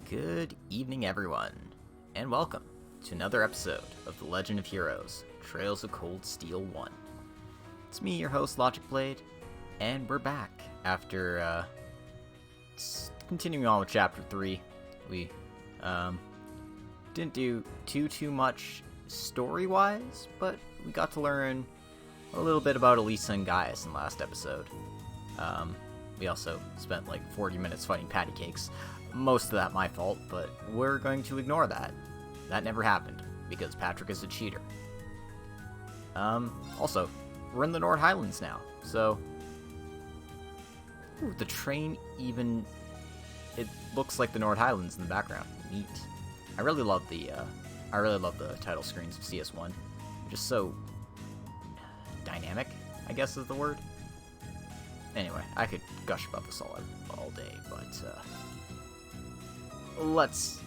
Good evening, everyone, and welcome to another episode of The Legend of Heroes, Trails of Cold Steel 1. It's me, your host, Logic Blade, and we're back after, continuing on with Chapter 3. We, didn't do too much story-wise, but we got to learn a little bit about Elisa and Gaius in the last episode. We also spent like 40 minutes fighting patty cakes. Most of that my fault, but we're going to ignore that. That never happened, because Patrick is a cheater. Also, we're in the North Highlands now, so... Ooh, the train even... It looks like the North Highlands in the background. Neat. I really love the title screens of CS1. They're just so... dynamic, I guess is the word. Anyway, I could gush about this all day, but, let's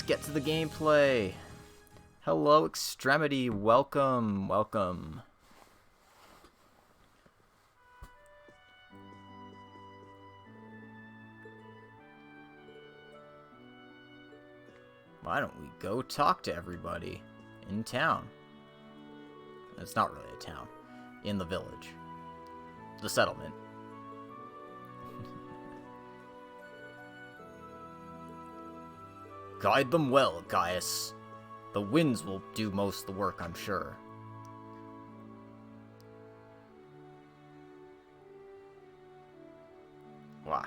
get to the gameplay. Hello, Extremity. Welcome. Why don't we go talk to everybody in town? It's not really a town. In the village. The settlement. Guide them well, Gaius. The winds will do most of the work, I'm sure. Wow.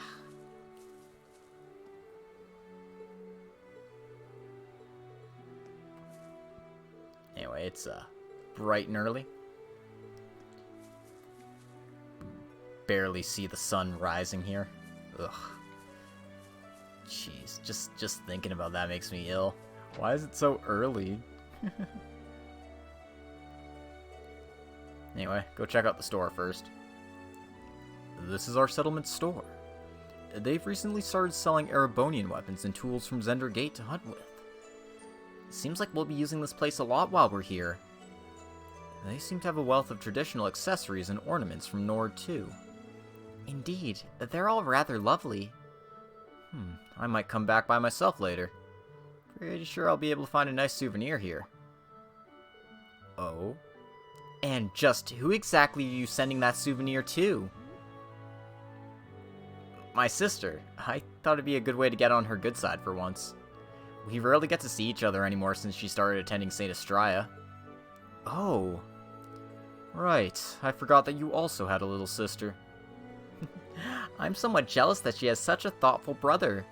Anyway, it's bright and early. Barely see the sun rising here. Ugh. Jeez, just thinking about that makes me ill. Why is it so early? Anyway, go check out the store first. This is our settlement store. They've recently started selling Erebonian weapons and tools from Zender Gate to hunt with. Seems like we'll be using this place a lot while we're here. They seem to have a wealth of traditional accessories and ornaments from Nord too. Indeed, they're all rather lovely. I might come back by myself later. Pretty sure I'll be able to find a nice souvenir here. Oh? And just who exactly are you sending that souvenir to? My sister. I thought it'd be a good way to get on her good side for once. We rarely get to see each other anymore since she started attending St. Estraya. Oh. Right, I forgot that you also had a little sister. I'm somewhat jealous that she has such a thoughtful brother.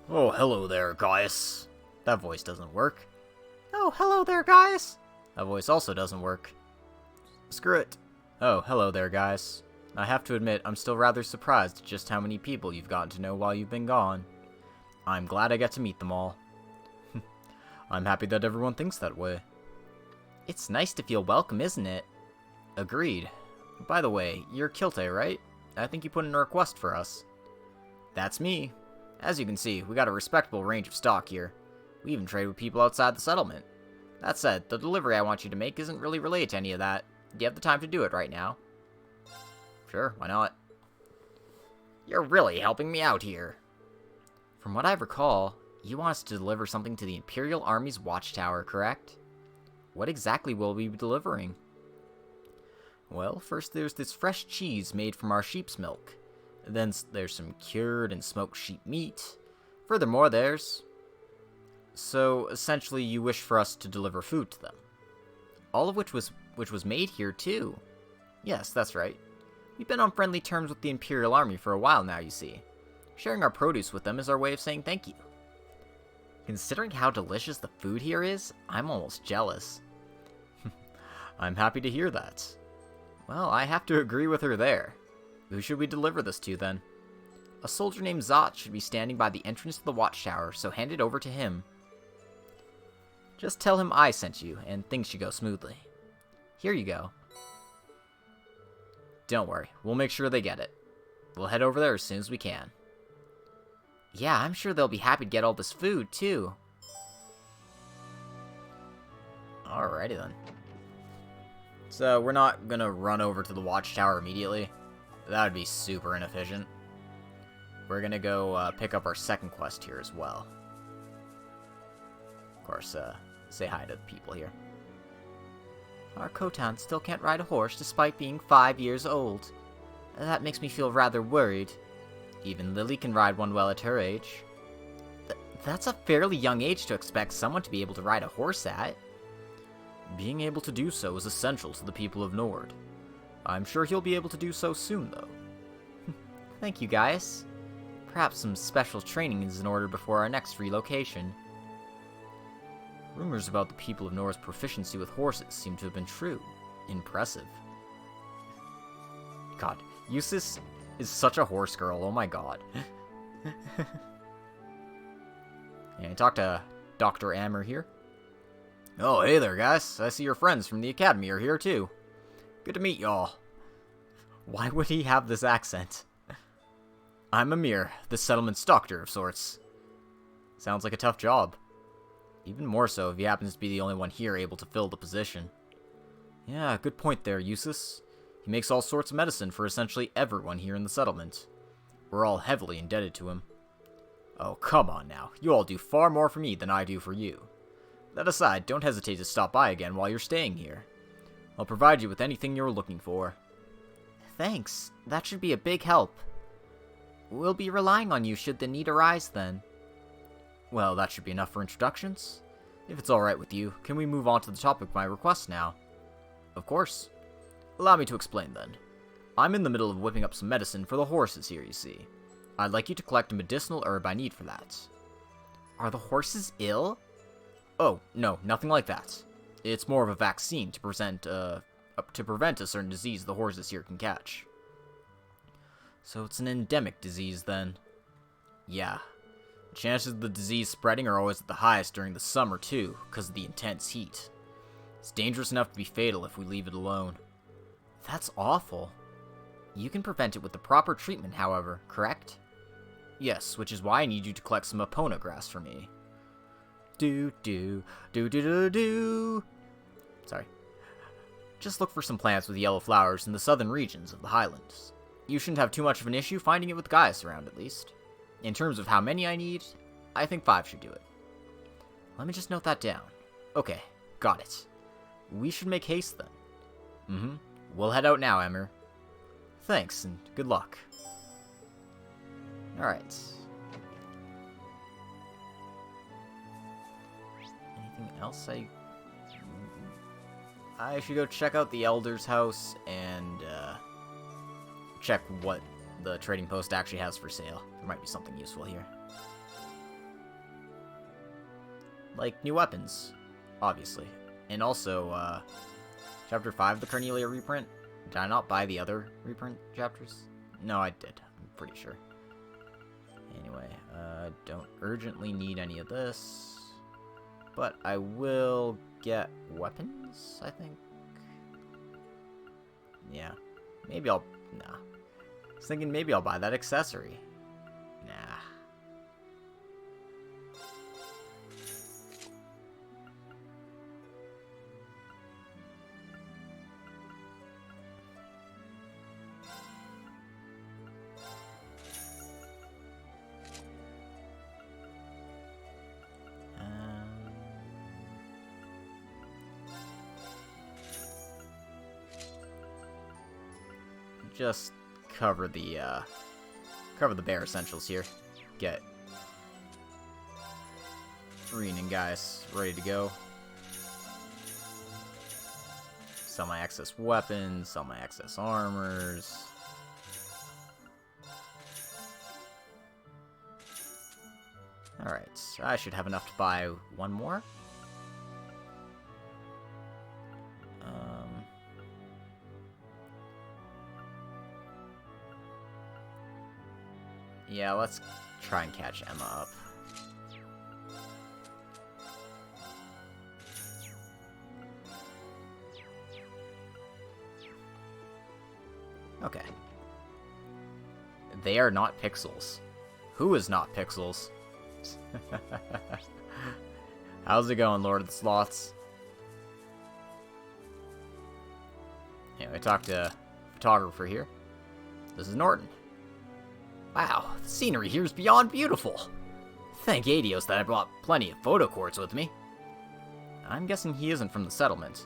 Oh, hello there, Gaius. That voice doesn't work. Oh, hello there, Gaius. That voice also doesn't work. Screw it. Oh, hello there, guys. I have to admit, I'm still rather surprised at just how many people you've gotten to know while you've been gone. I'm glad I get to meet them all. I'm happy that everyone thinks that way. It's nice to feel welcome, isn't it? Agreed. By the way, you're Kilte, right? I think you put in a request for us. That's me. As you can see, we got a respectable range of stock here. We even trade with people outside the settlement. That said, the delivery I want you to make isn't really related to any of that. Do you have the time to do it right now? Sure, why not? You're really helping me out here. From what I recall, you want us to deliver something to the Imperial Army's watchtower, correct? What exactly will we be delivering? Well, first there's this fresh cheese made from our sheep's milk. Then there's some cured and smoked sheep meat. Furthermore, there's... So, essentially, you wish for us to deliver food to them. All of which was made here, too. Yes, that's right. We've been on friendly terms with the Imperial Army for a while now, you see. Sharing our produce with them is our way of saying thank you. Considering how delicious the food here is, I'm almost jealous. I'm happy to hear that. Well, I have to agree with her there. Who should we deliver this to, then? A soldier named Zot should be standing by the entrance to the watchtower, so hand it over to him. Just tell him I sent you, and things should go smoothly. Here you go. Don't worry, we'll make sure they get it. We'll head over there as soon as we can. Yeah, I'm sure they'll be happy to get all this food, too. Alrighty then. So we're not gonna run over to the watchtower immediately. That would be super inefficient. We're gonna go pick up our second quest here as well. Of course, say hi to the people here. Our Khotan still can't ride a horse despite being 5 years old. That makes me feel rather worried. Even Lily can ride one well at her age. That's a fairly young age to expect someone to be able to ride a horse at. Being able to do so is essential to the people of Nord. I'm sure he'll be able to do so soon, though. Thank you, guys. Perhaps some special training is in order before our next relocation. Rumors about the people of Nord's proficiency with horses seem to have been true. Impressive. God, Eustace is such a horse girl, oh my god. Yeah, talk to Dr. Ammer here. Oh, hey there, guys. I see your friends from the academy are here, too. Good to meet y'all. Why would he have this accent? I'm Amir, the settlement's doctor of sorts. Sounds like a tough job. Even more so if he happens to be the only one here able to fill the position. Yeah, good point there, Eustace. He makes all sorts of medicine for essentially everyone here in the settlement. We're all heavily indebted to him. Oh, come on now. You all do far more for me than I do for you. That aside, don't hesitate to stop by again while you're staying here. I'll provide you with anything you're looking for. Thanks. That should be a big help. We'll be relying on you should the need arise then. Well, that should be enough for introductions. If it's alright with you, can we move on to the topic of my request now? Of course. Allow me to explain then. I'm in the middle of whipping up some medicine for the horses here, you see. I'd like you to collect a medicinal herb I need for that. Are the horses ill? Oh, no, nothing like that. It's more of a vaccine to prevent a certain disease the horses here can catch. So it's an endemic disease then. Yeah. The chances of the disease spreading are always at the highest during the summer too, because of the intense heat. It's dangerous enough to be fatal if we leave it alone. That's awful. You can prevent it with the proper treatment, however, correct? Yes, which is why I need you to collect some Epona grass for me. Sorry. Just look for some plants with yellow flowers in the southern regions of the highlands. You shouldn't have too much of an issue finding it with Gaius around, at least. In terms of how many I need, I think 5 should do it. Let me just note that down. Okay, got it. We should make haste then. We'll head out now, Emmer. Thanks, and good luck. Alright. Anything else I should go check out the Elder's house and, check what the trading post actually has for sale. There might be something useful here. Like new weapons, obviously. And also, Chapter 5 of the Cornelia reprint. Did I not buy the other reprint chapters? No, I did. I'm pretty sure. Anyway, don't urgently need any of this. But I will get weapons, I think. Yeah. Maybe I'll... Nah. I was thinking maybe I'll buy that accessory. Nah. Just cover the bare essentials here. Get Reen and Gaius ready to go. Sell my excess weapons, sell my excess armors. Alright, I should have enough to buy one more. Yeah, let's try and catch Emma up. Okay. They are not pixels. Who is not pixels? How's it going, Lord of the Sloths? I talked to a photographer here. This is Norton. Wow, the scenery here is beyond beautiful. Thank Adios that I brought plenty of photo cords with me. I'm guessing he isn't from the settlement.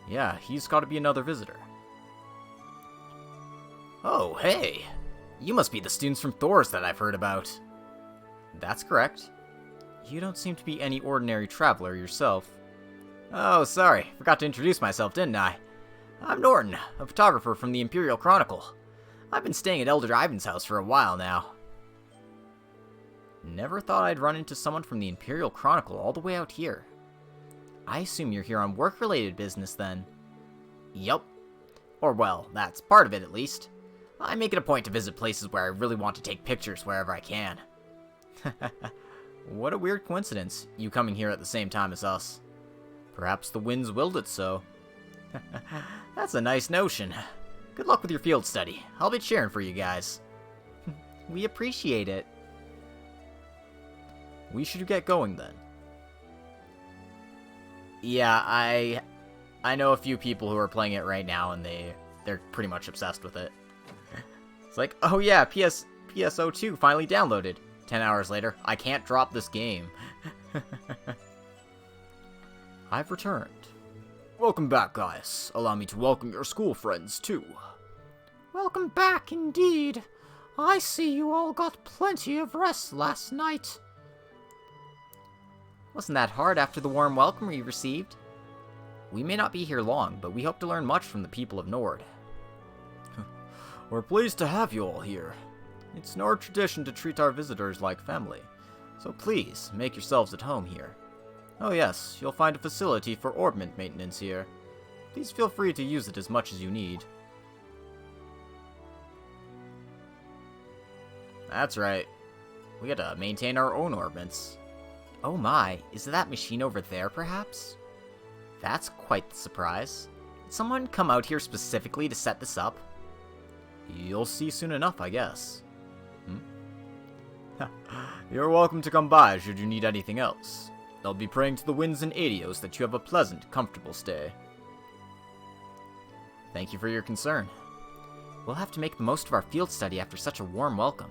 Yeah, he's got to be another visitor. Oh, hey! You must be the students from Thor's that I've heard about. That's correct. You don't seem to be any ordinary traveler yourself. Oh, sorry. Forgot to introduce myself, didn't I? I'm Norton, a photographer from the Imperial Chronicle. I've been staying at Elder Ivan's house for a while now. Never thought I'd run into someone from the Imperial Chronicle all the way out here. I assume you're here on work-related business, then. Yup. Or, well, that's part of it, at least. I make it a point to visit places where I really want to take pictures wherever I can. What a weird coincidence, you coming here at the same time as us. Perhaps the winds willed it so. That's a nice notion. Good luck with your field study. I'll be cheering for you guys. We appreciate it. We should get going then. Yeah, I know a few people who are playing it right now, and they're pretty much obsessed with it. It's like, oh yeah, PSO2 finally downloaded. 10 hours later, I can't drop this game. I've returned. Welcome back, guys. Allow me to welcome your school friends, too. Welcome back, indeed. I see you all got plenty of rest last night. Wasn't that hard after the warm welcome we received? We may not be here long, but we hope to learn much from the people of Nord. We're pleased to have you all here. It's Nord tradition to treat our visitors like family, so please, make yourselves at home here. Oh yes, you'll find a facility for orbment maintenance here. Please feel free to use it as much as you need. That's right. We gotta maintain our own orbits. Oh my, is that machine over there, perhaps? That's quite the surprise. Did someone come out here specifically to set this up? You'll see soon enough, I guess. You're welcome to come by should you need anything else. I'll be praying to the winds and Adios that you have a pleasant, comfortable stay. Thank you for your concern. We'll have to make the most of our field study after such a warm welcome.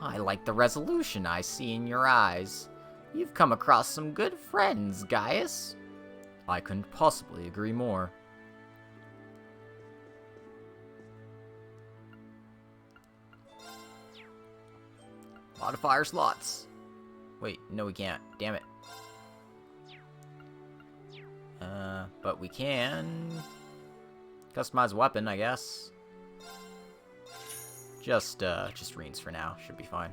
I like the resolution I see in your eyes. You've come across some good friends, Gaius. I couldn't possibly agree more. Modifier slots. Wait, no we can't. Damn it. But we can customize a weapon, I guess. Just Reens for now. Should be fine.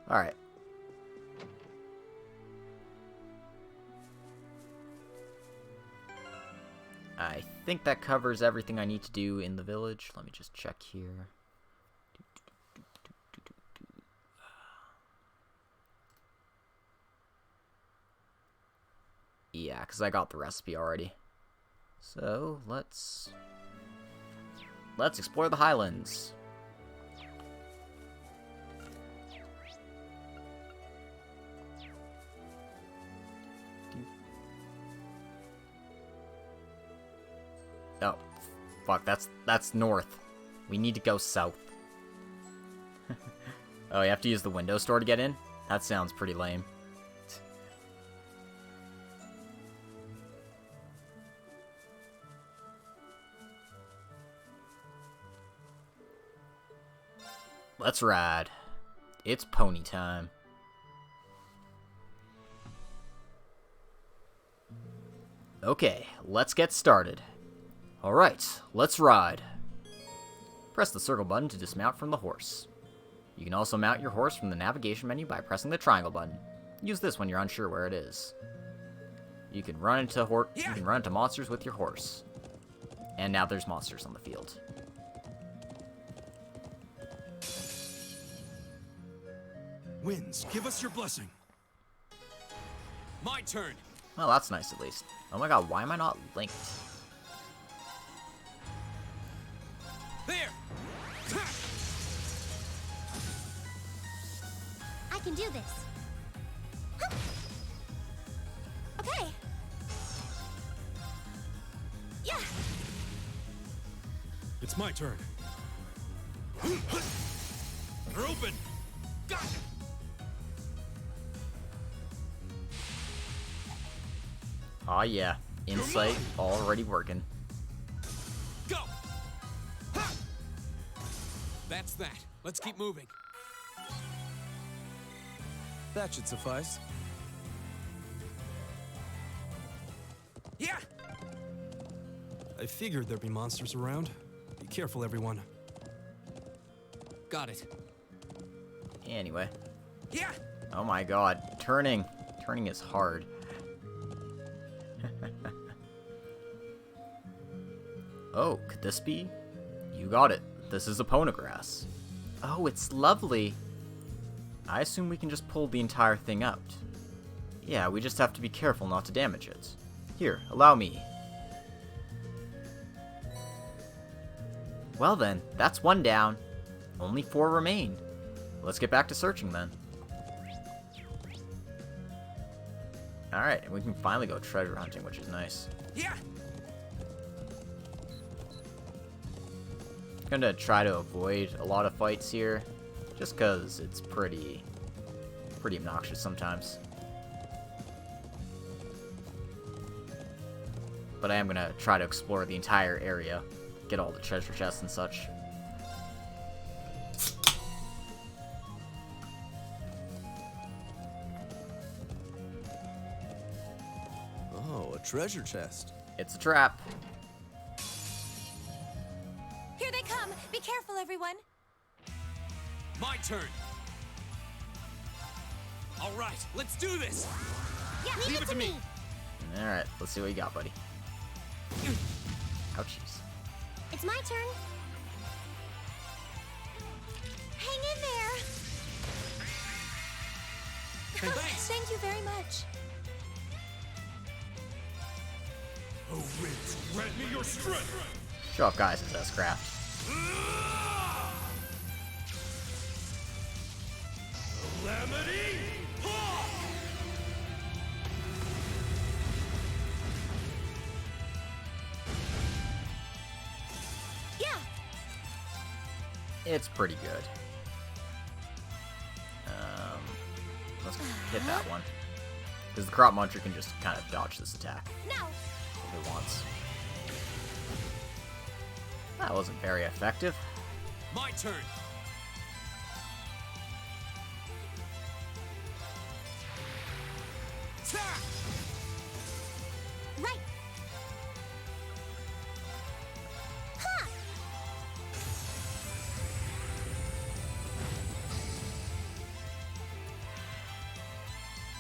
Alright. I think that covers everything I need to do in the village. Let me just check here. Yeah, because I got the recipe already. So, let's explore the Highlands. Oh, fuck, that's north. We need to go south. Oh, you have to use the window store to get in? That sounds pretty lame. Let's ride. It's pony time. Okay, let's get started. Alright, let's ride. Press the circle button to dismount from the horse. You can also mount your horse from the navigation menu by pressing the triangle button. Use this when you're unsure where it is. You can run into monsters with your horse. And now there's monsters on the field. Winds, give us your blessing. My turn. Well, that's nice at least. Oh my god, why am I not linked? There. I can do this. Okay. Yeah. It's my turn. They're open. Got it. Aw yeah, insight already working. Go. Ha! That's that. Let's keep moving. That should suffice. Yeah. I figured there'd be monsters around. Be careful, everyone. Got it. Anyway. Yeah. Oh my god, turning. Turning is hard. Oh, could this be? You got it. This is a Ponagrass. Oh, it's lovely. I assume we can just pull the entire thing out. Yeah, we just have to be careful not to damage it. Here, allow me. Well then, that's one down. Only 4 remain. Let's get back to searching then. Alright, and we can finally go treasure hunting, which is nice. Yeah. I'm gonna try to avoid a lot of fights here, just because it's pretty obnoxious sometimes. But I am gonna try to explore the entire area, get all the treasure chests and such. Oh, a treasure chest. It's a trap. Here they come! Be careful, everyone! My turn. All right, let's do this. Yeah, leave it to me! Alright, let's see what you got, buddy. Ouchies. It's my turn. Hang in there! Thanks. Thank you very much. Oh, winds, grant me your strength. Show off guys' S-Craft. Calamity! Yeah! It's pretty good. Let's hit that one. Because the Crop Muncher can just kind of dodge this attack Now! if it wants. That wasn't very effective. My turn. Right! Ha!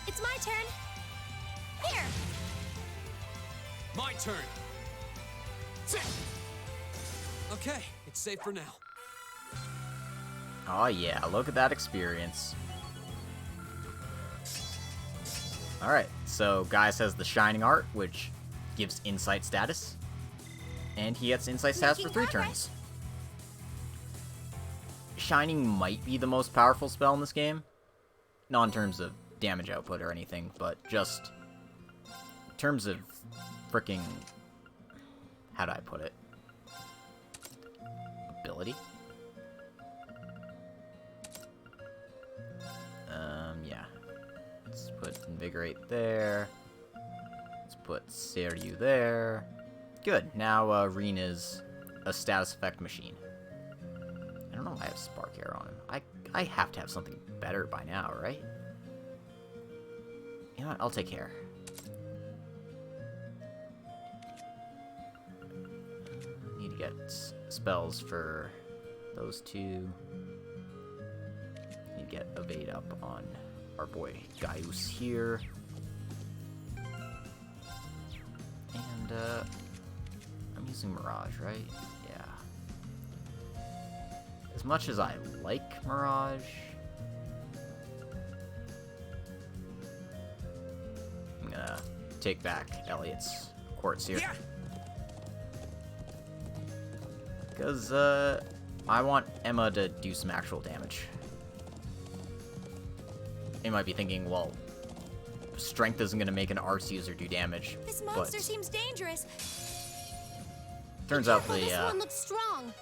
It's my turn. Here! My turn. Okay, it's safe for now. Oh yeah, look at that experience. Alright, so Gaius has the Shining Art, which gives Insight status. And he gets Insight status for 3 Making progress. turns. Shining might be the most powerful spell in this game. Not in terms of damage output or anything, but just in terms of fricking... how do I put it? Ability? Yeah. Let's put Invigorate there. Let's put Seryu there. Good. Now, Reen is a status effect machine. I don't know why I have Spark Air on him. I have to have something better by now, right? You know what? I'll take care. Need to get spells for those 2. Need to get Evade up on our boy Gaius here. And, I'm using Mirage, right? Yeah. As much as I like Mirage, I'm gonna take back Elliot's Quartz here. Yeah. Because, I want Emma to do some actual damage. You might be thinking, well, strength isn't going to make an Arts user do damage. This monster but seems dangerous. Turns out Careful, the this one looks strong.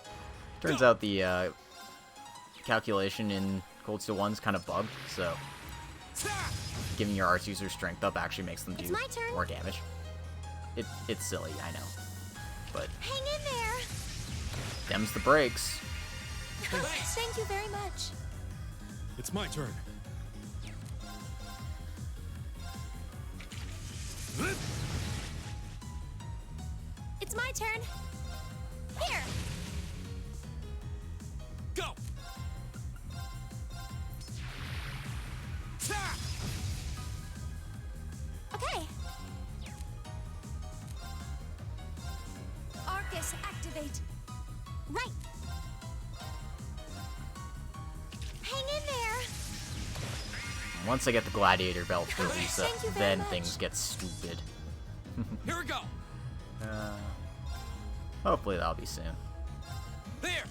calculation in Cold Steel 1's kind of bugged, so giving your arts user strength up actually makes them do It's my turn. more damage. It's silly, I know, but Hang in there. them's the breaks. Thank you very much. It's my turn. It's my turn. Here. Go! Okay. Arcus, activate. Right. Hang in there. Once I get the gladiator belt for Lisa, Thank you very then much. things get stupid. Here we go! Hopefully that'll be soon. There!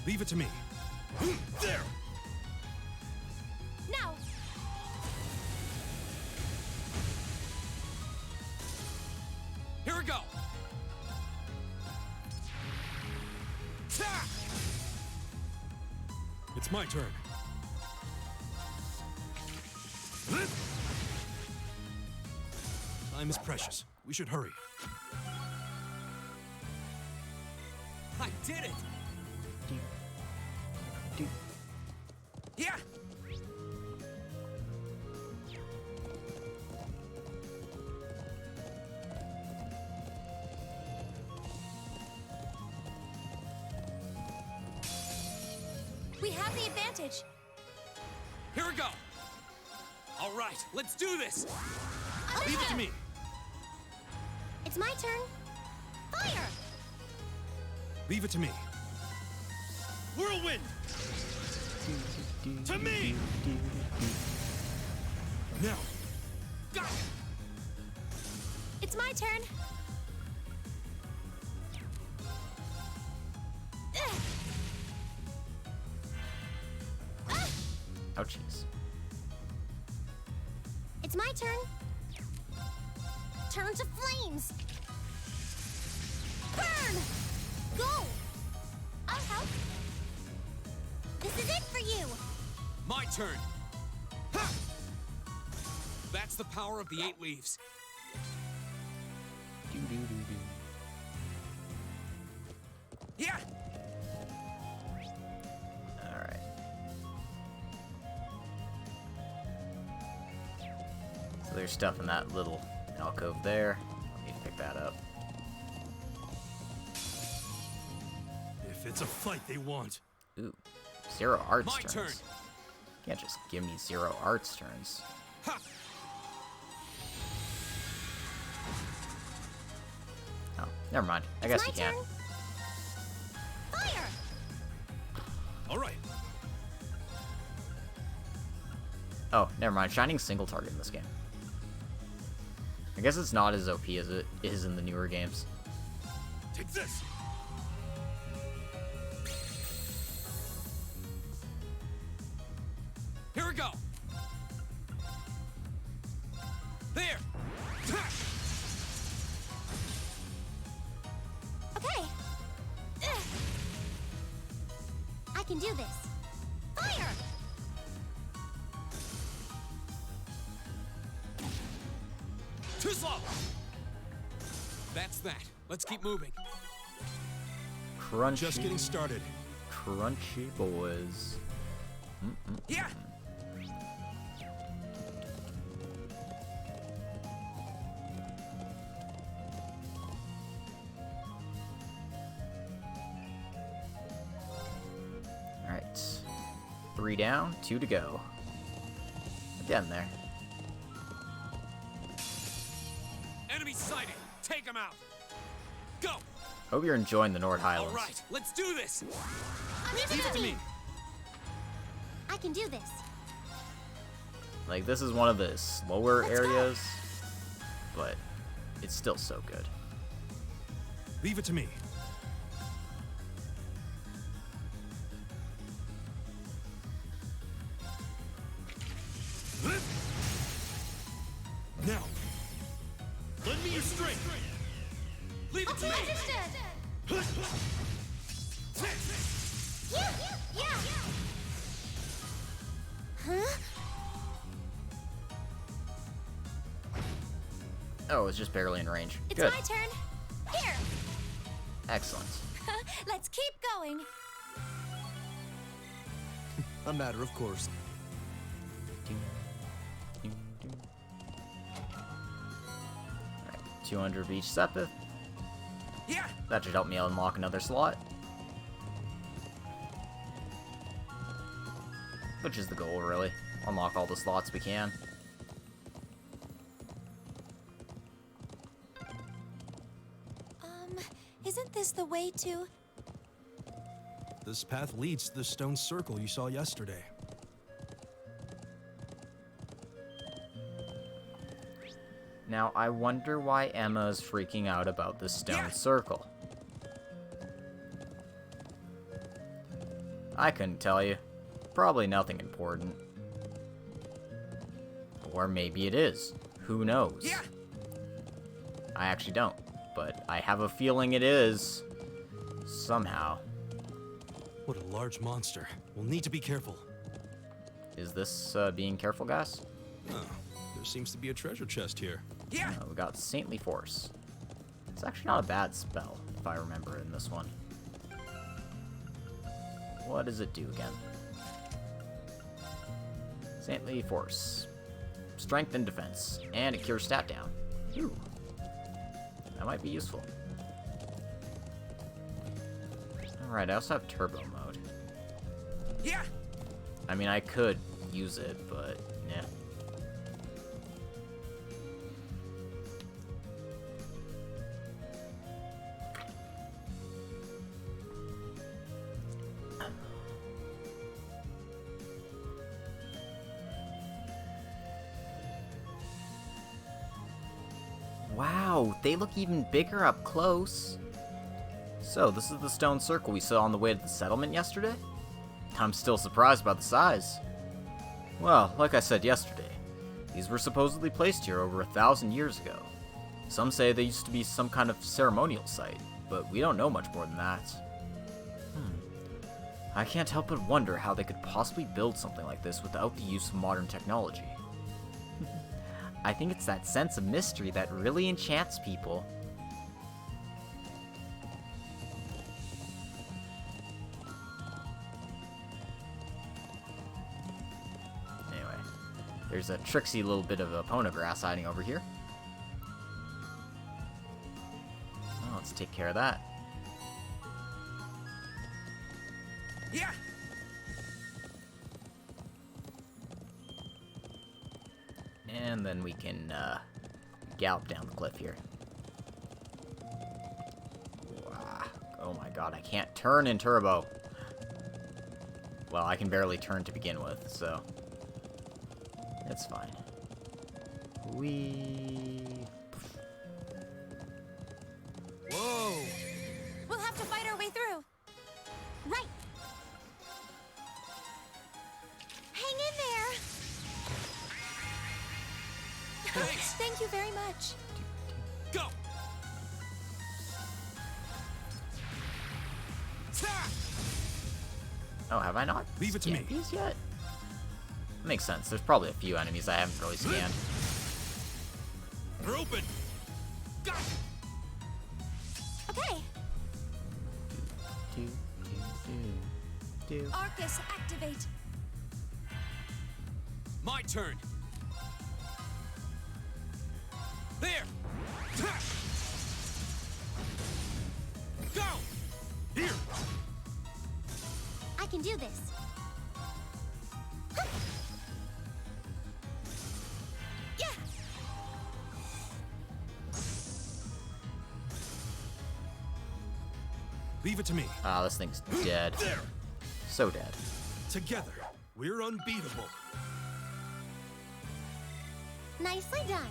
Leave it to me. There! Now. Here we go! It's my turn. Time is precious. We should hurry. I did it! Yeah! We have the advantage. Here we go! All right, let's do this! Leave it to me! It's my turn. Fire! Leave it to me. Whirlwind! To me! Now! Got it! It's my turn. Ugh. Ah! Oh, jeez. It's my turn. Turn to flames. Burn! Go! I'll help. This is it for you. My turn! Ha! That's the power of the 8 leaves. Yeah! Alright. So there's stuff in that little alcove there. I need to pick that up. If it's a fight they want. Ooh, 0 arts My turns. turn. Can't just give me 0 arts turns. Ha! Oh, never mind. I It's guess my you can. turn. Fire! All right. Oh, never mind. Shining's single target in this game. I guess it's not as OP as it is in the newer games. Take this! Here we go! There! Ha! Okay. Ugh. I can do this. Fire! Too slow! That's that. Let's keep moving. Crunchy. Just getting started. Crunchy boys. Yeah! Alright. 3 down, 2 to go. Again there. Enemy sighted! Take him out! Go! Hope you're enjoying the Nord All Highlands. right, let's do this! Leave Leave it to me! I can do this. Like, this is one of the slower Let's go. areas, but it's still so good. Leave it to me. Now! straight. Leave it to Okay, me. understood. Yeah. Huh? Oh, it's just barely in range. It's Good. my turn. Here. Excellent. Let's keep going. A matter of course. Alright, 200 of each Sepith. Yeah. That should help me unlock another slot. Which is the goal, really. Unlock all the slots we can. Isn't this the way to... This path leads to the stone circle you saw yesterday. Now, I wonder why Emma is freaking out about the stone circle. I couldn't tell you. Probably nothing important. Or maybe it is. Who knows? I actually don't, but I have a feeling it is. Somehow. What a large monster. We'll need to be careful. Is this being careful, guys? Oh, there seems to be a treasure chest here. We got Saintly Force. It's actually not a bad spell, if I remember in this one. What does it do again? Saintly Force. Strength and defense. And it cures stat down. Ooh. That might be useful. Alright, I also have turbo mode. I mean, I could use it, but yeah. Wow, they look even bigger up close. So, this is the stone circle we saw on the way to the settlement yesterday? I'm still surprised by the size. Well, like I said yesterday, these were supposedly placed here over 1,000 years ago. Some say they used to be some kind of ceremonial site, but we don't know much more than that. I can't help but wonder how they could possibly build something like this without the use of modern technology. I think it's that sense of mystery that really enchants people. Anyway, there's a tricksy little bit of a Ponagrass hiding over here. Well, let's take care of that. And then we can gallop down the cliff here. Wow. Oh my god, I can't turn in turbo. Well, I can barely turn to begin with, so it's fine. Whoa! We'll have to fight our way through. Right. Hang in there. Thanks. Thank you very much. Go! Oh, have I not Leave it to me. scanned these yet? Makes sense. There's probably a few enemies I haven't really scanned. They're open! Got Okay. Do, do, do. Arcus, activate. My turn! There! Go! Here! I can do this. Yeah. Leave it to me. Ah, this thing's dead. There! So dead. Together, we're unbeatable. Nicely done.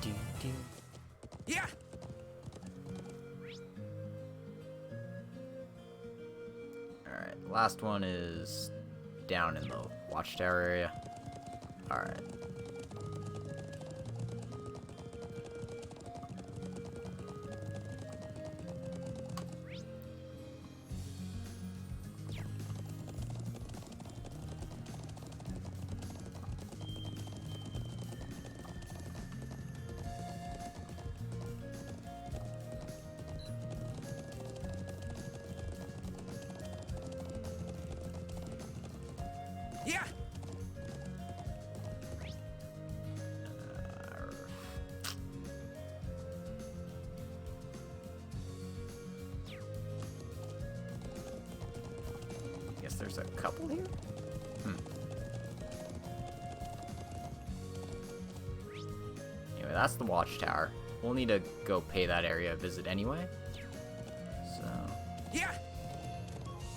Do, do. Yeah! Alright, last one is down in the watchtower area. Alright. there's a couple here? Anyway, that's the watchtower. We'll need to go pay that area a visit anyway. So, Yeah.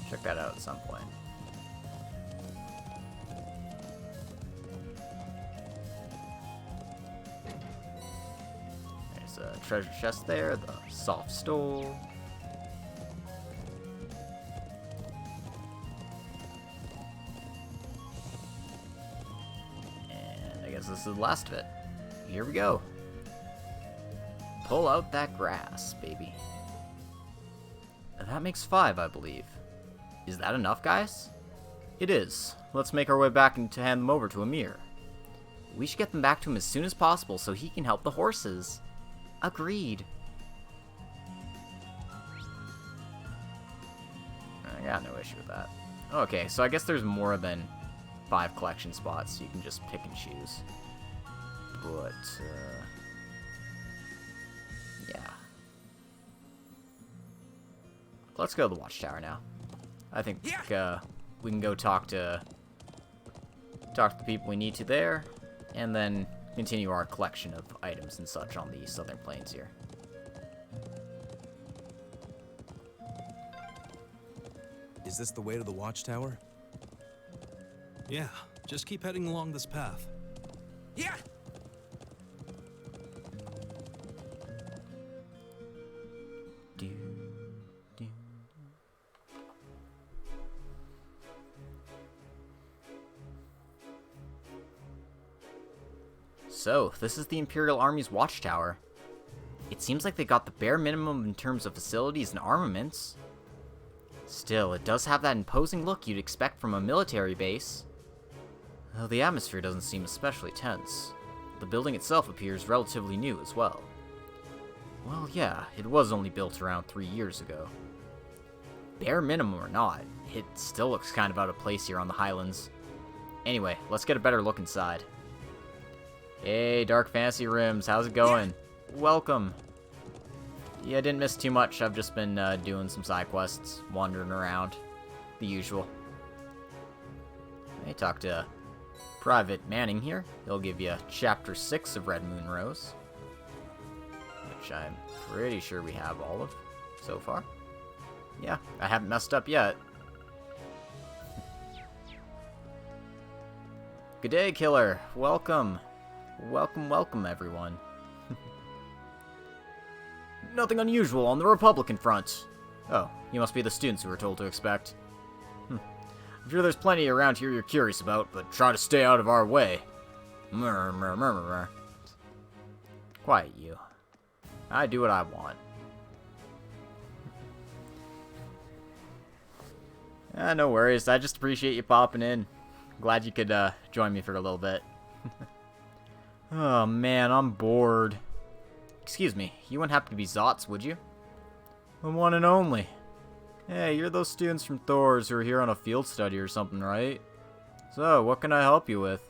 check that out at some point. There's a treasure chest there, the soft stove. And I guess this is the last of it. Here we go. Pull out that grass, baby. That makes 5, I believe. Is that enough, guys? It is. Let's make our way back and to hand them over to Amir. We should get them back to him as soon as possible so he can help the horses. Agreed. I got no issue with that. Okay, so I guess there's more than 5 collection spots, so you can just pick and choose. But, yeah. Let's go to the watchtower now. I think we can go talk to the people we need to there, and then continue our collection of items and such on the southern plains here. Is this the way to the watchtower? Yeah, just keep heading along this path. Yeah! Do, do. So, this is the Imperial Army's watchtower. It seems like they got the bare minimum in terms of facilities and armaments. Still, it does have that imposing look you'd expect from a military base. Though the atmosphere doesn't seem especially tense. The building itself appears relatively new as well. Well, yeah, it was only built around 3 years ago. Bare minimum or not, it still looks kind of out of place here on the Highlands. Anyway, let's get a better look inside. Hey, Dark Fantasy Rims, how's it going? Yeah. Welcome. Yeah, I didn't miss too much. I've just been doing some side quests, wandering around. The usual. I talked to Private Manning here. He'll give you Chapter 6 of Red Moon Rose, which I'm pretty sure we have all of so far. Yeah, I haven't messed up yet. Good day, Killer. Welcome. Welcome, welcome, everyone. Nothing unusual on the Republican front. Oh, you must be the students who were told to expect. I'm sure there's plenty around here you're curious about, but try to stay out of our way. Quiet, you. I do what I want. No worries. I just appreciate you popping in. Glad you could join me for a little bit. Oh man, I'm bored. Excuse me, you wouldn't happen to be Zotz, would you? The one and only. Hey, you're those students from Thor's who are here on a field study or something, right? So, what can I help you with?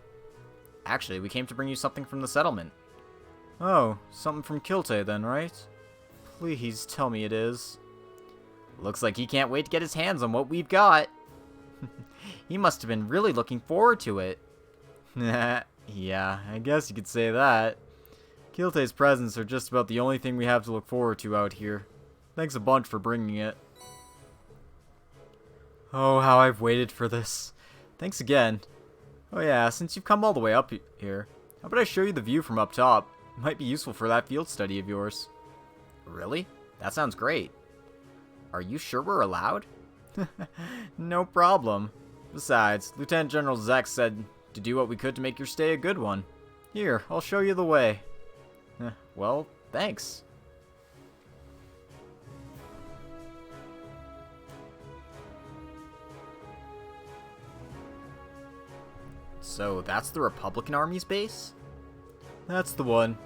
Actually, we came to bring you something from the settlement. Oh, something from Kilte then, right? Please tell me it is. Looks like he can't wait to get his hands on what we've got. He must have been really looking forward to it. Yeah, I guess you could say that. Kilte's presents are just about the only thing we have to look forward to out here. Thanks a bunch for bringing it. Oh, how I've waited for this. Thanks again. Oh yeah, since you've come all the way up here, how about I show you the view from up top? It might be useful for that field study of yours. Really? That sounds great. Are you sure we're allowed? No problem. Besides, Lieutenant General Zek said to do what we could to make your stay a good one. Here, I'll show you the way. Well, thanks. So, that's the Republican Army's base? That's the one.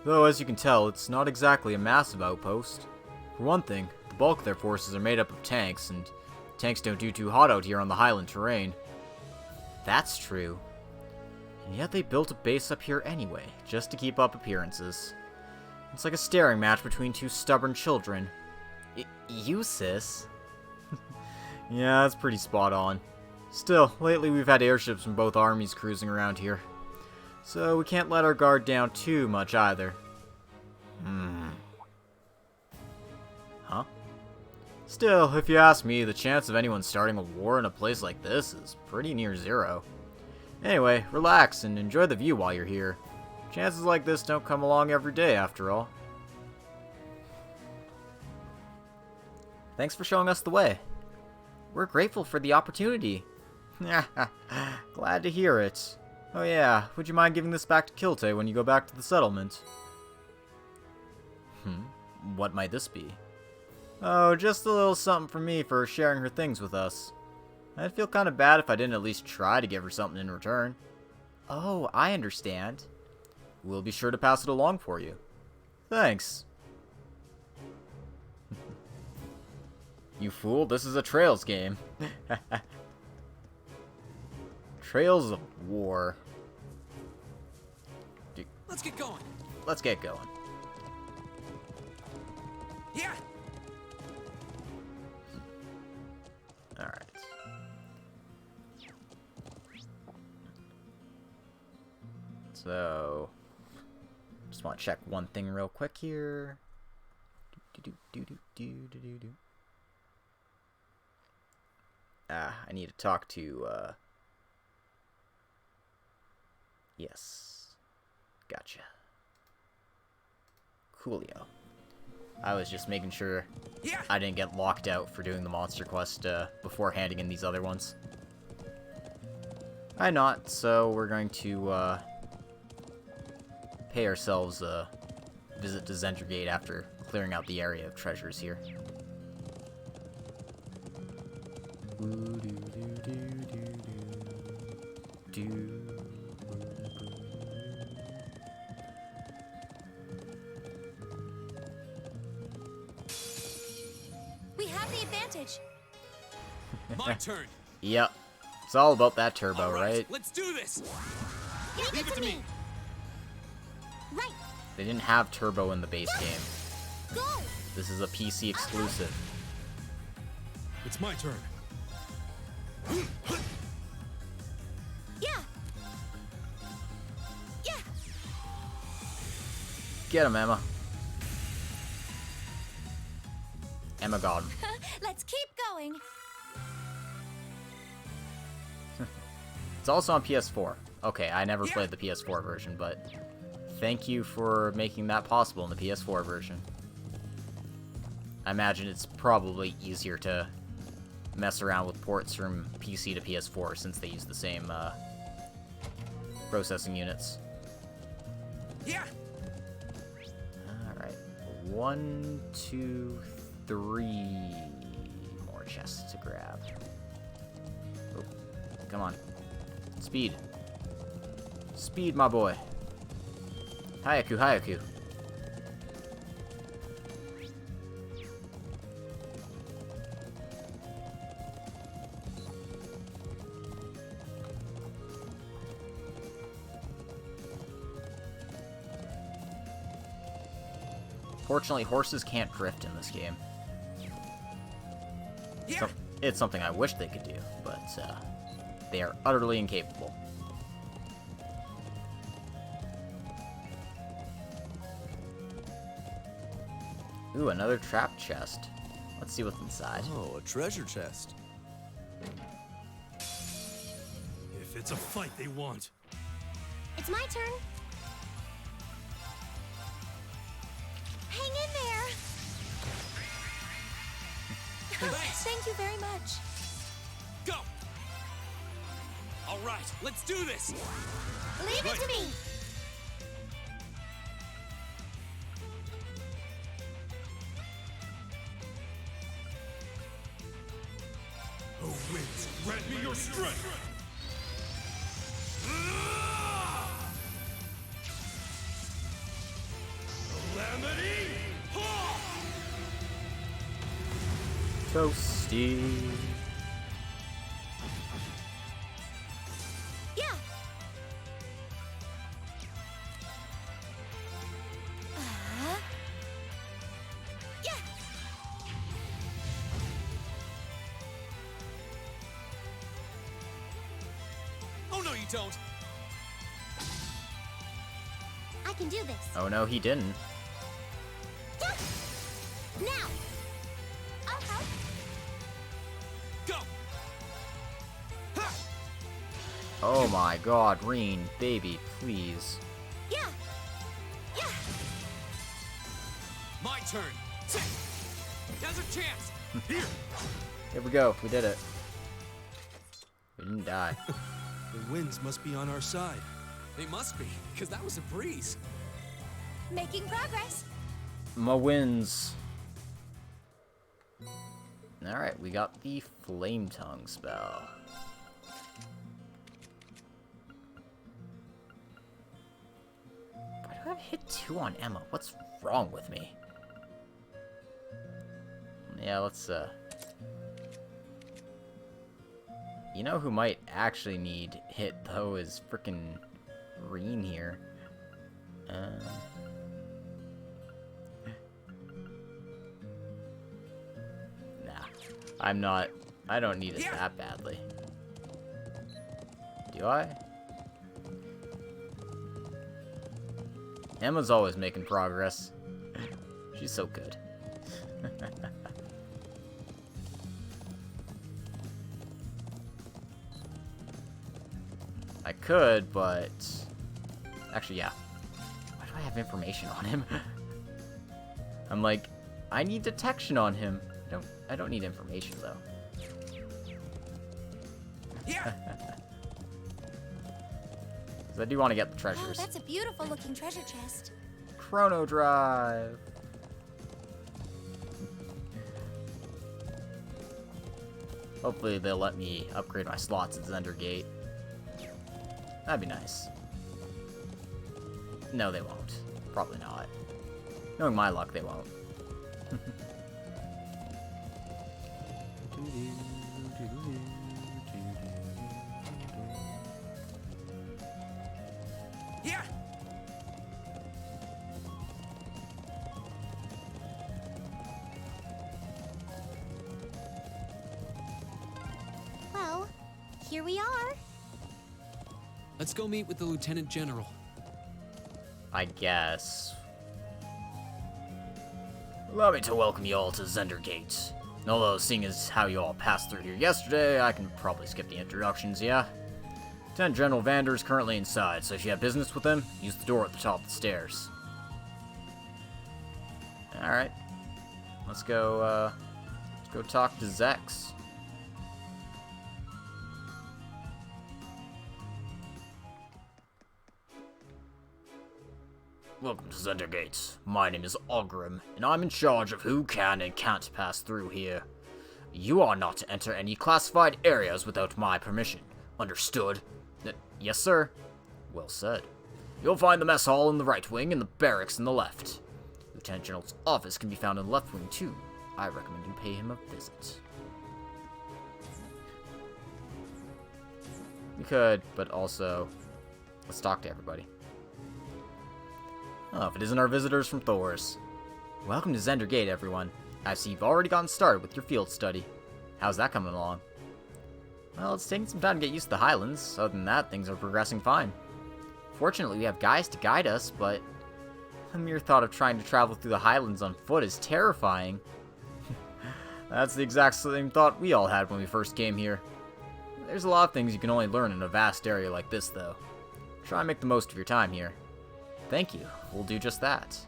Though, as you can tell, it's not exactly a massive outpost. For one thing, the bulk of their forces are made up of tanks, and tanks don't do too hot out here on the highland terrain. That's true. And yet they built a base up here anyway, just to keep up appearances. It's like a staring match between two stubborn children. You, sis? Yeah, that's pretty spot on. Still, lately we've had airships from both armies cruising around here. So we can't let our guard down too much either. Huh? Still, if you ask me, the chance of anyone starting a war in a place like this is pretty near zero. Anyway, relax and enjoy the view while you're here. Chances like this don't come along every day, after all. Thanks for showing us the way. We're grateful for the opportunity. Glad to hear it. Oh yeah, would you mind giving this back to Kilte when you go back to the settlement? What might this be? Oh, just a little something for me for sharing her things with us. I'd feel kind of bad if I didn't at least try to give her something in return. Oh, I understand. We'll be sure to pass it along for you. Thanks. You fool, this is a Trails game. Trails of War. Let's get going. Let's get going. Yeah. Alright. So, just want to check one thing real quick here. I need to talk to, yes. Gotcha. Coolio. I was just making sure I didn't get locked out for doing the monster quest before handing in these other ones. I'm not, so we're going to pay ourselves a visit to Zendergate after clearing out the area of treasures here. We have the advantage. My turn. Yep. It's all about that turbo, All right? Let's do this. Give it to me. Right. They didn't have turbo in the base game. Go. This is a PC exclusive. It's my turn. Yeah. Yeah. Get him, Emma. Emma got him. Let's keep going. It's also on PS4. Okay, I never played the PS4 version, but thank you for making that possible in the PS4 version. I imagine it's probably easier to mess around with ports from PC to PS4 since they use the same processing units. Yeah. Alright. 1, 2, 3 more chests to grab. Oh, come on. Speed. Speed, my boy. Hayaku, Hayaku. Fortunately, horses can't drift in this game. Yeah. It's something I wish they could do, but they are utterly incapable. Ooh, another trap chest. Let's see what's inside. Oh, a treasure chest. If it's a fight they want. It's my turn. Hang in there. Thanks. Thank you very much. Go. All right, let's do this. Leave it to me. Oh, winds, grant me your strength. Calamity! Toasty. Yeah. Yeah. don't. I can do this. Oh no, he didn't. Yeah. Now. I'll help. Go. Ha! Oh my god, Reen, baby, please. Yeah. Yeah. My turn. Now's a chance. Here. Here we go, we did it. We didn't die. The winds must be on our side. They must be, because that was a breeze. Making progress. My wins. Alright, we got the Flame Tongue spell. Why do I have hit 2 on Emma? What's wrong with me? Yeah, let's, You know who might actually need hit, though, is frickin' Reen here. Nah. I don't need it that badly. Do I? Emma's always making progress. She's so good. I could, but... Actually, yeah. Why do I have information on him? I'm like, I need detection on him. I don't need information, though. Yeah. 'Cause I do want to get the Oh, treasures. that's a beautiful looking treasure chest. Chrono Drive. Hopefully they'll let me upgrade my slots at Zendergate. That'd be nice. No, they won't. Probably not. Knowing my luck, they won't. Yeah. Well, here we are. Let's go meet with the Lieutenant General. I guess. Allow me to welcome you all to Zendergate. Although, seeing as how you all passed through here yesterday, I can probably skip the introductions, yeah? Lieutenant General Vander is currently inside, so if you have business with him, use the door at the top of the stairs. Alright. Let's go talk to Zex. Welcome to Zendergate. My name is Ogrim, and I'm in charge of who can and can't pass through here. You are not to enter any classified areas without my permission. Understood? Yes, sir. Well said. You'll find the mess hall in the right wing and the barracks in the left. Lieutenant General's office can be found in the left wing, too. I recommend you pay him a visit. We could, but also, let's talk to everybody. Oh, if it isn't our visitors from Thor's. Welcome to Zendergate, everyone. I see you've already gotten started with your field study. How's that coming along? Well, it's taking some time to get used to the Highlands. Other than that, things are progressing fine. Fortunately, we have guides to guide us, but the mere thought of trying to travel through the Highlands on foot is terrifying. That's the exact same thought we all had when we first came here. There's a lot of things you can only learn in a vast area like this, though. Try and make the most of your time here. Thank you. We'll do just that.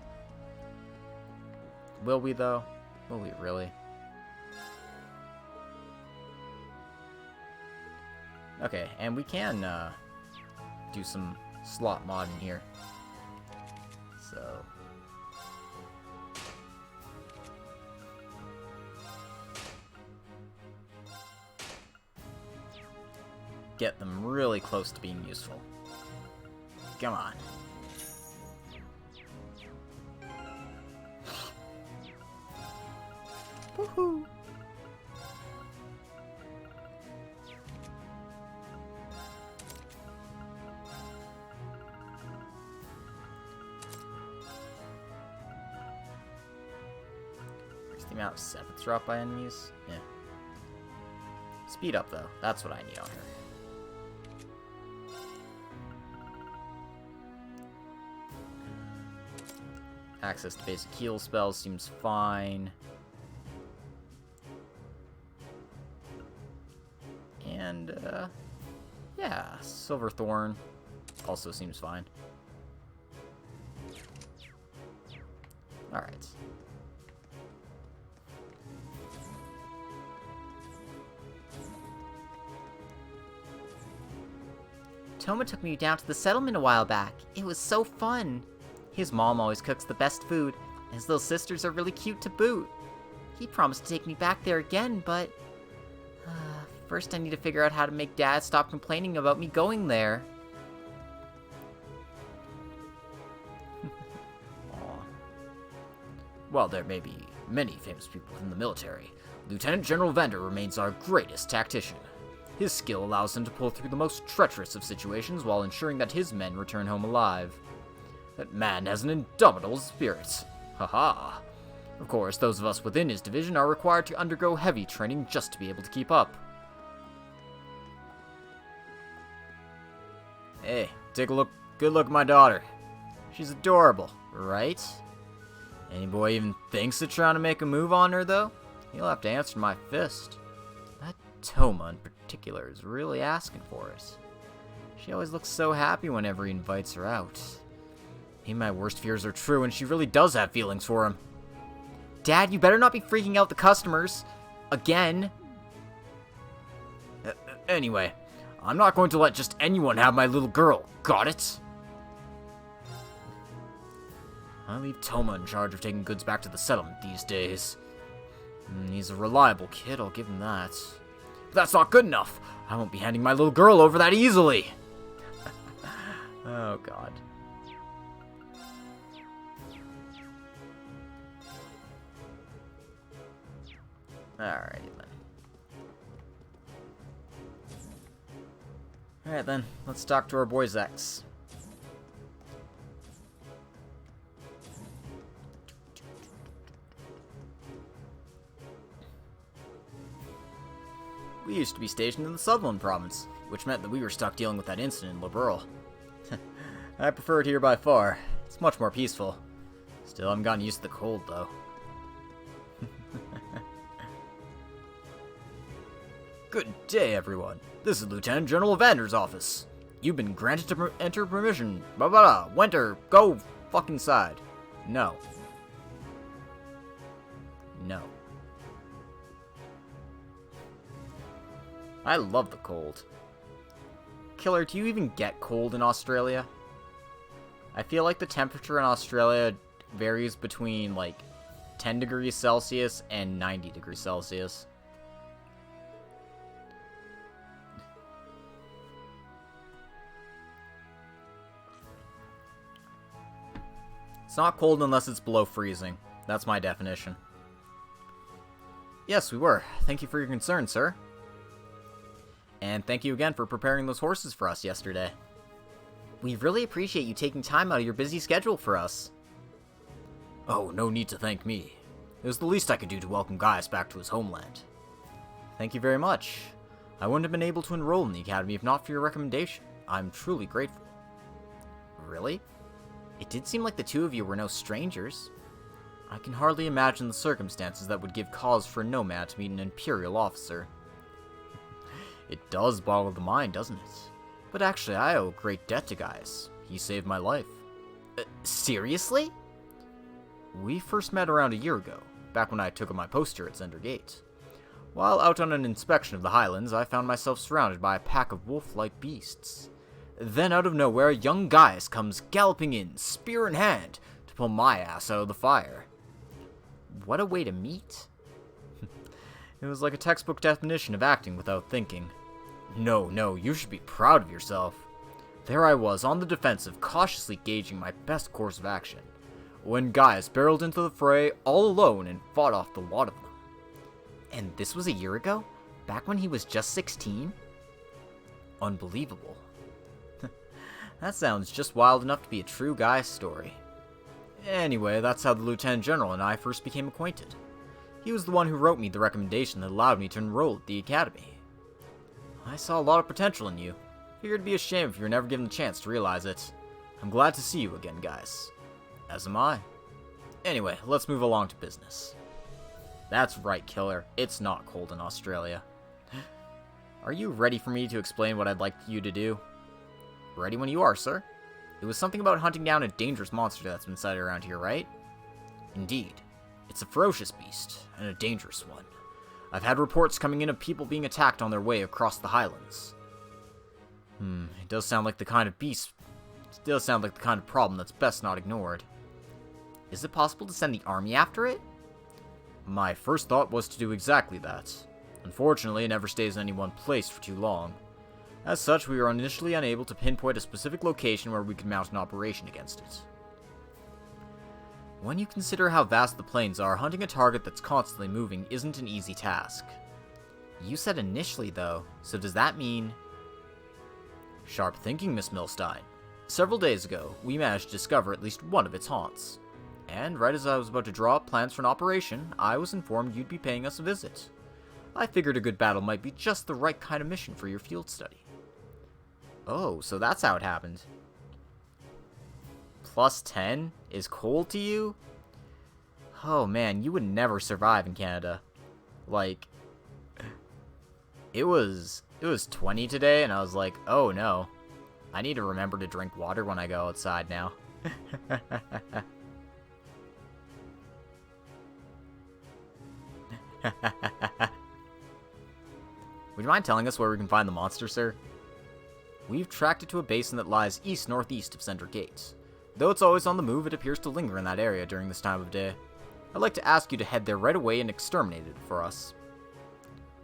Will we, though? Will we really? Okay, and we can do some slot modding here. So... get them really close to being useful. Come on. Woohoo! Increase the amount of 7th drop by enemies? Yeah. Speed up, though. That's what I need on her. Access to basic heal spells seems fine. And, yeah, Silverthorn also seems fine. Alright. Toma took me down to the settlement a while back. It was so fun. His mom always cooks the best food, and his little sisters are really cute to boot. He promised to take me back there again, but... first I need to figure out how to make Dad stop complaining about me going there. While there may be many famous people in the military, Lieutenant General Vander remains our greatest tactician. His skill allows him to pull through the most treacherous of situations while ensuring that his men return home alive. That man has an indomitable spirit. Haha. Of course, those of us within his division are required to undergo heavy training just to be able to keep up. Hey, take a look. Good look at my daughter. She's adorable, right? Any boy even thinks of trying to make a move on her, though? He'll have to answer my fist. That Toma in particular is really asking for it. She always looks so happy whenever he invites her out. Maybe my worst fears are true and she really does have feelings for him. Dad, you better not be freaking out the customers. Again. Anyway, I'm not going to let just anyone have my little girl. Got it? I leave Toma in charge of taking goods back to the settlement these days. He's a reliable kid, I'll give him that. But that's not good enough! I won't be handing my little girl over that easily! Oh, God. Alrighty then. Alright then, let's talk to our boy Zex. We used to be stationed in the Sutherland province, which meant that we were stuck dealing with that incident in Liberal. I prefer it here by far. It's much more peaceful. Still, I haven't gotten used to the cold, though. Good day, everyone. This is Lieutenant General Vander's office. You've been granted to enter permission. Blah blah blah. Winter, go fucking side. No. No. I love the cold. Killer, do you even get cold in Australia? I feel like the temperature in Australia varies between, like, 10 degrees Celsius and 90 degrees Celsius. It's not cold unless it's below freezing. That's my definition. Yes, we were. Thank you for your concern, sir. And thank you again for preparing those horses for us yesterday. We really appreciate you taking time out of your busy schedule for us. Oh, no need to thank me. It was the least I could do to welcome Gaius back to his homeland. Thank you very much. I wouldn't have been able to enroll in the academy if not for your recommendation. I'm truly grateful. Really? It did seem like the two of you were no strangers. I can hardly imagine the circumstances that would give cause for a nomad to meet an Imperial officer. It does boggle the mind, doesn't it? But actually, I owe great debt to Gaius. He saved my life. Seriously? We first met around a year ago, back when I took up my post here at Zender Gate. While out on an inspection of the Highlands, I found myself surrounded by a pack of wolf-like beasts. Then out of nowhere, young Gaius comes galloping in, spear in hand, to pull my ass out of the fire. What a way to meet. It was like a textbook definition of acting without thinking. No, you should be proud of yourself. There I was, on the defensive, cautiously gauging my best course of action, when Gaius barreled into the fray all alone and fought off the lot of them. And this was a year ago? Back when he was just 16? Unbelievable. That sounds just wild enough to be a true Gaius story. Anyway, that's how the Lieutenant General and I first became acquainted. He was the one who wrote me the recommendation that allowed me to enroll at the academy. I saw a lot of potential in you. Figured it'd be a shame if you were never given the chance to realize it. I'm glad to see you again, guys. As am I. Anyway, let's move along to business. That's right, killer. It's not cold in Australia. Are you ready for me to explain what I'd like you to do? Ready when you are, sir. It was something about hunting down a dangerous monster that's been sighted around here, right? Indeed. It's a ferocious beast, and a dangerous one. I've had reports coming in of people being attacked on their way across the highlands. It does sound like the kind of beast... It does sound like the kind of problem that's best not ignored. Is it possible to send the army after it? My first thought was to do exactly that. Unfortunately, it never stays in any one place for too long. As such, we were initially unable to pinpoint a specific location where we could mount an operation against it. When you consider how vast the plains are, hunting a target that's constantly moving isn't an easy task. You said initially, though, so does that mean... Sharp thinking, Miss Milstein. Several days ago, we managed to discover at least one of its haunts. And right as I was about to draw up plans for an operation, I was informed you'd be paying us a visit. I figured a good battle might be just the right kind of mission for your field study. Oh, so that's how it happened. Plus 10 is cold to you? Oh man, you would never survive in Canada. Like, it was 20 today, and I was like, oh no. I need to remember to drink water when I go outside now. Would you mind telling us where we can find the monster, sir? We've tracked it to a basin that lies east-northeast of Center Gate. Though it's always on the move, it appears to linger in that area during this time of day. I'd like to ask you to head there right away and exterminate it for us.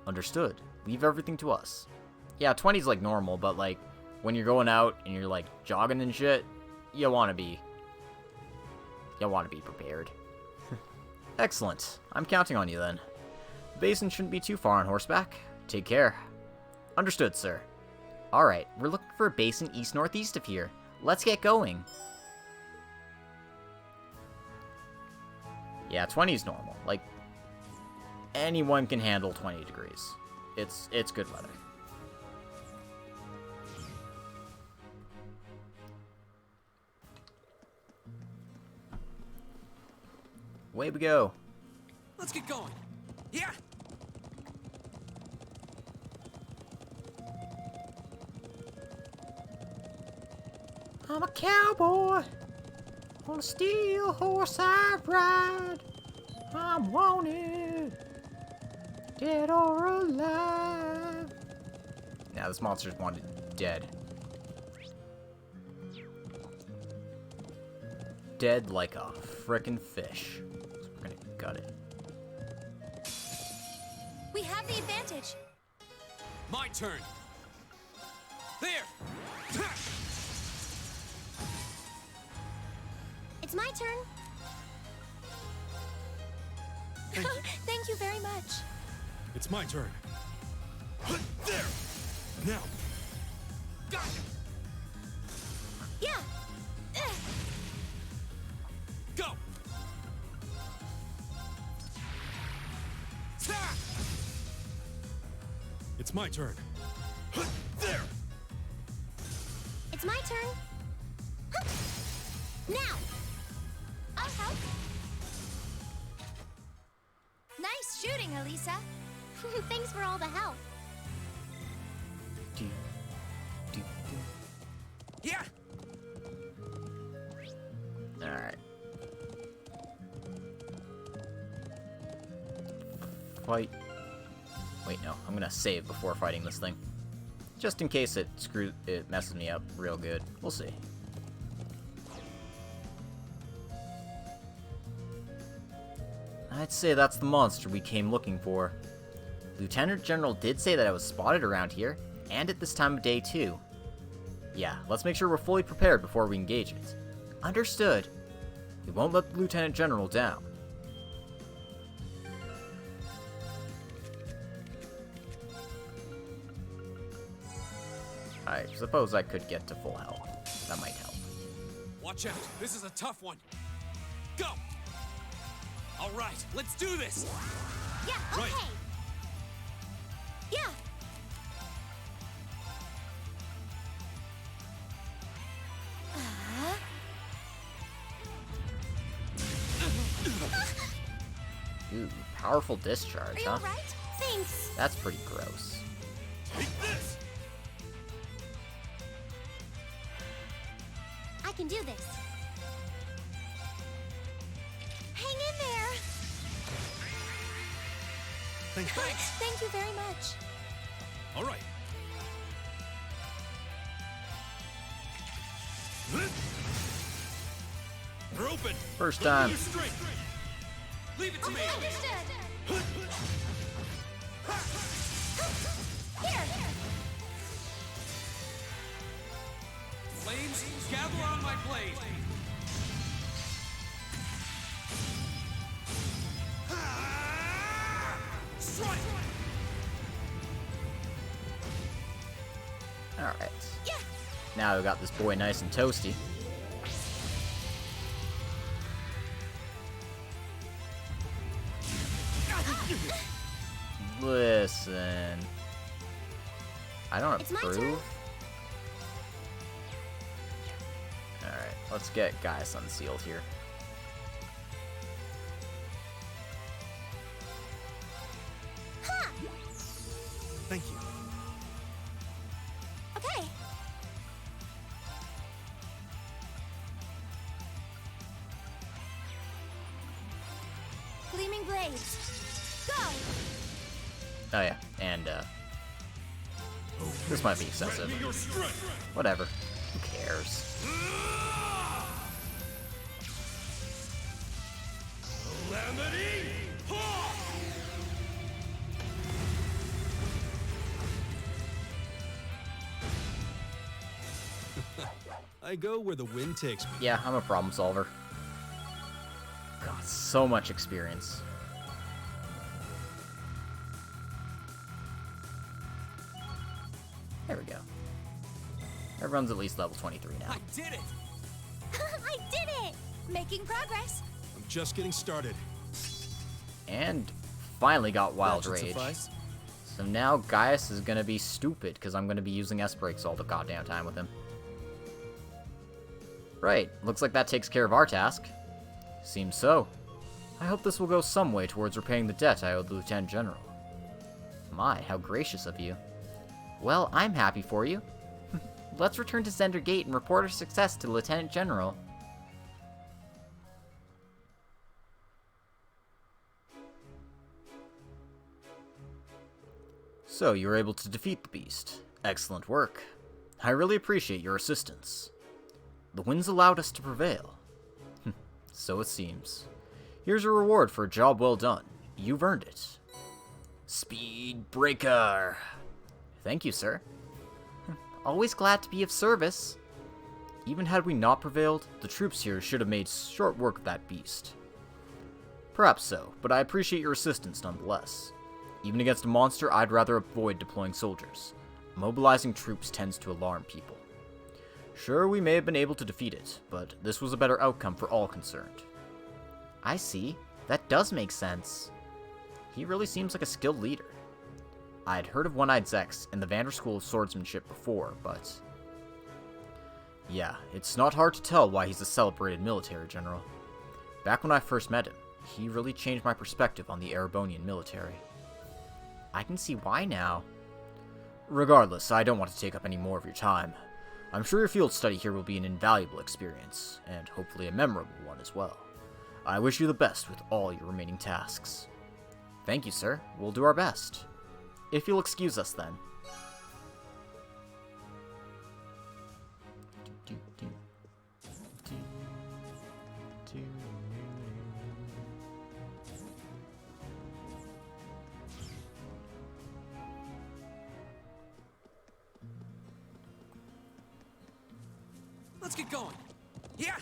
Understood. Leave everything to us. Yeah, 20's like normal, but like, when you're going out and you're like jogging and shit, you wanna be prepared. Excellent. I'm counting on you then. The basin shouldn't be too far on horseback. Take care. Understood, sir. Alright, we're looking for a basin east-northeast of here. Let's get going. Yeah, 20 is normal. Like, anyone can handle 20 degrees. It's good weather. Away we go. Let's get going. Yeah. I'm a cowboy on a steel horse I ride. I'm wanted, dead or alive. Now this monster's wanted dead. Dead like a frickin' fish. So we're gonna gut it. We have the advantage. My turn. There. It's my turn. Thank you very much. It's my turn. There. Now. Got it. Yeah. Go. It's my turn. There. It's my turn. Now. I'll help. Nice shooting, Elisa. Thanks for all the help. Do, do. Yeah. Alright. Fight. Wait, no. I'm gonna save before fighting this thing. Just in case it messes me up real good. We'll see. I'd say that's the monster we came looking for. Lieutenant General did say that it was spotted around here, and at this time of day too. Yeah, let's make sure we're fully prepared before we engage it. Understood. We won't let the Lieutenant General down. I suppose I could get to full health. That might help. Watch out. This is a tough one. Go. All right, let's do this. Yeah, okay. Right. Yeah. Ooh, powerful Are discharge, you huh? alright? Thanks. That's pretty gross. Take this! I can do this. Hang in there. Thanks. Thank you very much. All right. We're open. First Look at time. your strength. Leave it to me. Understood. Here. Flames, gather on my blade. Strike! Alright. Yeah. Now we got this boy nice and toasty. Listen. I don't It's my approve. turn. Alright, let's get Gaius unsealed here. Ha. Thank you. Okay. Gleaming blades. Go. Oh yeah, and this might be excessive. Your strength. Whatever. Who cares? Calamity! Ha! I go where the wind takes me. Yeah, I'm a problem solver. God, so much experience. There we go. Everyone's at least level 23 now. I did it! I did it. Making progress. I'm just getting started. And finally got Wild That should Rage. suffice. So now Gaius is gonna be stupid, because I'm gonna be using S-Breaks all the goddamn time with him. Right, looks like that takes care of our task. Seems so. I hope this will go some way towards repaying the debt I owe the Lieutenant General. My, how gracious of you. Well, I'm happy for you. Let's return to Zender Gate and report our success to the Lieutenant General. So, you were able to defeat the beast. Excellent work. I really appreciate your assistance. The winds allowed us to prevail. So it seems. Here's a reward for a job well done. You've earned it. Speed Breaker. Thank you, sir. Always glad to be of service. Even had we not prevailed, the troops here should have made short work of that beast. Perhaps so, but I appreciate your assistance nonetheless. Even against a monster, I'd rather avoid deploying soldiers. Mobilizing troops tends to alarm people. Sure, we may have been able to defeat it, but this was a better outcome for all concerned. I see. That does make sense. He really seems like a skilled leader. I had heard of One-Eyed Zex and the Vander School of Swordsmanship before, but... yeah, it's not hard to tell why he's a celebrated military general. Back when I first met him, he really changed my perspective on the Erebonian military. I can see why now. Regardless, I don't want to take up any more of your time. I'm sure your field study here will be an invaluable experience, and hopefully a memorable one as well. I wish you the best with all your remaining tasks. Thank you, sir. We'll do our best. If you'll excuse us, then. Let's get going. Yeah.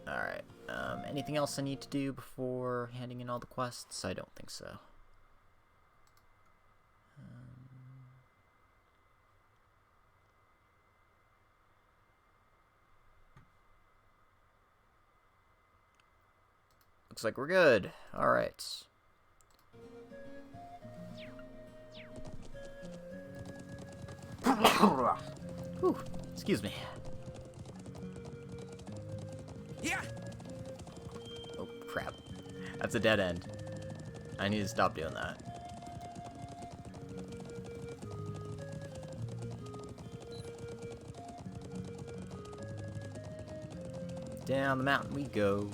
Alright, anything else I need to do before handing in all the quests? I don't think so. Looks like we're good. Alright. Whew, excuse me. Yeah. Oh, crap. That's a dead end. I need to stop doing that. Down the mountain we go.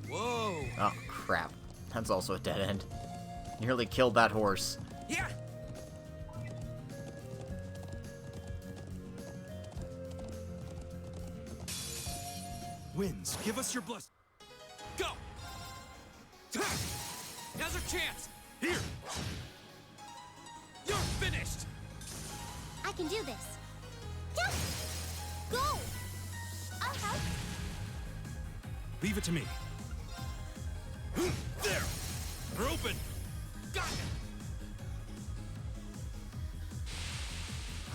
Whoa. Oh, crap. That's also a dead end. Nearly killed that horse. Yeah. Winds, give us your bless. Go. Now's our chance. Here! You're finished. I can do this. Yeah. Go! I'll help. Leave it to me. There! We're open! Got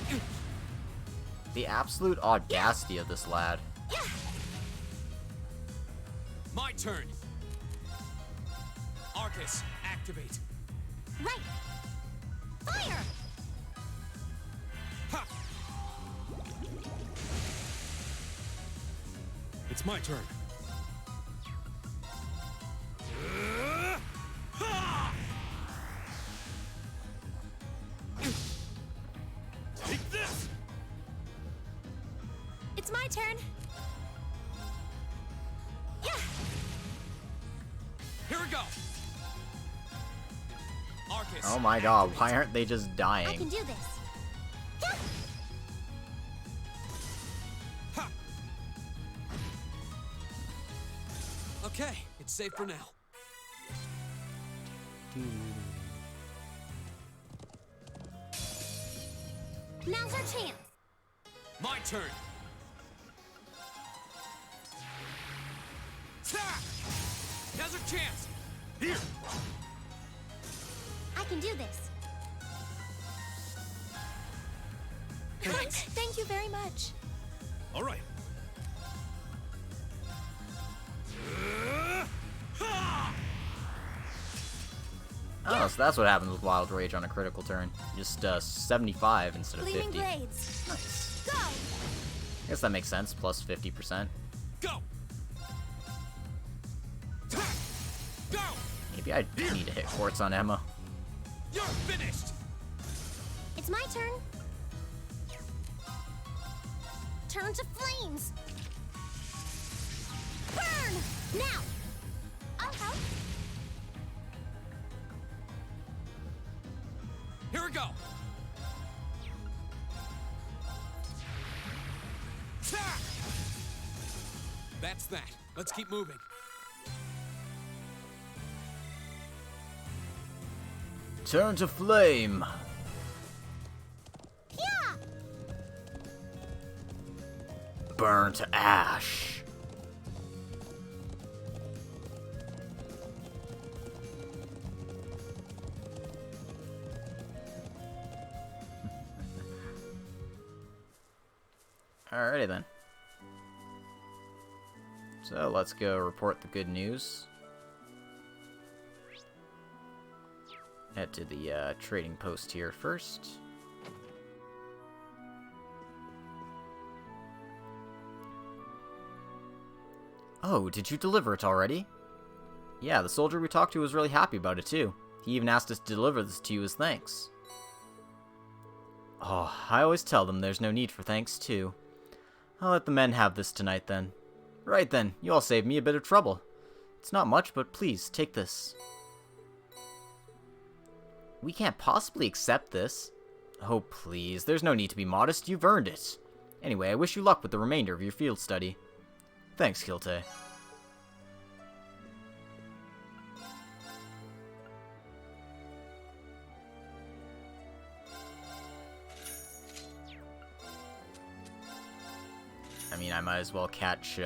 it. The absolute audacity of this lad. Yeah. My turn. Arcus, activate. Right. Fire! Ha! It's my turn. Ha! Take this! It's my turn. Yeah. Here we go. Arcus. Oh my god, activate. why aren't they just I can dying? do this. Yeah. Ha! Okay, it's safe for now. Now's our chance. My turn. Ta! Now's our chance. Here! I can do this. Thanks. Thank you very much. All right. Oh, so that's what happens with Wild Rage on a critical turn. Just 75 instead of Gleaming 50. blades. Nice. Go! I guess that makes sense, plus 50%. Go. Ta! Go. Maybe I need to hit quartz on Emma. You're finished. It's my turn. Turn to flames. Burn! Now! I'll help. Here we go. Ta! That's that. Let's keep moving. Turn to flame! Yeah! Burn to ash! Alrighty then. So let's go report the good news. Head to the trading post here first. Oh, did you deliver it already? Yeah, the soldier we talked to was really happy about it too. He even asked us to deliver this to you as thanks. Oh, I always tell them there's no need for thanks too. I'll let the men have this tonight then. Right then, you all saved me a bit of trouble. It's not much, but please, take this. We can't possibly accept this. Oh, please, there's no need to be modest, you've earned it. Anyway, I wish you luck with the remainder of your field study. Thanks, Kilte. I mean, I might as well catch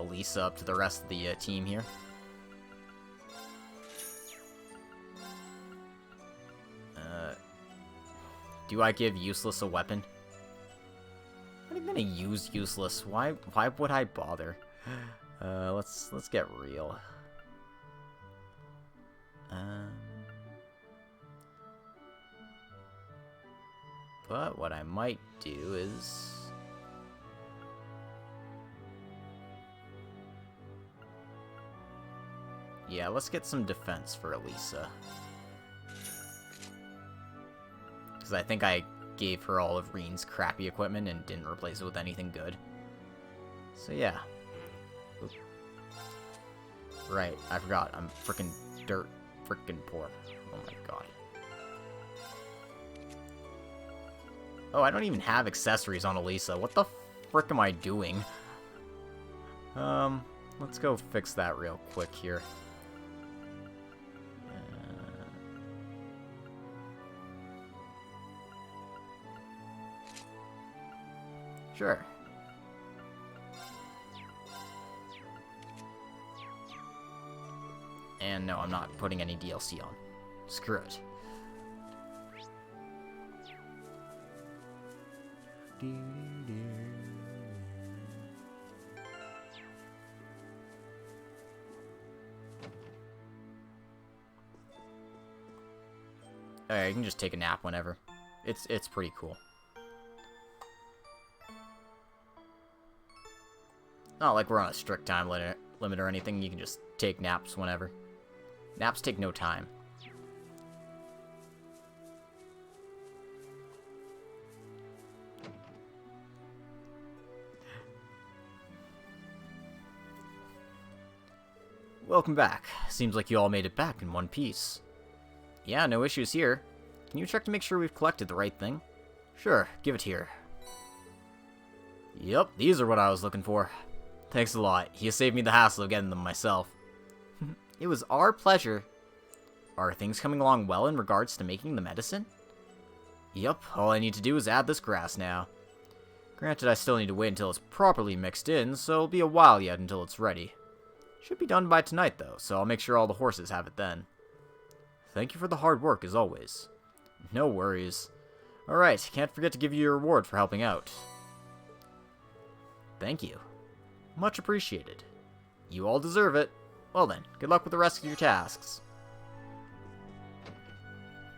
Elisa up to the rest of the team here. Do I give Useless a weapon? I'm not even gonna use Useless. Why would I bother? Let's get real. But what I might do is... yeah, let's get some defense for Elisa. Because I think I gave her all of Reen's crappy equipment and didn't replace it with anything good. So yeah. Oop. Right, I forgot. I'm frickin' frickin' poor. Oh my god. Oh, I don't even have accessories on Elisa. What the frick am I doing? Let's go fix that real quick here. Sure. And no, I'm not putting any DLC on. Screw it. Alright, you can just take a nap whenever. It's pretty cool. Not like we're on a strict time limit or anything. You can just take naps whenever. Naps take no time. Welcome back. Seems like you all made it back in one piece. Yeah, no issues here. Can you check to make sure we've collected the right thing? Sure, give it here. Yep, these are what I was looking for. Thanks a lot. You saved me the hassle of getting them myself. It was our pleasure. Are things coming along well in regards to making the medicine? Yep, all I need to do is add this grass now. Granted, I still need to wait until it's properly mixed in, so it'll be a while yet until it's ready. Should be done by tonight, though, so I'll make sure all the horses have it then. Thank you for the hard work, as always. No worries. Alright, can't forget to give you your reward for helping out. Thank you. Much appreciated. You all deserve it. Well then, good luck with the rest of your tasks.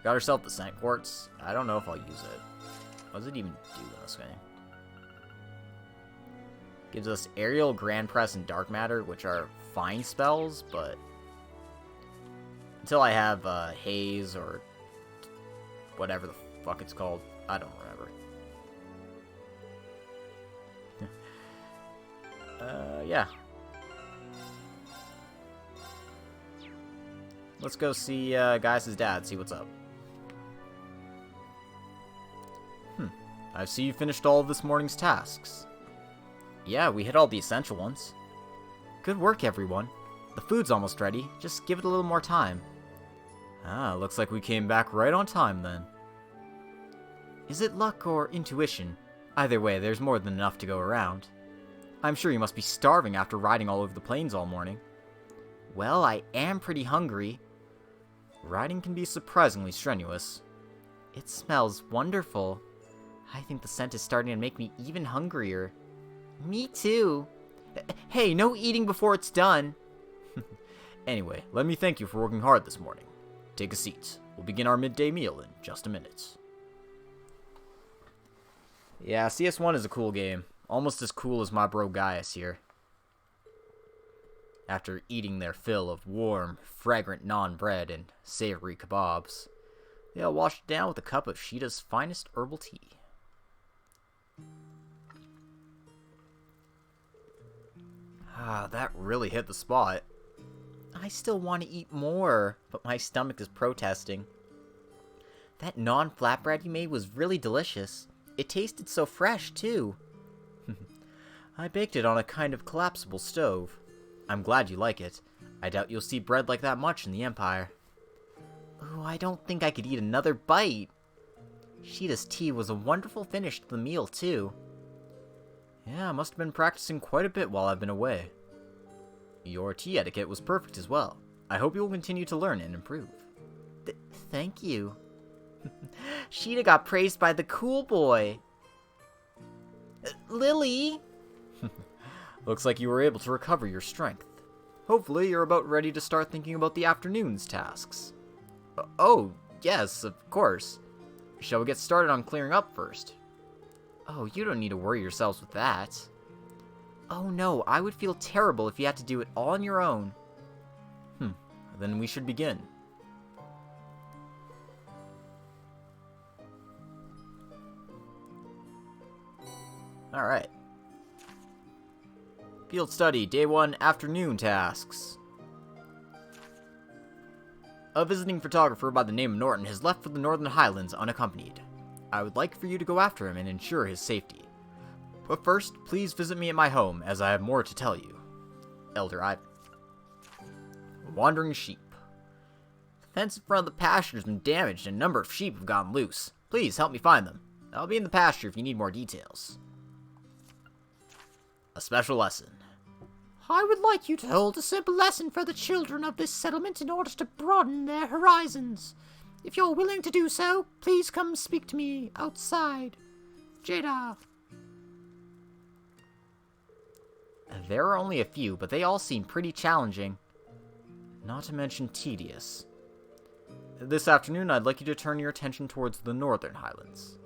Got herself the scent quartz. I don't know if I'll use it. What does it even do in this game? Gives us Aerial, Grand Press, and Dark Matter, which are fine spells, but... until I have Haze or whatever the fuck it's called, I don't remember. Yeah. Let's go see Gaius' dad, see what's up. I see you finished all of this morning's tasks. Yeah, we hit all the essential ones. Good work, everyone. The food's almost ready. Just give it a little more time. Ah, looks like we came back right on time then. Is it luck or intuition? Either way, there's more than enough to go around. I'm sure you must be starving after riding all over the plains all morning. Well, I am pretty hungry. Riding can be surprisingly strenuous. It smells wonderful. I think the scent is starting to make me even hungrier. Me too. Hey, no eating before it's done. Anyway, let me thank you for working hard this morning. Take a seat. We'll begin our midday meal in just a minute. Yeah, CS1 is a cool game. Almost as cool as my bro Gaius here. After eating their fill of warm, fragrant naan bread and savory kebabs, they all washed it down with a cup of Sheeta's finest herbal tea. Ah, that really hit the spot. I still want to eat more, but my stomach is protesting. That naan flatbread you made was really delicious. It tasted so fresh, too. I baked it on a kind of collapsible stove. I'm glad you like it. I doubt you'll see bread like that much in the Empire. Oh, I don't think I could eat another bite. Sheeta's tea was a wonderful finish to the meal, too. Yeah, I must have been practicing quite a bit while I've been away. Your tea etiquette was perfect as well. I hope you will continue to learn and improve. Thank you. Sheeta got praised by the cool boy. Lily! Looks like you were able to recover your strength. Hopefully you're about ready to start thinking about the afternoon's tasks. Oh, yes, of course. Shall we get started on clearing up first? Oh, you don't need to worry yourselves with that. Oh no, I would feel terrible if you had to do it all on your own. Then we should begin. Alright. Field study, day 1, afternoon tasks. A visiting photographer by the name of Norton has left for the Northern Highlands unaccompanied. I would like for you to go after him and ensure his safety. But first, please visit me at my home, as I have more to tell you. Elder Ivan. Wandering sheep. The fence in front of the pasture has been damaged and a number of sheep have gotten loose. Please help me find them. I'll be in the pasture if you need more details. A special lesson. I would like you to hold a simple lesson for the children of this settlement in order to broaden their horizons. If you're willing to do so, please come speak to me outside. Jada. There are only a few, but they all seem pretty challenging. Not to mention tedious. This afternoon, I'd like you to turn your attention towards the Northern Highlands.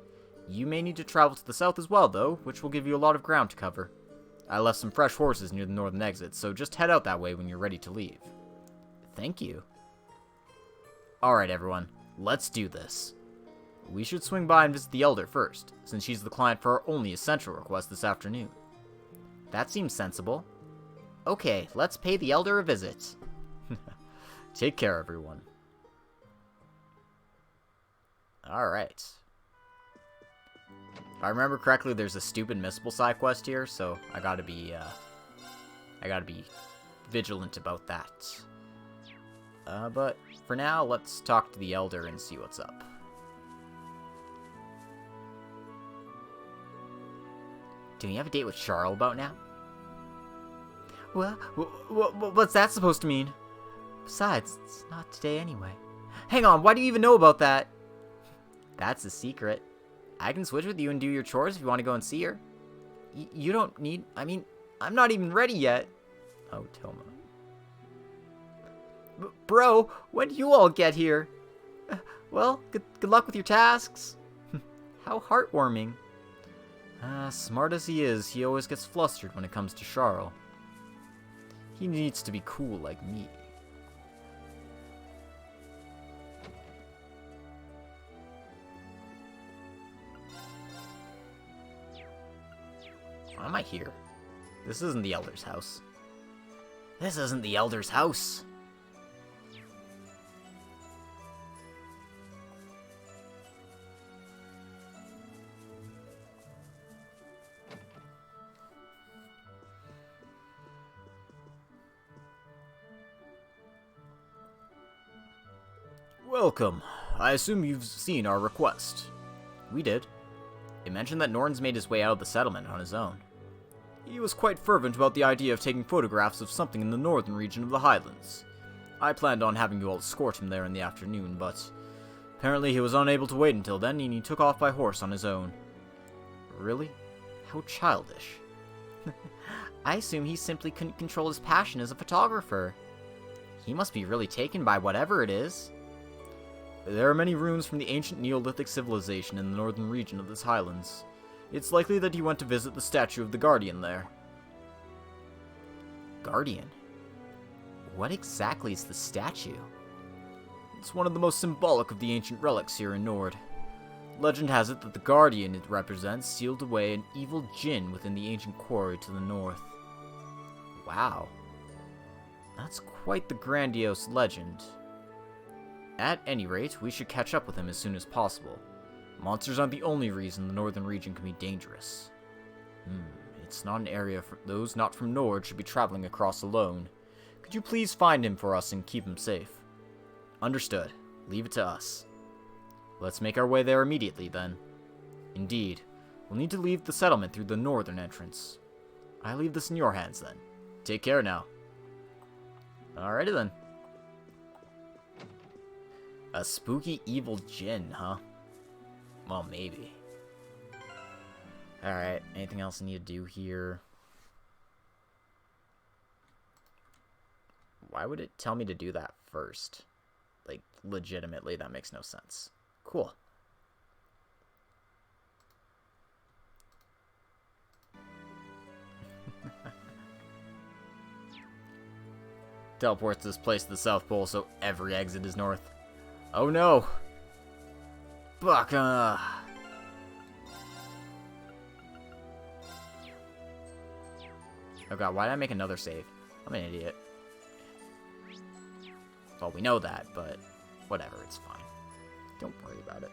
You may need to travel to the south as well, though, which will give you a lot of ground to cover. I left some fresh horses near the northern exit, so just head out that way when you're ready to leave. Thank you. Alright, everyone. Let's do this. We should swing by and visit the Elder first, since she's the client for our only essential request this afternoon. That seems sensible. Okay, let's pay the Elder a visit. Take care, everyone. Alright. If I remember correctly, there's a stupid missable side quest here, so I gotta be vigilant about that. But for now, let's talk to the Elder and see what's up. Do we have a date with Charles about now? What's that supposed to mean? Besides, it's not today anyway. Hang on, why do you even know about that? That's a secret. I can switch with you and do your chores if you want to go and see her. You don't need... I mean, I'm not even ready yet. Oh, Toma. Bro, when do you all get here? Well, good luck with your tasks. How heartwarming. Smart as he is, he always gets flustered when it comes to Charles. He needs to be cool like me. Why am I here? This isn't the Elder's house. This isn't the Elder's house. Welcome. I assume you've seen our request. We did. It mentioned that Norton's made his way out of the settlement on his own. He was quite fervent about the idea of taking photographs of something in the northern region of the Highlands. I planned on having you all escort him there in the afternoon, but apparently he was unable to wait until then, and he took off by horse on his own. Really? How childish. I assume he simply couldn't control his passion as a photographer. He must be really taken by whatever it is. There are many ruins from the ancient Neolithic civilization in the northern region of this highlands. It's likely that he went to visit the statue of the Guardian there. Guardian? What exactly is the statue? It's one of the most symbolic of the ancient relics here in Nord. Legend has it that the Guardian it represents sealed away an evil djinn within the ancient quarry to the north. Wow. That's quite the grandiose legend. At any rate, we should catch up with him as soon as possible. Monsters aren't the only reason the northern region can be dangerous. It's not an area those not from Nord should be traveling across alone. Could you please find him for us and keep him safe? Understood. Leave it to us. Let's make our way there immediately, then. Indeed. We'll need to leave the settlement through the northern entrance. I leave this in your hands, then. Take care now. Alrighty, then. A spooky evil djinn, huh? Well, maybe. Alright, anything else I need to do here? Why would it tell me to do that first? Like, legitimately, that makes no sense. Cool. Teleports this place to the South Pole, so every exit is north. Oh no! Baka! Oh god, why did I make another save? I'm an idiot. Well, we know that, but whatever, it's fine. Don't worry about it.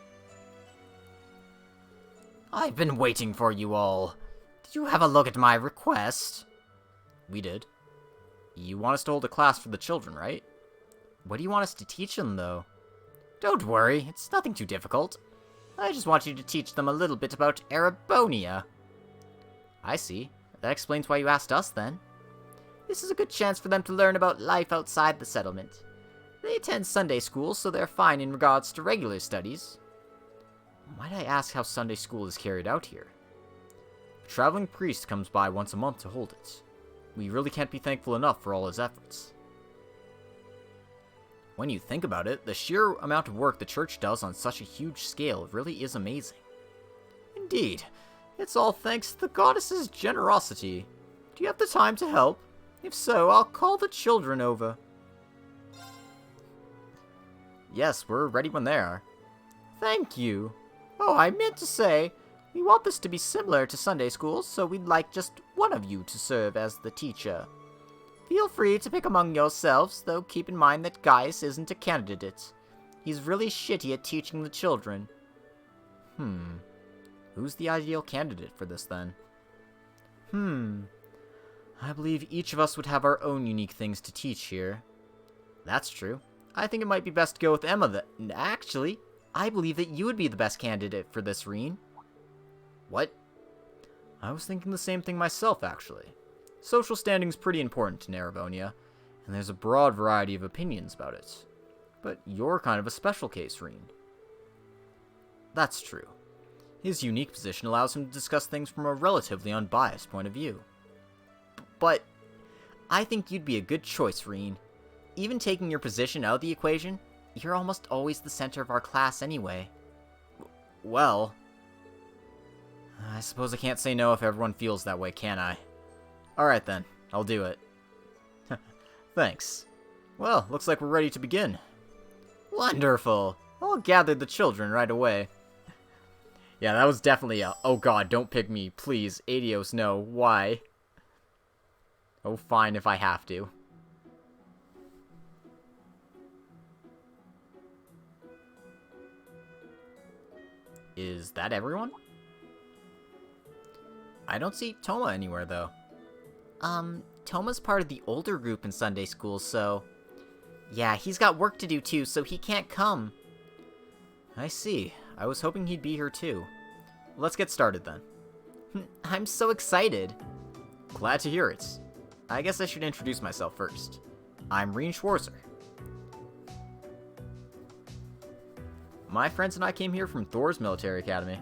I've been waiting for you all. Did you have a look at my request? We did. You want us to hold a class for the children, right? What do you want us to teach them, though? Don't worry, it's nothing too difficult. I just want you to teach them a little bit about Erebonia. I see. That explains why you asked us, then. This is a good chance for them to learn about life outside the settlement. They attend Sunday school, so they're fine in regards to regular studies. Might I ask how Sunday school is carried out here? A traveling priest comes by once a month to hold it. We really can't be thankful enough for all his efforts. When you think about it, the sheer amount of work the church does on such a huge scale really is amazing. Indeed, it's all thanks to the goddess's generosity. Do you have the time to help? If so, I'll call the children over. Yes, we're ready when they are. Thank you. Oh, I meant to say, we want this to be similar to Sunday school, so we'd like just one of you to serve as the teacher. Feel free to pick among yourselves, though keep in mind that Gaius isn't a candidate. He's really shitty at teaching the children. Who's the ideal candidate for this, then? I believe each of us would have our own unique things to teach here. That's true. I think it might be best to go with Emma Actually, I believe that you would be the best candidate for this, Reen. What? I was thinking the same thing myself, actually. Social standing's pretty important in Erebonia, and there's a broad variety of opinions about it. But you're kind of a special case, Reen. That's true. His unique position allows him to discuss things from a relatively unbiased point of view. But I think you'd be a good choice, Reen. Even taking your position out of the equation, you're almost always the center of our class anyway. Well, I suppose I can't say no if everyone feels that way, can I? Alright then, I'll do it. Thanks. Well, looks like we're ready to begin. Wonderful! I'll gather the children right away. Yeah, that was definitely a, oh god, don't pick me, please, adios, no, why? Oh, fine if I have to. Is that everyone? I don't see Toma anywhere, though. Toma's part of the older group in Sunday school, so... Yeah, he's got work to do too, so he can't come. I see. I was hoping he'd be here too. Let's get started then. I'm so excited. Glad to hear it. I guess I should introduce myself first. I'm Reen Schwarzer. My friends and I came here from Thor's military academy.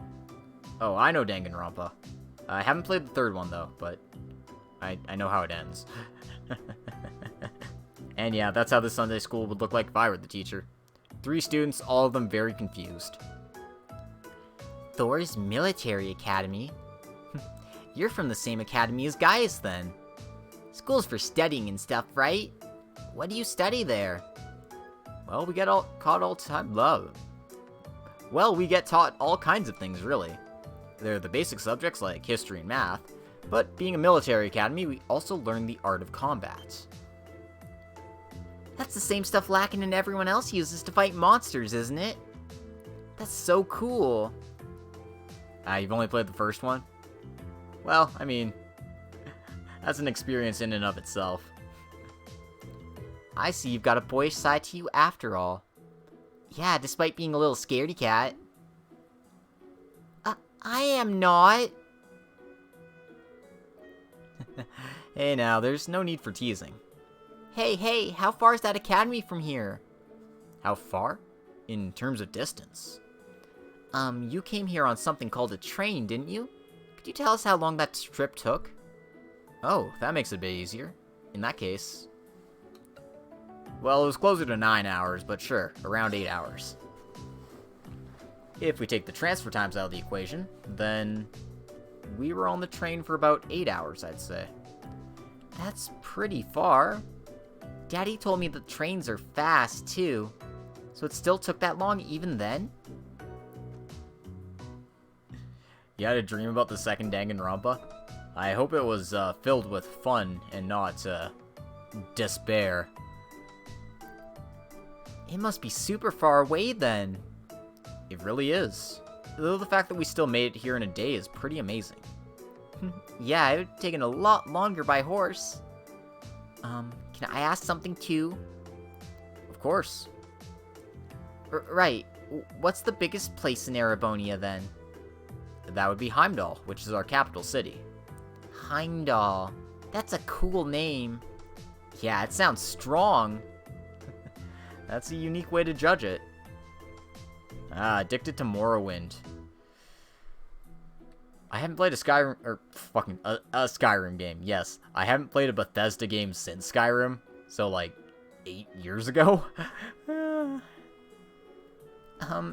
Oh, I know Danganronpa. I haven't played the third one though, but I know how it ends. And yeah, that's how the Sunday school would look like if I were the teacher. 3 students, all of them very confused. Thor's military academy? You're from the same academy as Gaius then. School's for studying and stuff, right? What do you study there? Well, we get taught all kinds of things, really. There are the basic subjects like history and math, but being a military academy, we also learn the art of combat. That's the same stuff Lakin and everyone else uses to fight monsters, isn't it? That's so cool. You've only played the first one? Well, I mean, that's an experience in and of itself. I see you've got a boyish side to you after all. Yeah, despite being a little scaredy cat. I am not. Hey now, there's no need for teasing. Hey, how far is that academy from here? How far? In terms of distance. You came here on something called a train, didn't you? Could you tell us how long that trip took? Oh, that makes it a bit easier. In that case... Well, it was closer to 9 hours, but sure, around 8 hours. If we take the transfer times out of the equation, then we were on the train for about 8 hours, I'd say. That's pretty far. Daddy told me the trains are fast, too. So it still took that long even then? You had a dream about the second Danganronpa? I hope it was filled with fun and not despair. It must be super far away then. It really is. Though the fact that we still made it here in a day is pretty amazing. Yeah, it would have taken a lot longer by horse. Can I ask something too? Of course. Right. What's the biggest place in Erebonia then? That would be Heimdall, which is our capital city. Heimdall. That's a cool name. Yeah, it sounds strong. That's a unique way to judge it. Addicted to Morrowind. I haven't played a Skyrim, or fucking, a Skyrim game, yes. I haven't played a Bethesda game since Skyrim, so like, 8 years ago?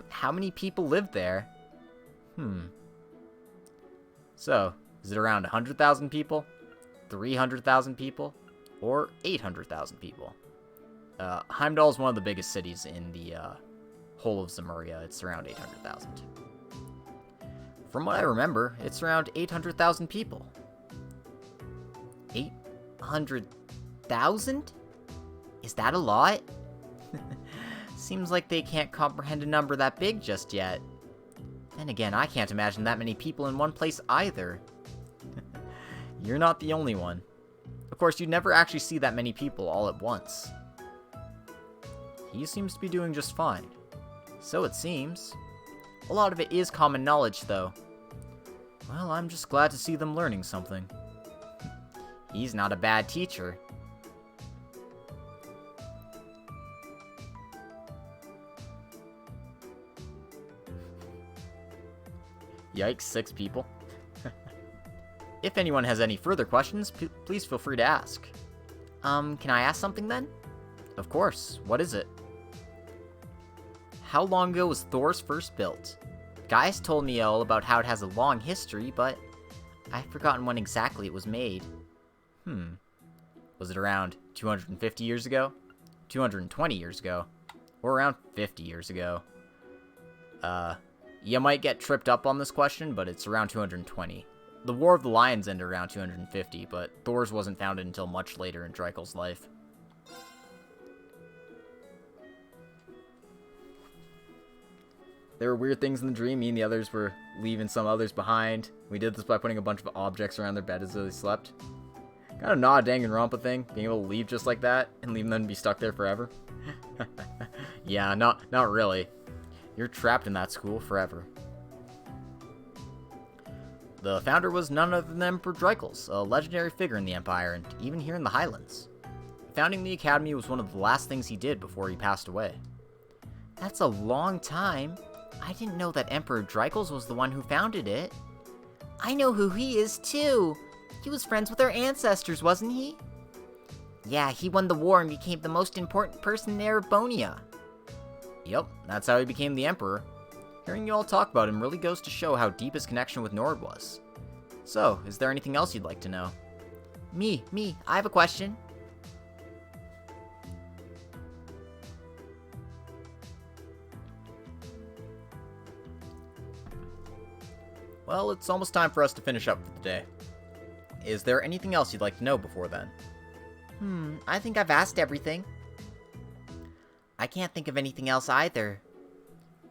How many people live there? So, is it around 100,000 people? 300,000 people? Or 800,000 people? Heimdall is one of the biggest cities in the whole of Zemuria. It's around 800,000. From what I remember, it's around 800,000 people. 800,000? Is that a lot? Seems like they can't comprehend a number that big just yet. Then again, I can't imagine that many people in one place either. You're not the only one. Of course, you'd never actually see that many people all at once. He seems to be doing just fine. So it seems. A lot of it is common knowledge, though. Well, I'm just glad to see them learning something. He's not a bad teacher. Yikes, 6 people. If anyone has any further questions, please feel free to ask. Can I ask something then? Of course. What is it? How long ago was Thor's first built? Gaius told me all about how it has a long history, but I've forgotten when exactly it was made. Was it around 250 years ago? 220 years ago? Or around 50 years ago? You might get tripped up on this question, but it's around 220. The War of the Lions ended around 250, but Thor's wasn't founded until much later in Dreikel's life. There were weird things in the dream. Me and the others were leaving some others behind. We did this by putting a bunch of objects around their bed as they slept. Kind of not a Danganronpa thing, being able to leave just like that and leaving them to be stuck there forever. Yeah, not really. You're trapped in that school forever. The founder was none other than Emperor Dreikels, a legendary figure in the Empire and even here in the Highlands. Founding the Academy was one of the last things he did before he passed away. That's a long time. I didn't know that Emperor Dreikels was the one who founded it. I know who he is, too. He was friends with our ancestors, wasn't he? Yeah, he won the war and became the most important person in Erebonia. Yep, that's how he became the Emperor. Hearing you all talk about him really goes to show how deep his connection with Nord was. So, is there anything else you'd like to know? Me, I have a question. Well, it's almost time for us to finish up for the day. Is there anything else you'd like to know before then? I think I've asked everything. I can't think of anything else either.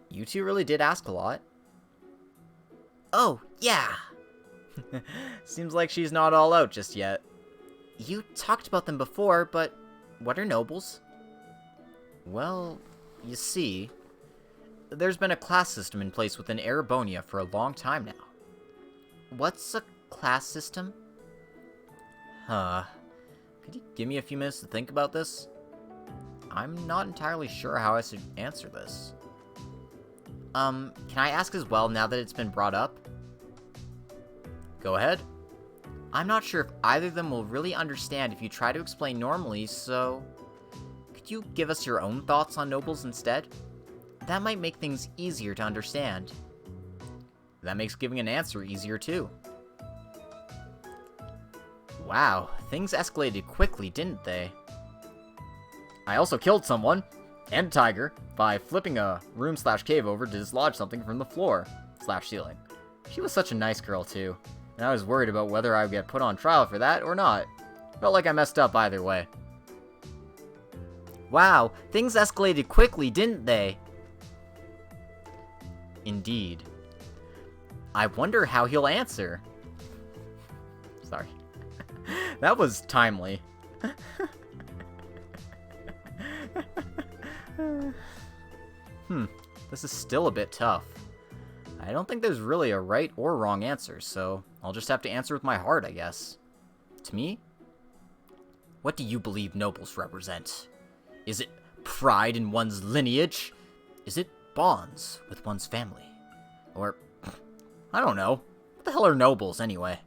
You two really did ask a lot. Oh, yeah! Seems like she's not all out just yet. You talked about them before, but what are nobles? Well, you see, there's been a class system in place within Erebonia for a long time now. What's a class system? Could you give me a few minutes to think about this? I'm not entirely sure how I should answer this. Can I ask as well now that it's been brought up? Go ahead. I'm not sure if either of them will really understand if you try to explain normally, so... Could could you give us your own thoughts on nobles instead? That might make things easier to understand. That makes giving an answer easier too. Wow, things escalated quickly, didn't they? I also killed someone, and a tiger, by flipping a room/cave over to dislodge something from the floor/ceiling. She was such a nice girl too, and I was worried about whether I would get put on trial for that or not. Felt like I messed up either way. Wow, things escalated quickly, didn't they? Indeed. I wonder how he'll answer. Sorry. That was timely. This is still a bit tough. I don't think there's really a right or wrong answer, so I'll just have to answer with my heart, I guess. To me, what do you believe nobles represent? Is it pride in one's lineage? Is it bonds with one's family? Or, I don't know. What the hell are nobles, anyway?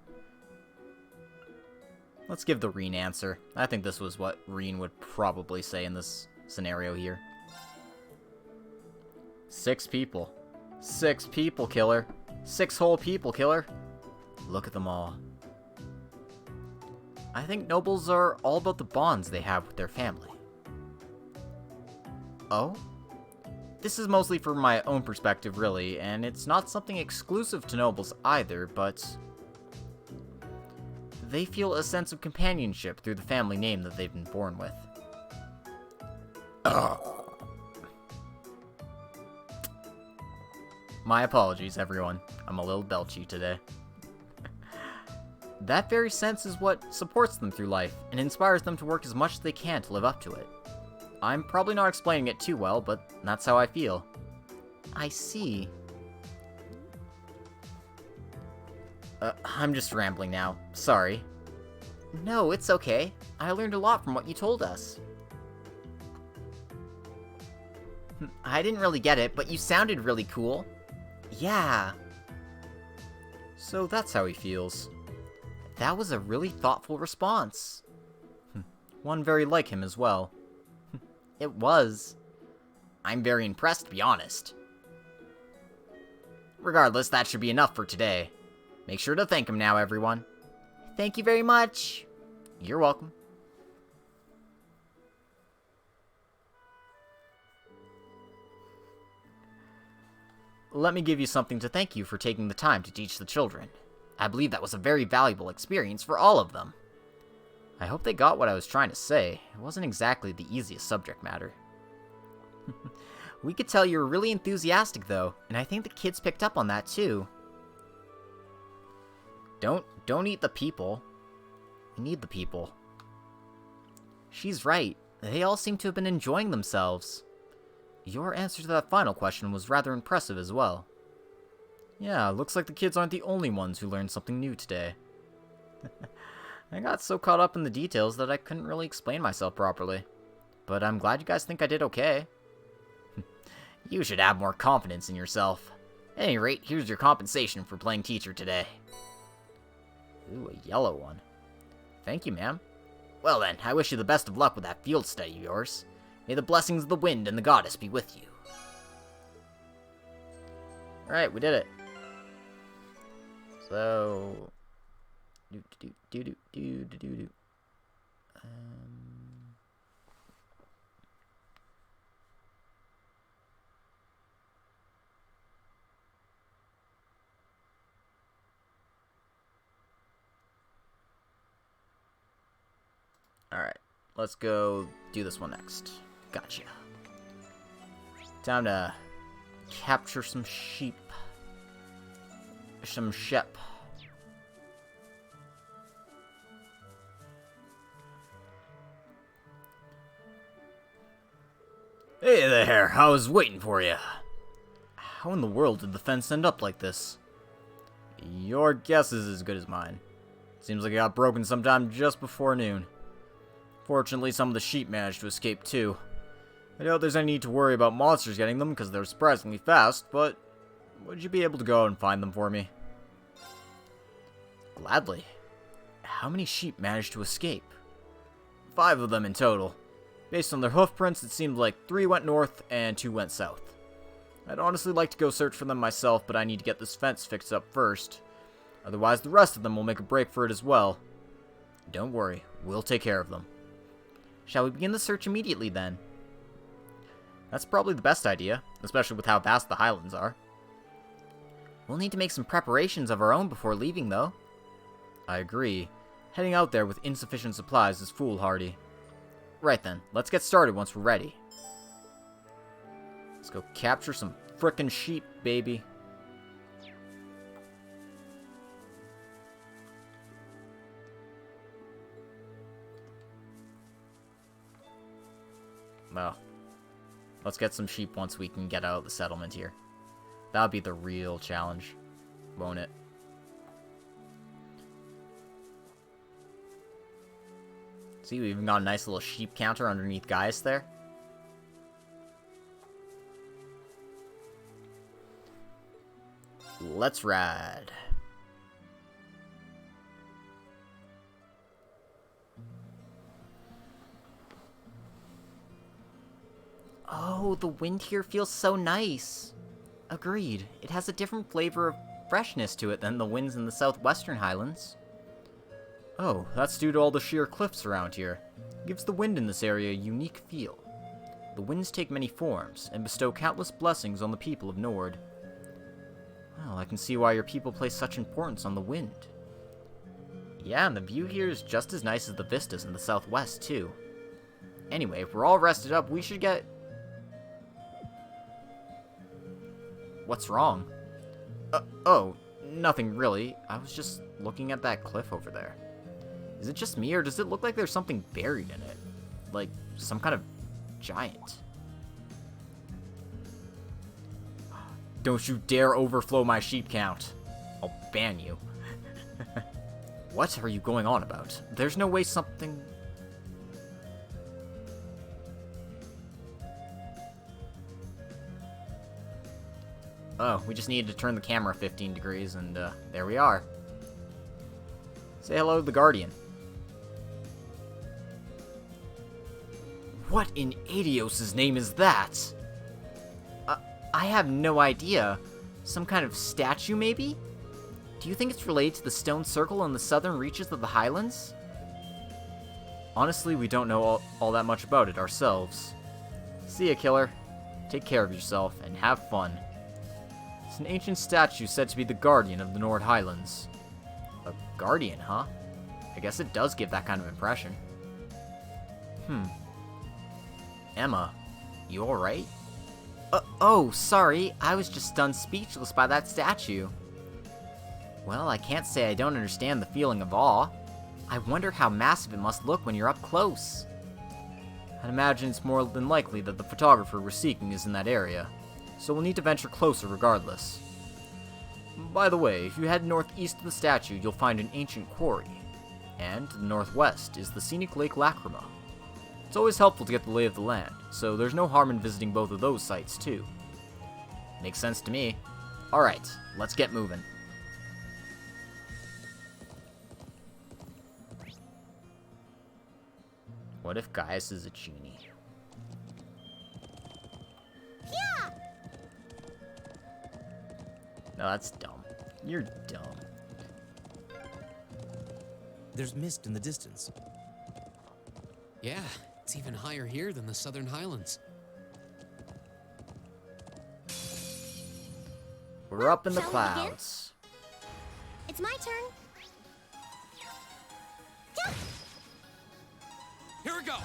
Let's give the Reen answer. I think this was what Reen would probably say in this scenario here. 6 people. 6 people, killer. 6 whole people, killer. Look at them all. I think nobles are all about the bonds they have with their family. Oh? This is mostly from my own perspective, really, and it's not something exclusive to nobles either, but they feel a sense of companionship through the family name that they've been born with. My apologies, everyone. I'm a little belchy today. That very sense is what supports them through life, and inspires them to work as much as they can to live up to it. I'm probably not explaining it too well, but that's how I feel. I see. I'm just rambling now. Sorry. No, it's okay. I learned a lot from what you told us. I didn't really get it, but you sounded really cool. Yeah. So that's how he feels. That was a really thoughtful response. One very like him as well. It was. I'm very impressed, to be honest. Regardless, that should be enough for today. Make sure to thank him now, everyone. Thank you very much. You're welcome. Let me give you something to thank you for taking the time to teach the children. I believe that was a very valuable experience for all of them. I hope they got what I was trying to say. It wasn't exactly the easiest subject matter. We could tell you were really enthusiastic, though, and I think the kids picked up on that, too. Don't eat the people. We need the people. She's right. They all seem to have been enjoying themselves. Your answer to that final question was rather impressive as well. Yeah, looks like the kids aren't the only ones who learned something new today. I got so caught up in the details that I couldn't really explain myself properly. But I'm glad you guys think I did okay. You should have more confidence in yourself. At any rate, here's your compensation for playing teacher today. Ooh, a yellow one. Thank you, ma'am. Well then, I wish you the best of luck with that field study of yours. May the blessings of the wind and the goddess be with you. Alright, we did it. So... Alright, let's go do this one next. Gotcha. Time to capture some sheep. Some sheep. Hey there, I was waiting for you. How in the world did the fence end up like this? Your guess is as good as mine. Seems like it got broken sometime just before noon. Fortunately, some of the sheep managed to escape too. I doubt there's any need to worry about monsters getting them because they're surprisingly fast, but would you be able to go out and find them for me? Gladly. How many sheep managed to escape? 5 of them in total. Based on their hoof prints, it seemed like 3 went north and 2 went south. I'd honestly like to go search for them myself, but I need to get this fence fixed up first. Otherwise, the rest of them will make a break for it as well. Don't worry, we'll take care of them. Shall we begin the search immediately then? That's probably the best idea, especially with how vast the highlands are. We'll need to make some preparations of our own before leaving, though. I agree. Heading out there with insufficient supplies is foolhardy. Right then, let's get started once we're ready. Let's go capture some frickin' sheep, baby. Well, let's get some sheep once we can get out of the settlement here. That'll be the real challenge, won't it? See, we even got a nice little sheep counter underneath Gaius there. Let's ride. Oh, the wind here feels so nice. Agreed. It has a different flavor of freshness to it than the winds in the southwestern highlands. Oh, that's due to all the sheer cliffs around here. It gives the wind in this area a unique feel. The winds take many forms, and bestow countless blessings on the people of Nord. Well, I can see why your people place such importance on the wind. Yeah, and the view here is just as nice as the vistas in the southwest, too. Anyway, if we're all rested up, we should get... What's wrong? Oh, nothing really. I was just looking at that cliff over there. Is it just me, or does it look like there's something buried in it? Like, some kind of giant. Don't you dare overflow my sheep count. I'll ban you. What are you going on about? There's no way something... Oh, we just needed to turn the camera 15 degrees, and there we are. Say hello to the Guardian. What in Adios' name is that? I have no idea. Some kind of statue, maybe? Do you think it's related to the stone circle in the southern reaches of the highlands? Honestly, we don't know all that much about it ourselves. See ya, killer. Take care of yourself, and have fun. It's an ancient statue said to be the guardian of the Nord Highlands. A guardian, huh? I guess it does give that kind of impression. Emma, you alright? Oh, sorry. I was just stunned speechless by that statue. Well, I can't say I don't understand the feeling of awe. I wonder how massive it must look when you're up close. I'd imagine it's more than likely that the photographer we're seeking is in that area, so we'll need to venture closer regardless. By the way, if you head northeast of the statue, you'll find an ancient quarry, and to the northwest is the scenic Lake Lacrima. It's always helpful to get the lay of the land, so there's no harm in visiting both of those sites too. Makes sense to me. Alright, let's get moving. What if Gaius is a genie? Yeah! No, that's dumb. You're dumb. There's mist in the distance. Yeah, it's even higher here than the southern highlands. We're up in the Shall we begin? clouds. It's my turn. Jump! Here we go.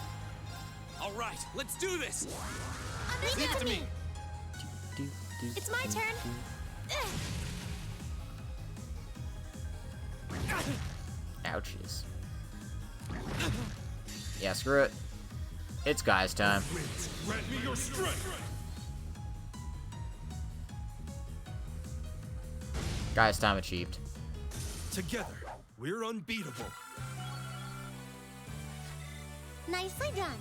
All right, let's do this. Leave it to me. Do, do, It's my do, turn. do. Ouchies. Yeah, screw it. It's Gaius time. Grant me your strength. Gaius time achieved. Together, we're unbeatable. Nicely done.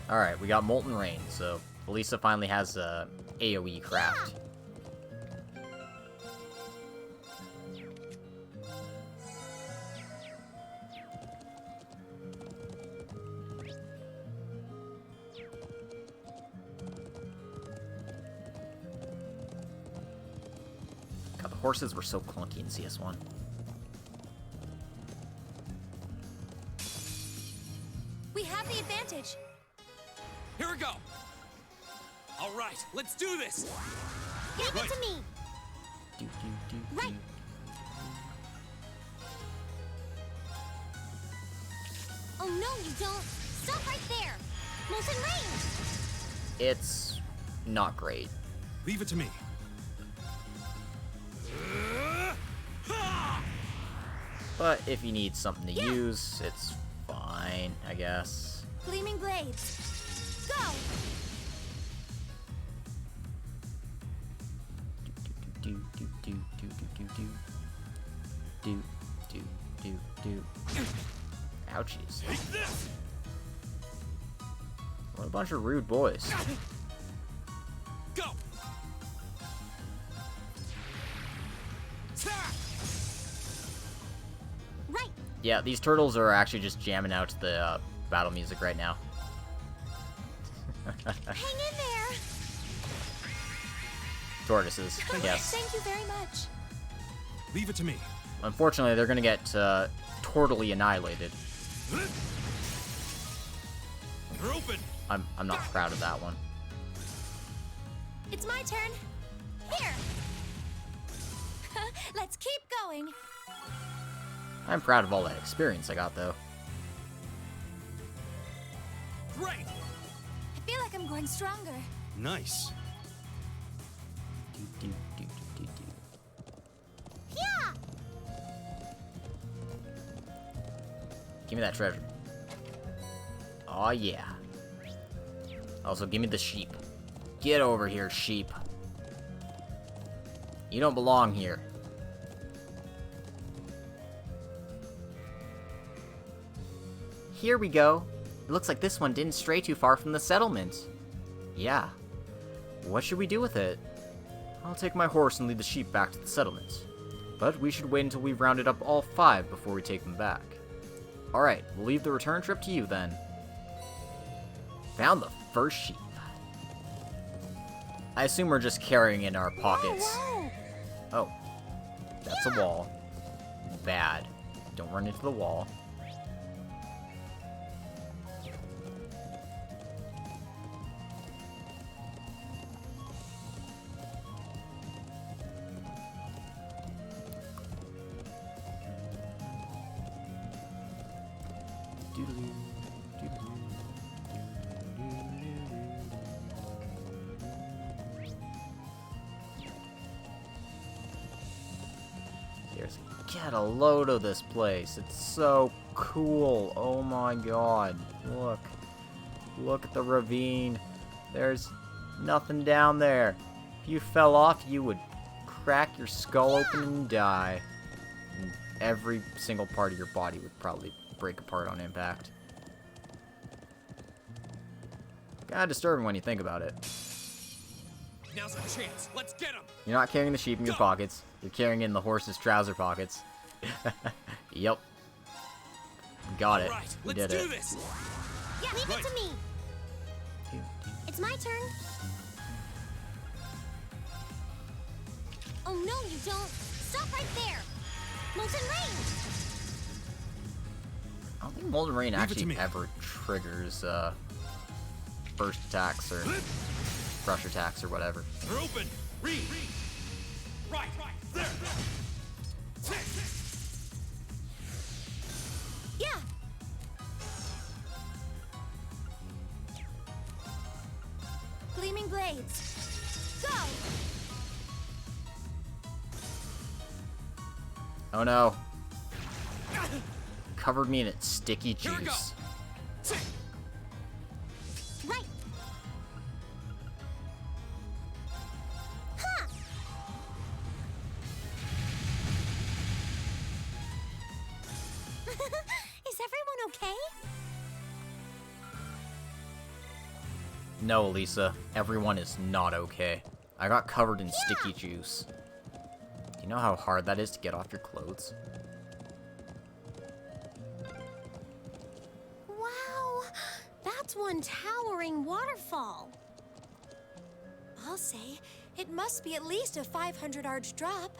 Alright, we got Molten Rain, so Elisa finally has a AoE craft. Horses were so clunky in CS1. We have the advantage. Here we go. All right, let's do this. Give it to me. Do, do, do, Right. do. Oh no, you don't. Stop right there. Molten range. It's not great. Leave it to me. But if you need something to use, it's fine, I guess. Gleaming blades. Go. Do, do, do, do, do, do, do. Do, do, do, do. Ouchies. Take this. What a bunch of rude boys. Go. Right. Yeah, these turtles are actually just jamming out to the battle music right now. Hang in there. Tortoises, yes. Thank you very much. Leave it to me. Unfortunately, they're gonna get totally annihilated. They're open. I'm not proud of that one. It's my turn. Here. Let's keep going. I'm proud of all that experience I got, though. Great. I feel like I'm growing stronger. Nice. Do, do, do, do, do, do. Yeah. Give me that treasure. Aw, yeah. Also, give me the sheep. Get over here, sheep. You don't belong here. Here we go. It looks like this one didn't stray too far from the settlement. Yeah. What should we do with it? I'll take my horse and lead the sheep back to the settlement. But we should wait until we've rounded up all 5 before we take them back. Alright, we'll leave the return trip to you then. Found the first sheep. I assume we're just carrying it in our pockets. Whoa. Oh. That's a wall. Bad. Don't run into the wall. Here's, get a load of this place. It's so cool. Oh my god. Look. Look at the ravine. There's nothing down there. If you fell off, you would crack your skull open and die. And every single part of your body would probably break apart on impact. Kinda disturbing when you think about it. Now's our chance. Let's get him. You're not carrying the sheep in your pockets. You're carrying it in the horse's trouser pockets. Yep. Got it. All right, We let's did do it. this. Yeah, leave it to me. It's my turn. Oh no, you don't. Stop right there. Molten range. I don't think Molten Rain Leave it to actually me. ever triggers burst attacks or rush attacks or whatever. They're open. Read. Right. There. Yeah. Gleaming blades. Go. Oh no. Covered me in its sticky Here we go. juice. Right. Huh. Is everyone okay? No, Lisa. Everyone is not okay. I got covered in sticky juice. Do you know how hard that is to get off your clothes? Wow, that's one towering waterfall. I'll say, it must be at least a 500 arch drop.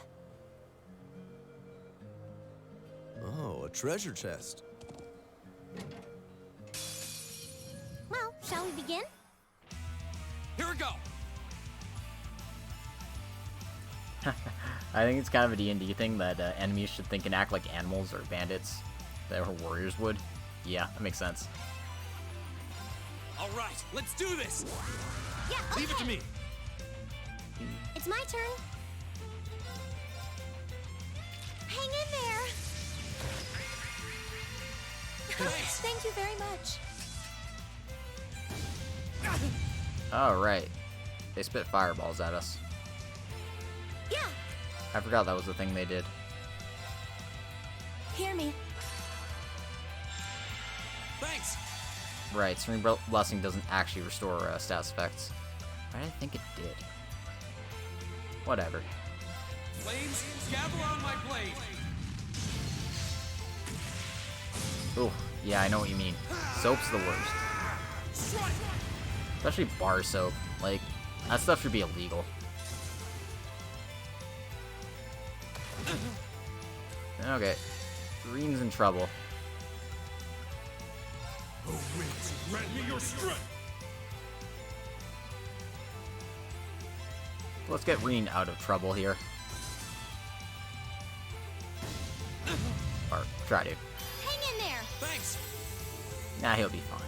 treasure chest. Well, shall we begin? Here we go. I think it's kind of a D&D thing that enemies should think and act like animals or bandits that warriors would. Yeah, that makes sense. All right, let's do this. Yeah, okay. Leave it to me. It's my turn. Hang in there. Thanks. Thank you very much. Oh, right. They spit fireballs at us. Yeah, I forgot that was the thing they did. hear me. Thanks. Right, Serene Blessing doesn't actually restore status effects. I didn't think it did. Whatever. Flames, gather on my blade. Ooh, yeah, I know what you mean. Soap's the worst. Strike. Especially bar soap. Like, that stuff should be illegal. Okay. Green's in trouble. Oh, winds, grant me your strength. Let's get Reen out of trouble here. Or try to. Hang in there. Thanks. Nah, he'll be fine.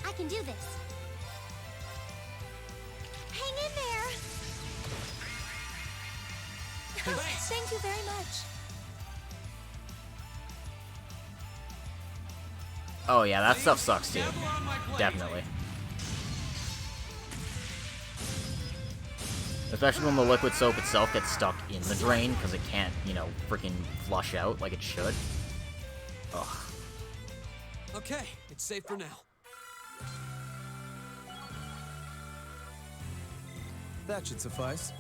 I can do this. Hang in there. Thanks. Thank you very much. Oh yeah, that stuff sucks too. Gather on my blade. Definitely. Especially when the liquid soap itself gets stuck in the drain because it can't, you know, freaking flush out like it should. Ugh. Okay, it's safe for now. That should suffice.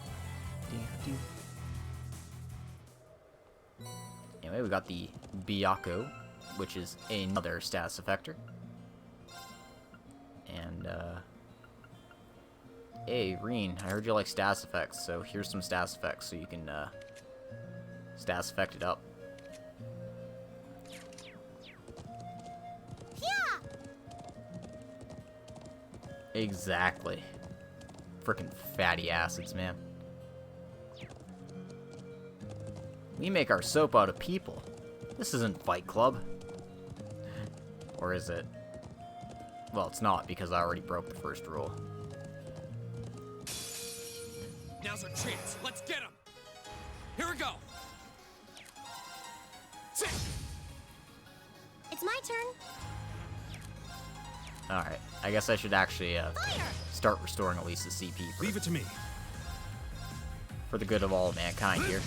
Anyway, we got the Byaku, which is another status effector. And, hey, Reen, I heard you like status effects, so here's some status effects so you can, status effect it up. Yeah. Exactly. Frickin' fatty acids, man. We make our soap out of people. This isn't Fight Club. Or is it? Well, it's not, because I already broke the first rule. Now's our chance. Let's get him. Here we go. Sit. It's my turn. Alright, I guess I should actually Fire. start restoring at least the CP Leave it to me. for the good of all mankind here.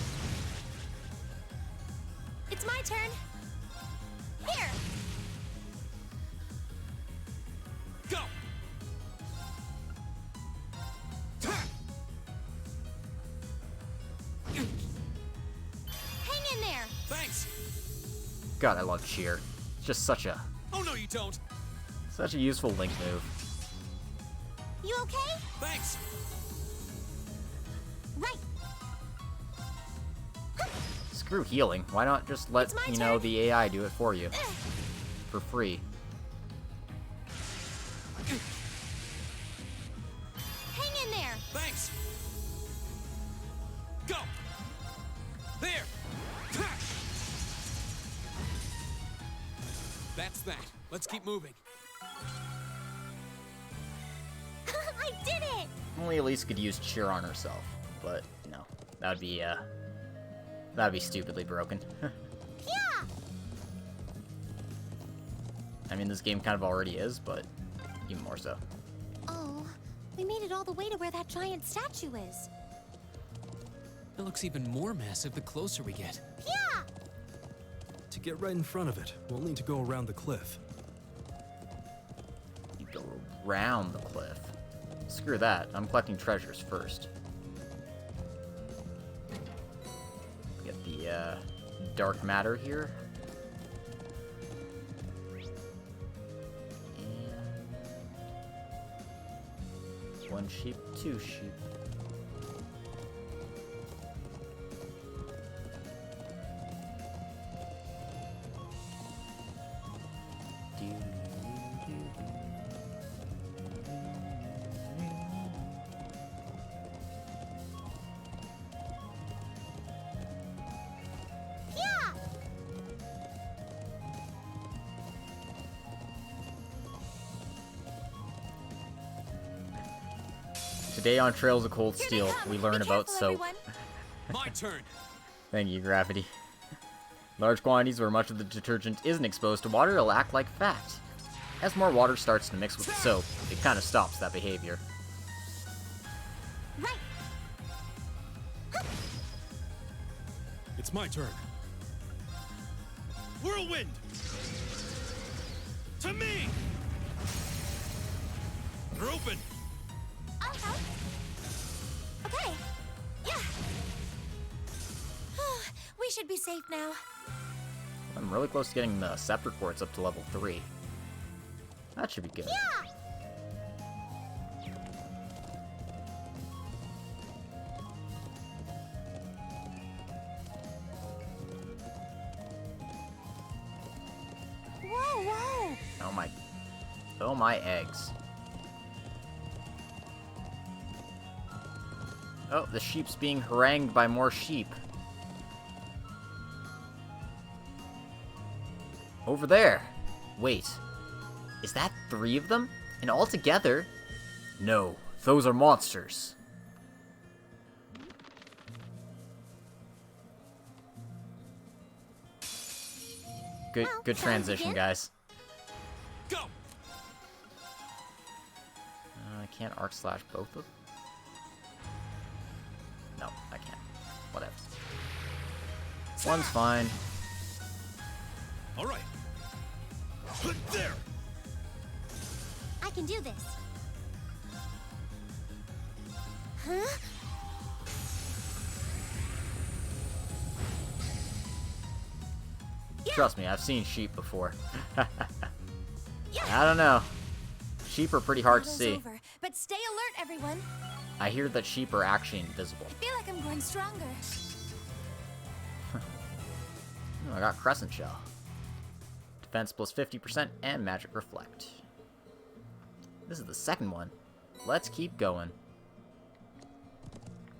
It's my turn. Here. Go. Hang in there. Thanks. God, I love cheer. It's just such a Oh no, you don't. useful link move. You okay? Thanks. Right. Screw healing. Why not just let, It's my you know, turn. the AI do it for you? For free. Hang in there. Thanks. Go. There. That's that. Let's keep moving. I did it. Only Elise could use cheer on herself, but no. That'd be stupidly broken. Yeah. I mean, this game kind of already is, but even more so. Oh, we made it all the way to where that giant statue is. It looks even more massive the closer we get. Yeah. To get right in front of it, we'll need to go around the cliff. You go around the cliff. Screw that. I'm collecting treasures first. Get the dark matter here. And 1 sheep, 2 sheep. day on Trails of Cold Here they Steel, come. we learn Be about careful, soap. everyone. My turn. Thank you, Gravity. Large quantities where much of the detergent isn't exposed to water will act like fat. As more water starts to mix with the soap, it kind of stops that behavior. Right. It's my turn. Whirlwind! To me! They're open! I'll help. Okay. Yeah. We should be safe now. I'm really close to getting the Scepter Quartz up to level 3. That should be good. Yeah. Whoa, whoa. Oh my eggs. Oh, the sheep's being harangued by more sheep. Over there. Wait. Is that 3 of them? And all together? No, those are monsters. Good Well, good shall we transition, begin? guys. Go. I can't arc slash both of them. No, I can't. Whatever. One's fine. All right. There! I can do this. Huh? Trust me, I've seen sheep before. Yeah. I don't know. Sheep are pretty hard to Battle's see. over, but stay alert, everyone. I hear that sheep are actually invisible. I feel like I'm growing stronger. Oh, I got Crescent Shell. Defense plus 50% and Magic Reflect. This is the second one. Let's keep going.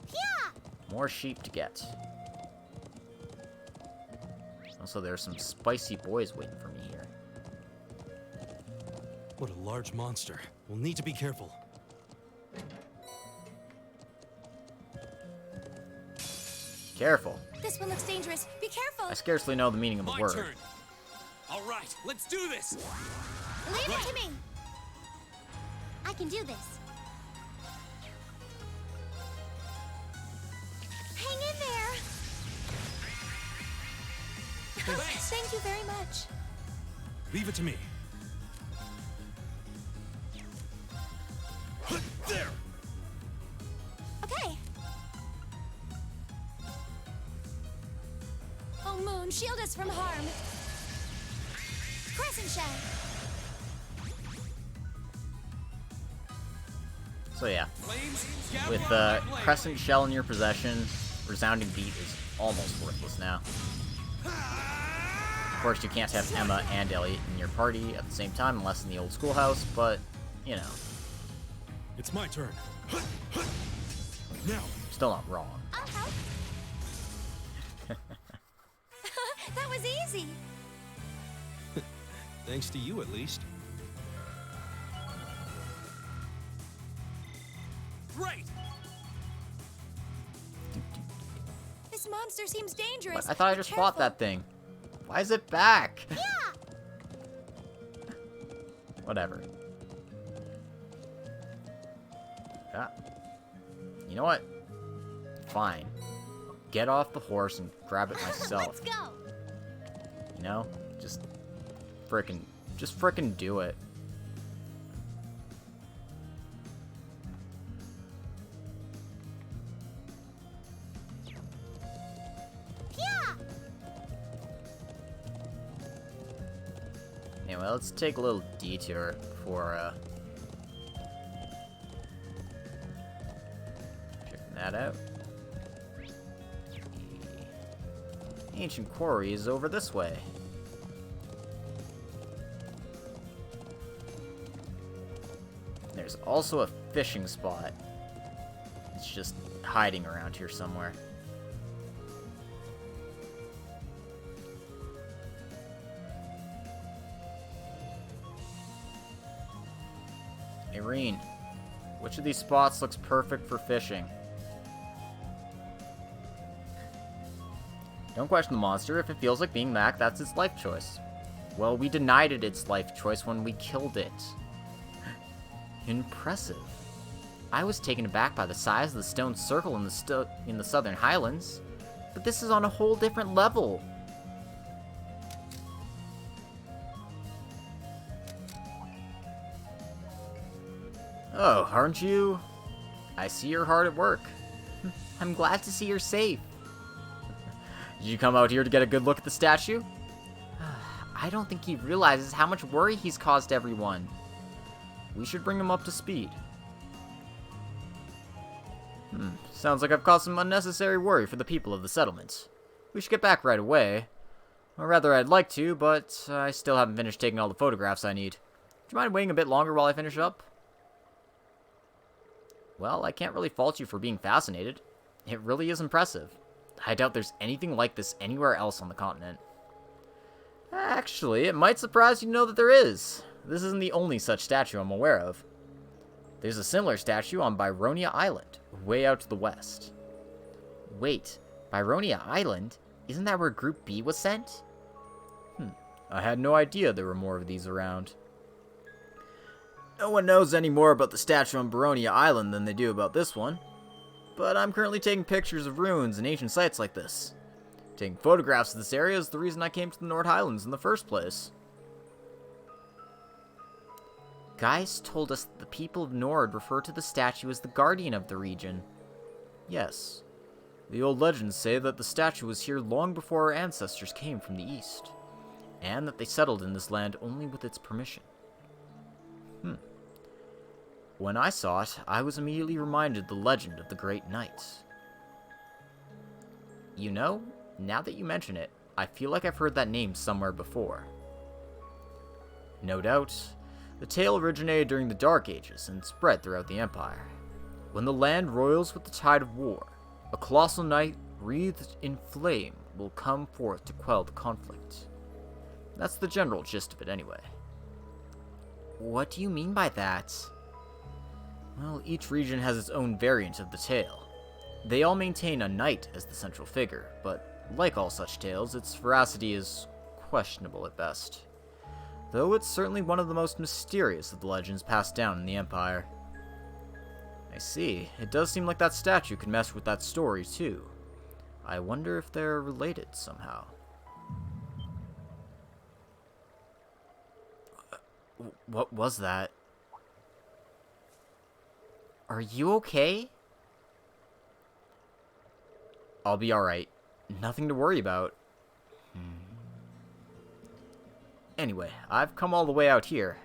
Yeah. More sheep to get. Also, there's some spicy boys waiting for me here. What a large monster. We'll need to be careful. Careful. This one looks dangerous. Be careful. I scarcely know the meaning of the My word. turn. All right, let's do this. Leave it to me. I can do this. Hang in there. Thanks. Thank you very much. Leave it to me. There! Okay. Oh, Moon, shield us from harm. Crescent Shell. So yeah, Flames, gather with around my blade. Crescent Shell in your possession, Resounding Beat is almost worthless now. Of course, you can't have Emma and Elliot in your party at the same time unless in the old schoolhouse, but, you know, It's my turn. Now! still not wrong. I'll help. That was easy. Thanks to you, at least. Great. This monster seems dangerous. But I thought I Be just fought careful. that thing. Why is it back? Yeah. Whatever. Ah. You know what? Fine. Get off the horse and grab it myself. Let's go. You know? Just frickin' do it. Yeah. Anyway, let's take a little detour for, checking that out. The ancient quarry is over this way. There's also a fishing spot. It's just hiding around here somewhere. Irene. Which of these spots looks perfect for fishing? Don't question the monster. If it feels like being Mac, that's its life choice. Well, we denied it its life choice when we killed it. Impressive. I was taken aback by the size of the stone circle in the Southern Highlands, but this is on a whole different level. Oh, aren't you? I see you're hard at work. I'm glad to see you're safe. Did you come out here to get a good look at the statue? I don't think he realizes how much worry he's caused everyone. We should bring him up to speed. Sounds like I've caused some unnecessary worry for the people of the settlement. We should get back right away. Or rather, I'd like to, but I still haven't finished taking all the photographs I need. Do you mind waiting a bit longer while I finish up? Well, I can't really fault you for being fascinated. It really is impressive. I doubt there's anything like this anywhere else on the continent. Actually, it might surprise you to know that there is. This isn't the only such statue I'm aware of. There's a similar statue on Byronia Island, way out to the west. Wait, Byronia Island? Isn't that where Group B was sent? I had no idea there were more of these around. No one knows any more about the statue on Byronia Island than they do about this one. But I'm currently taking pictures of ruins and ancient sites like this. Taking photographs of this area is the reason I came to the North Highlands in the first place. Guys told us that the people of Nord refer to the statue as the guardian of the region. Yes. The old legends say that the statue was here long before our ancestors came from the east, and that they settled in this land only with its permission. When I saw it, I was immediately reminded of the legend of the Great Knight. You know, now that you mention it, I feel like I've heard that name somewhere before. No doubt, the tale originated during the Dark Ages and spread throughout the Empire. When the land roils with the tide of war, a colossal knight wreathed in flame will come forth to quell the conflict. That's the general gist of it anyway. What do you mean by that? Well, each region has its own variant of the tale. They all maintain a knight as the central figure, but like all such tales, its veracity is questionable at best. Though it's certainly one of the most mysterious of the legends passed down in the Empire. I see. It does seem like that statue could mess with that story, too. I wonder if they're related somehow. What was that? Are you okay? I'll be alright. Nothing to worry about. Anyway, I've come all the way out here.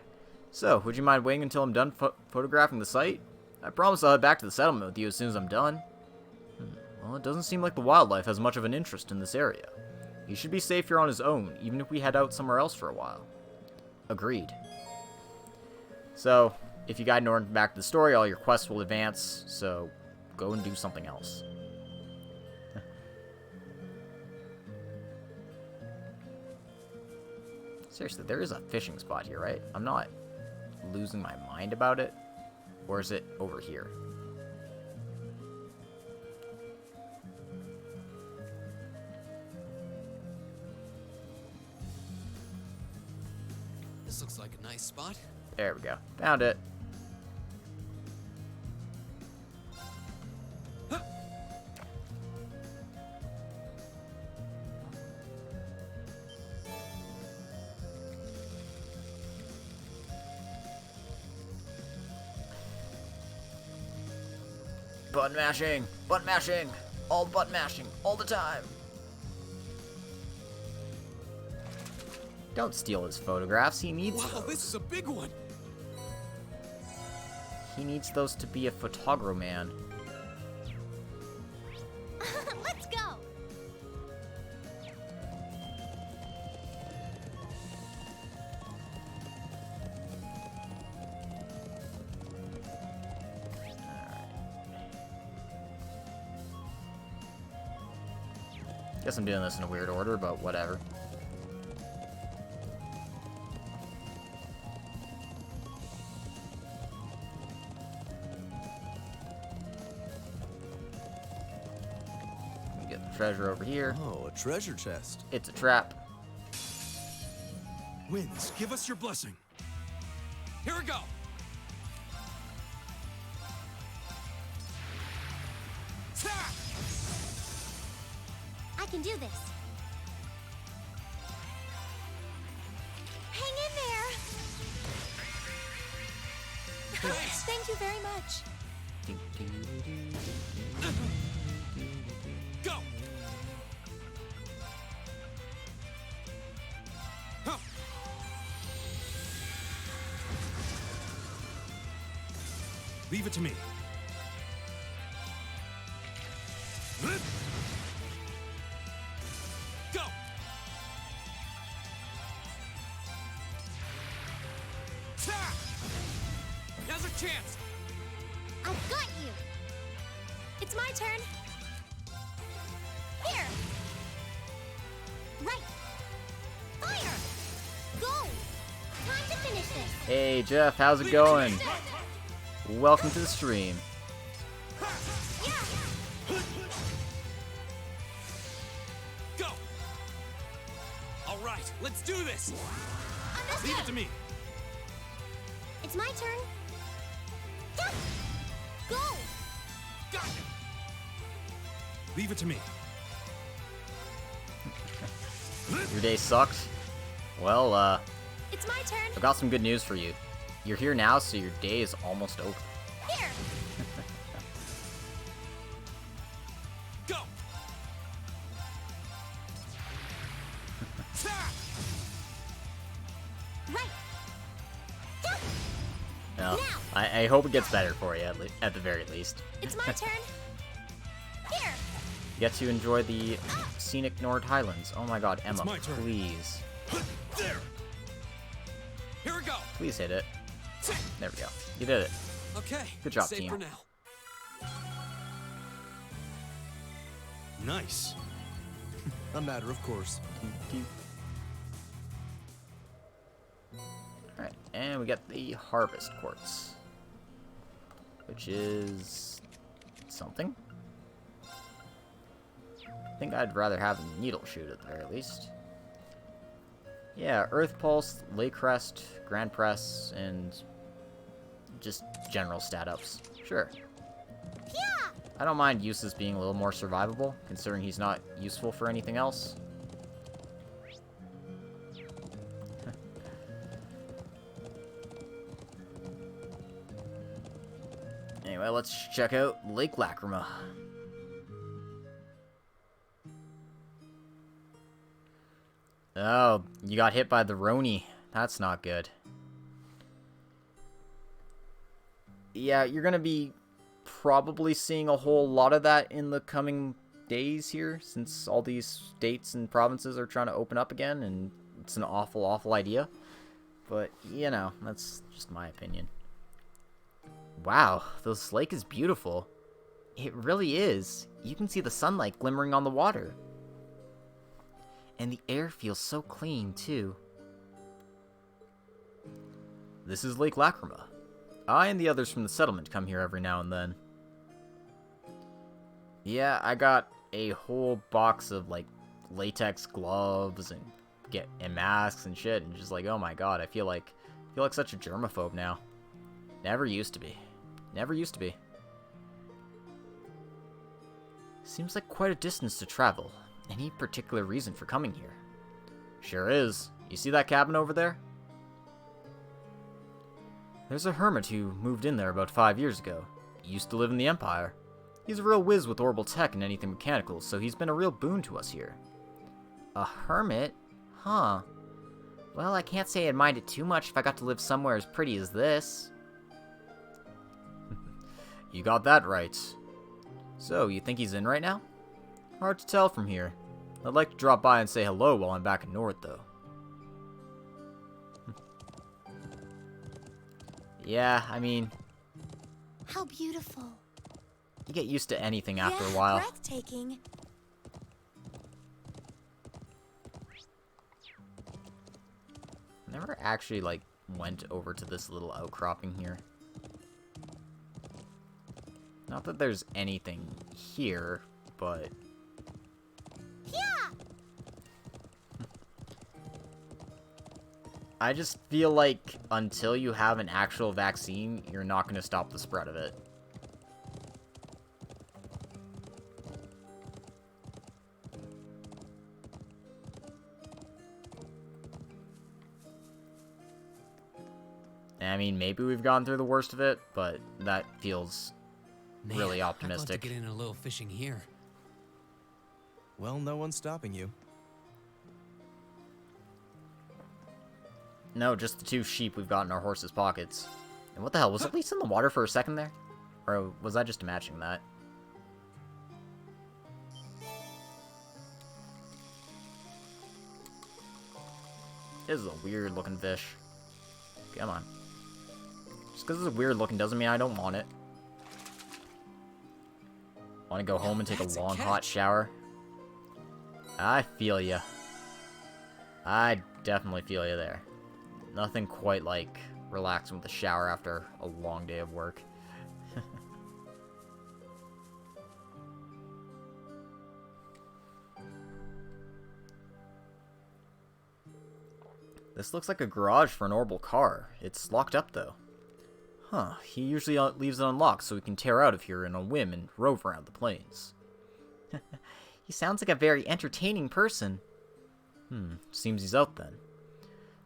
So, would you mind waiting until I'm done photographing the site? I promise I'll head back to the settlement with you as soon as I'm done. Well, it doesn't seem like the wildlife has much of an interest in this area. He should be safe here on his own, even if we head out somewhere else for a while. Agreed. So, if you guide Norton back to the story, all your quests will advance, so go and do something else. Seriously, there is a fishing spot here, right? I'm not losing my mind about it. Or is it over here? This looks like a nice spot. There we go. Found it. Button mashing! Button mashing! All button mashing! All the time! Don't steal his photographs. He needs Wow, those. this is a big one. He needs those to be a photogro man. Let's go. Guess I'm doing this in a weird order, but whatever. treasure over here. Oh, a treasure chest. It's a trap. Winds, give us your blessing. Here we go. Ta! I can do this. Hang in there. Thank you very much. Go. Huh. Leave it to me. Go. Ta! Now's our chance. I've got you. It's my turn. Here. Right. Fire. Go. Time to finish this. Hey Jeff, how's it going? Welcome to the stream. Yeah. Go. All right, let's do this. Understood. Leave it to me. It's my turn. Yeah. Go. Got it. Leave it to me. Your day sucked? Well, It's my turn. I've got some good news for you. You're here now, so your day is almost over. Here. Go. Ta! Right. Yeah. Well, Now. I hope it gets better for you, at the very least. It's my turn. Here. You get to enjoy the scenic Nord Highlands. Oh my god, Emma, my turn. please. There. Here we go. Please hit it. There we go. You did it. Okay. Good job, safe team. for now. Nice. A matter of course. Alright, and we get the Harvest Quartz. Which is... something? I think I'd rather have a needle shoot at the very least. Yeah, Earth Pulse, Lake Crest, Grand Press, and just general stat ups. Sure. Yeah. I don't mind Eustace being a little more survivable, considering he's not useful for anything else. Anyway, let's check out Lake Lacrima. Oh, you got hit by the Roni. That's not good. Yeah, you're gonna be probably seeing a whole lot of that in the coming days here, since all these states and provinces are trying to open up again, and it's an awful, awful idea. But, you know, that's just my opinion. Wow, this lake is beautiful. It really is. You can see the sunlight glimmering on the water. And the air feels so clean, too. This is Lake Lacrima. I and the others from the settlement come here every now and then. Yeah, I got a whole box of, like, latex gloves and masks and shit, and just like, oh my god, I feel like such a germaphobe now. Never used to be. Never used to be. Seems like quite a distance to travel. Any particular reason for coming here? Sure is. You see that cabin over there? There's a hermit who moved in there about 5 years ago. He used to live in the Empire. He's a real whiz with orbal tech and anything mechanical, so he's been a real boon to us here. A hermit? Huh. Well, I can't say I'd mind it too much if I got to live somewhere as pretty as this. You got that right. So, you think he's in right now? Hard to tell from here. I'd like to drop by and say hello while I'm back in North, though. Yeah, I mean, How beautiful. you get used to anything after Yeah, a while. breathtaking. Never actually, like, went over to this little outcropping here. Not that there's anything here, but I just feel like until you have an actual vaccine, you're not going to stop the spread of it. I mean, maybe we've gone through the worst of it, but that feels Man, really I'd love optimistic. to get in a little fishing here. Well, no one's stopping you. No, just the 2 sheep we've got in our horses' pockets. And what the hell, was it Lisa in the water for a second there? Or was I just imagining that? This is a weird looking fish. Come on. Just because it's weird looking doesn't mean I don't want it. Want to go home and take a That's a long catch. hot shower? I feel ya. I definitely feel you there. Nothing quite like relaxing with a shower after a long day of work. This looks like a garage for an orbal car. It's locked up, though. Huh, he usually leaves it unlocked so we can tear out of here in a whim and rove around the plains. He sounds like a very entertaining person. Seems he's out then.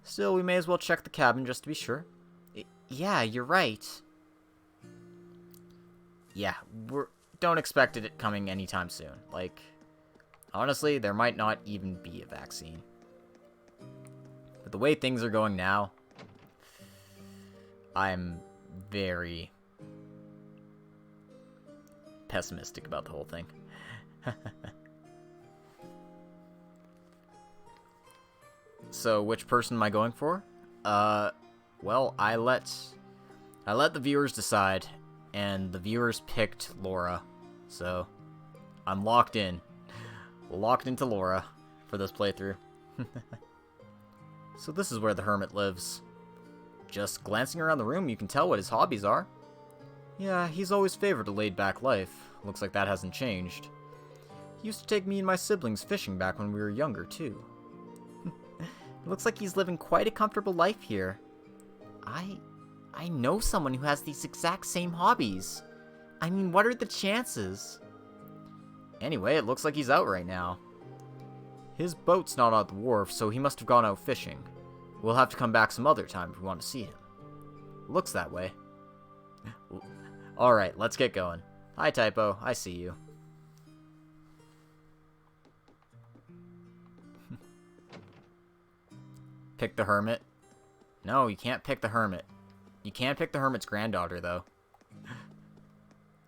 Still, we may as well check the cabin just to be sure. Yeah, you're right. Yeah, don't expect it coming anytime soon. Like, honestly, there might not even be a vaccine. But the way things are going now, I'm very pessimistic about the whole thing. So, which person am I going for? Well, I let the viewers decide, and the viewers picked Laura. So, I'm locked in. Locked into Laura for this playthrough. So this is where the hermit lives. Just glancing around the room, you can tell what his hobbies are. Yeah, he's always favored a laid-back life. Looks like that hasn't changed. He used to take me and my siblings fishing back when we were younger, too. It looks like he's living quite a comfortable life here. I know someone who has these exact same hobbies. I mean, what are the chances? Anyway, it looks like he's out right now. His boat's not at the wharf, so he must have gone out fishing. We'll have to come back some other time if we want to see him. Looks that way. Alright, let's get going. Hi, Typo. I see you. Pick the hermit? No, you can't pick the hermit. You can pick the hermit's granddaughter, though.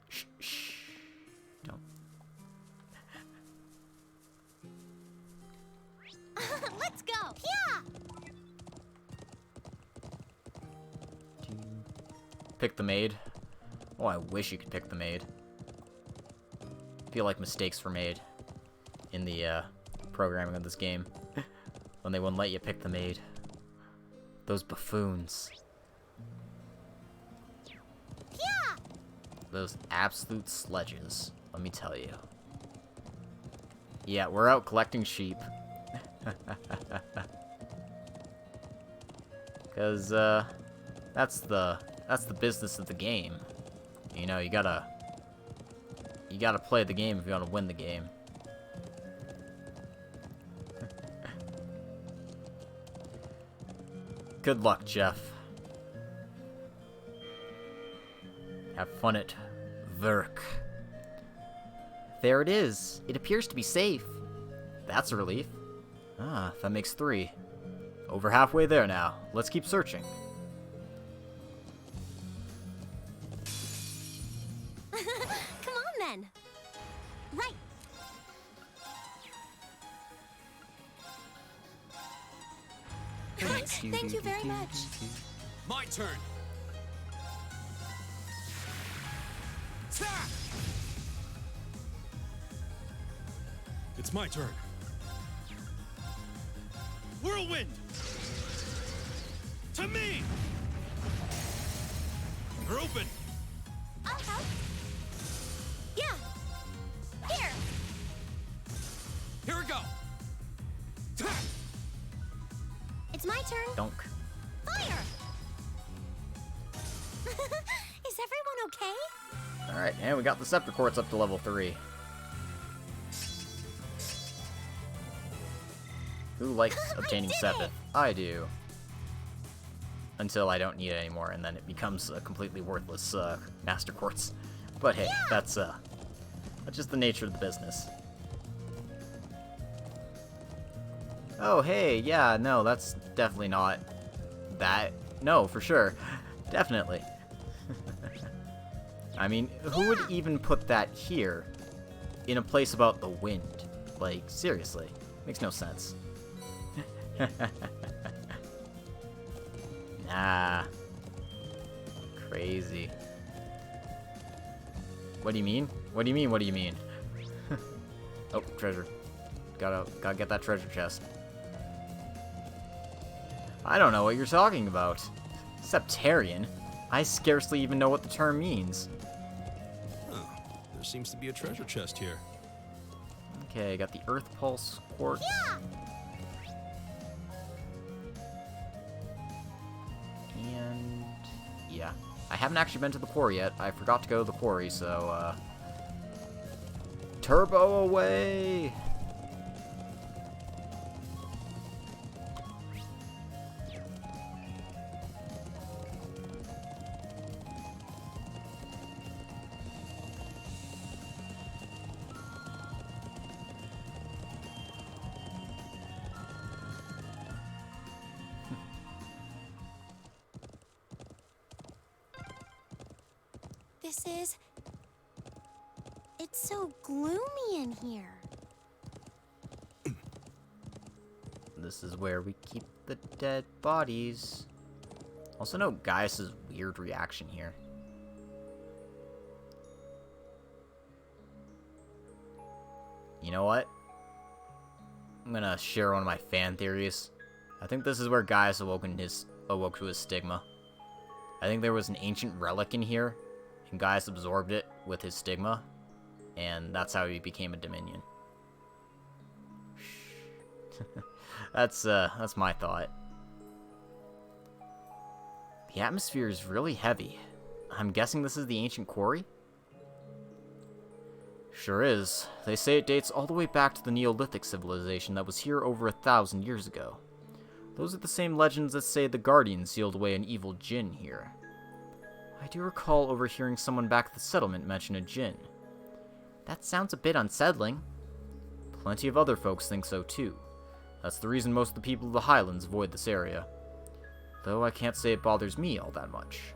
Shh, shh. Don't. Let's go! Yeah! Pick the maid. Oh, I wish you could pick the maid. I feel like mistakes were made in the programming of this game when they wouldn't let you pick the maid. Those buffoons. Yeah! Those absolute sledges, let me tell you. Yeah, we're out collecting sheep. Because, that's the business of the game. You know, you gotta play the game if you want to win the game. Good luck, Jeff. Have fun at work. There it is. It appears to be safe. That's a relief. Ah, that makes 3. Over halfway there now. Let's keep searching. Come on, then. Right. Thank you very much. My turn. Ta! It's my turn. Whirlwind! To me! You're open! I'll help. Yeah. Here. Here we go! Ta! It's my turn. Donk. Fire! Is everyone okay? Alright, and we got the Scepter Quartz up to level 3. Who likes obtaining Sepith? I do. Until I don't need it anymore, and then it becomes a completely worthless Master Quartz. But hey, that's just the nature of the business. Oh, hey, yeah, no, that's definitely not that. No, for sure. Definitely. I mean, who would even put that here in a place about the wind? Like, seriously. Makes no sense. Nah. Crazy. What do you mean? What do you mean? What do you mean? Oh, treasure. Gotta get that treasure chest. I don't know what you're talking about. Septarian? I scarcely even know what the term means. Oh, there seems to be a treasure chest here. Okay, got the Earth Pulse Quartz. Yeah! And yeah, I haven't actually been to the quarry yet. I forgot to go to the quarry, so turbo away. It's so gloomy in here. This is where we keep the dead bodies. Also note Gaius' weird reaction here. You know what? I'm gonna share one of my fan theories. I think this is where Gaius awoke to his stigma. I think there was an ancient relic in here, and Gaius absorbed it with his stigma, and that's how he became a Dominion. That's my thought. The atmosphere is really heavy. I'm guessing this is the ancient quarry? Sure is. They say it dates all the way back to the Neolithic civilization that was here over 1,000 years ago. Those are the same legends that say the Guardians sealed away an evil djinn here. I do recall overhearing someone back at the settlement mention a djinn. That sounds a bit unsettling. Plenty of other folks think so too. That's the reason most of the people of the Highlands avoid this area. Though I can't say it bothers me all that much.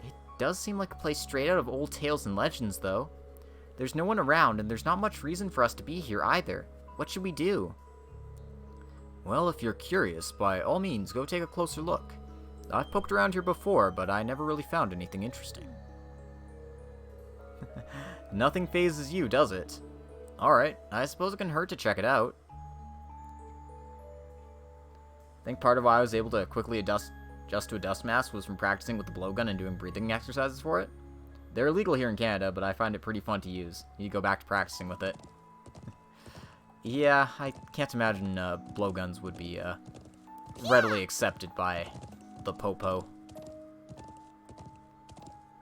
It does seem like a place straight out of old tales and legends, though. There's no one around, and there's not much reason for us to be here either. What should we do? Well, if you're curious, by all means, go take a closer look. I've poked around here before, but I never really found anything interesting. Nothing phases you, does it? Alright, I suppose it can hurt to check it out. I think part of why I was able to quickly adjust to a dust mask was from practicing with the blowgun and doing breathing exercises for it. They're illegal here in Canada, but I find it pretty fun to use. You go back to practicing with it. Yeah, I can't imagine blowguns would be readily accepted by the popo.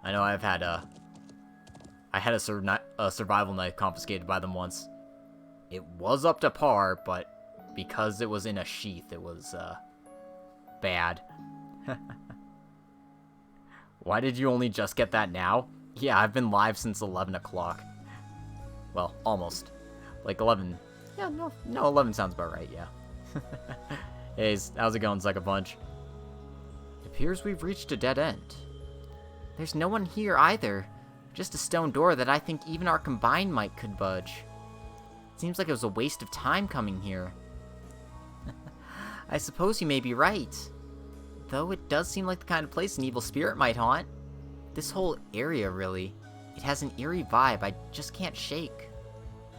I know I've had a survival knife confiscated by them once. It was up to par, but because it was in a sheath, it was bad. Why did you only just get that now? Yeah, I've been live since 11 o'clock. Well, almost. Like 11. Yeah, no, 11 sounds about right, yeah. Hey, how's it going, Sucker Punch? It appears we've reached a dead end. There's no one here either. Just a stone door that I think even our combined might could budge. Seems like it was a waste of time coming here. I suppose you may be right. Though it does seem like the kind of place an evil spirit might haunt. This whole area, really. It has an eerie vibe I just can't shake.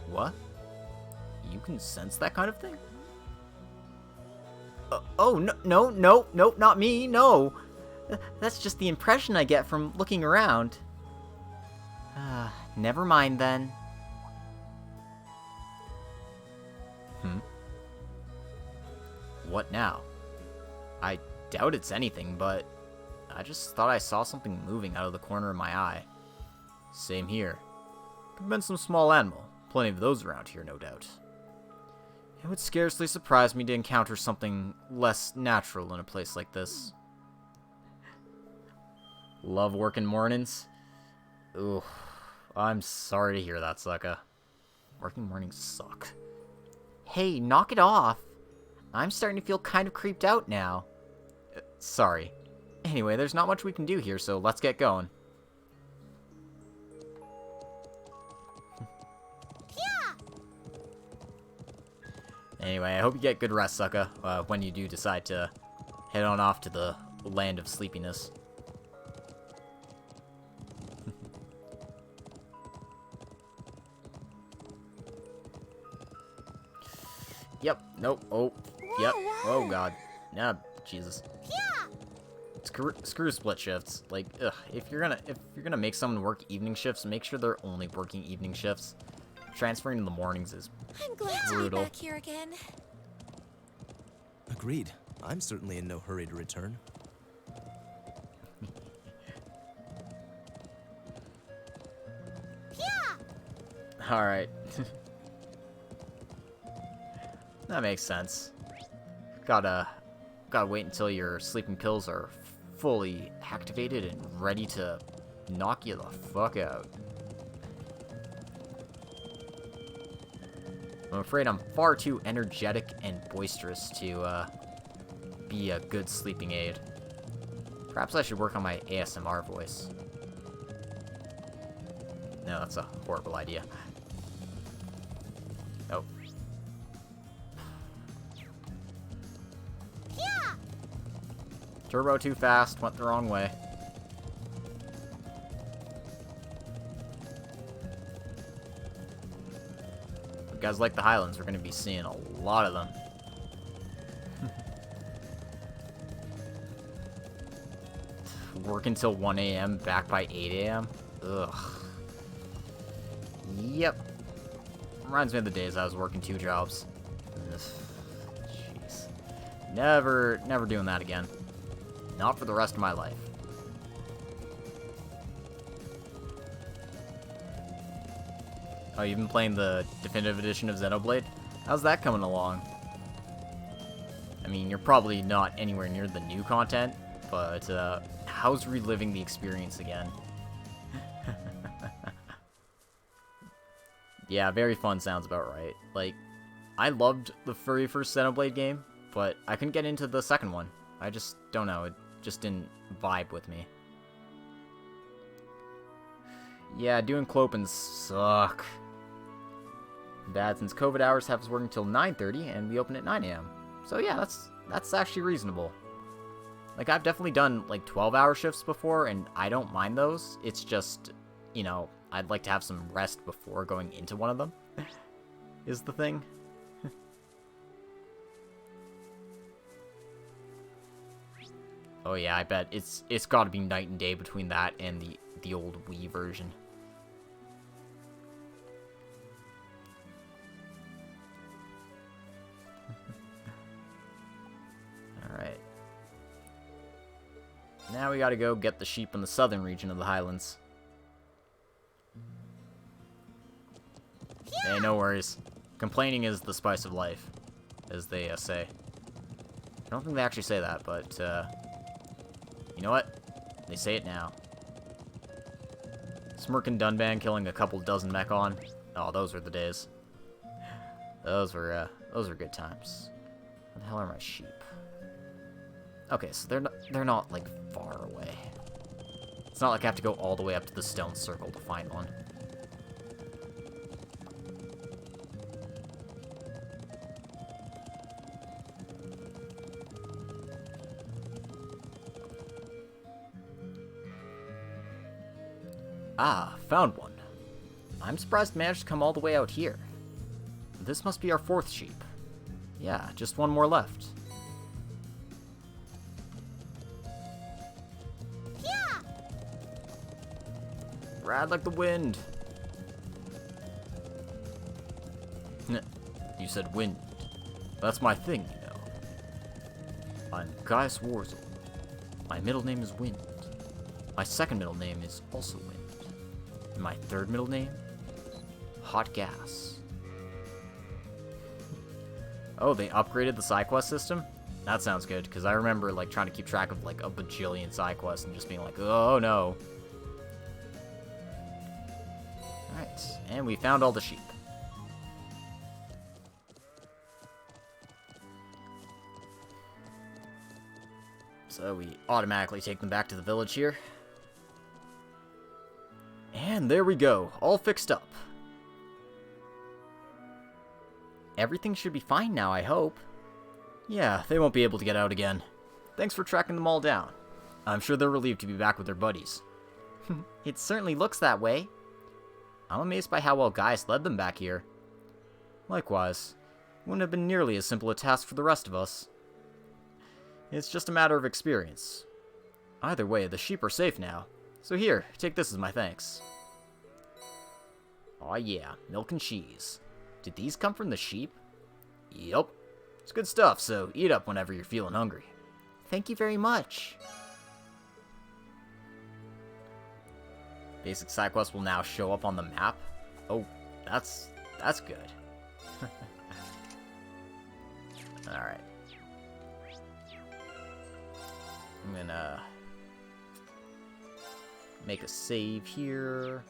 What? You can sense that kind of thing? Oh, no, not me, no. That's just the impression I get from looking around. Never mind then. What now? I doubt it's anything, but I just thought I saw something moving out of the corner of my eye. Same here. Could have been some small animal. Plenty of those around here, no doubt. It would scarcely surprise me to encounter something less natural in a place like this. Love working mornings? Ooh, I'm sorry to hear that, sucker. Working mornings suck. Hey, knock it off. I'm starting to feel kind of creeped out now. Sorry. Anyway, there's not much we can do here, so let's get going. Anyway, I hope you get good rest, sucker, when you do decide to head on off to the land of sleepiness. Yep, nope, oh, yep, oh god. Nah, Jesus. Screw split shifts. Like, ugh, if you're gonna make someone work evening shifts, make sure they're only working evening shifts. Transferring in the mornings is I'm glad to be brutal. back here again. Agreed. I'm certainly in no hurry to return. Alright. That makes sense. Gotta wait until your sleeping pills are fully activated and ready to knock you the fuck out. I'm afraid I'm far too energetic and boisterous to be a good sleeping aid. Perhaps I should work on my ASMR voice. No, that's a horrible idea. Oh. Turbo too fast, went the wrong way. If you guys like the Highlands, we're going to be seeing a lot of them. Work until 1 a.m., back by 8 a.m. Ugh. Yep. Reminds me of the days I was working 2 jobs. Ugh. Jeez. Never doing that again. Not for the rest of my life. Oh, you've been playing the definitive edition of Xenoblade? How's that coming along? I mean, you're probably not anywhere near the new content, but how's reliving the experience again? Yeah, very fun sounds about right. Like, I loved the very first Xenoblade game, but I couldn't get into the second one. I just don't know, it just didn't vibe with me. Yeah, doing Clopins suck. Bad since COVID hours have us working till 9:30 and we open at 9 a.m. So yeah, that's actually reasonable. Like, I've definitely done like 12-hour shifts before and I don't mind those. It's just, you know, I'd like to have some rest before going into one of them. Is the thing. Oh yeah, I bet it's got to be night and day between that and the old Wii version. All right. Now we got to go get the sheep in the southern region of the Highlands. Hey, no worries. Complaining is the spice of life, as they say. I don't think they actually say that, but you know what? They say it now. Smirkin' Dunban killing a couple dozen Mechon. Oh, those were the days. Those were good times. Where the hell are my sheep? Okay, so they're not like far away. It's not like I have to go all the way up to the stone circle to find one. Ah, found one. I'm surprised it managed to come all the way out here. This must be our 4th sheep. Yeah, just one more left. Ride like the wind. You said wind. That's my thing, you know. I'm Gaius Warzel. My middle name is Wind. My second middle name is also Wind. And my third middle name? Hot Gas. Oh, they upgraded the side quest system? That sounds good, because I remember, like, trying to keep track of, like, a bajillion side quests and just being like, oh, no. Alright, and we found all the sheep. So we automatically take them back to the village here. And there we go, all fixed up. Everything should be fine now, I hope. Yeah, they won't be able to get out again. Thanks for tracking them all down. I'm sure they're relieved to be back with their buddies. It certainly looks that way. I'm amazed by how well Gaius led them back here. Likewise, wouldn't have been nearly as simple a task for the rest of us. It's just a matter of experience. Either way, the sheep are safe now. So here, take this as my thanks. Aw yeah, milk and cheese. Did these come from the sheep? Yep. It's good stuff, so eat up whenever you're feeling hungry. Thank you very much. Basic side quests will now show up on the map. Oh, that's good. Alright. I'm gonna make a save here.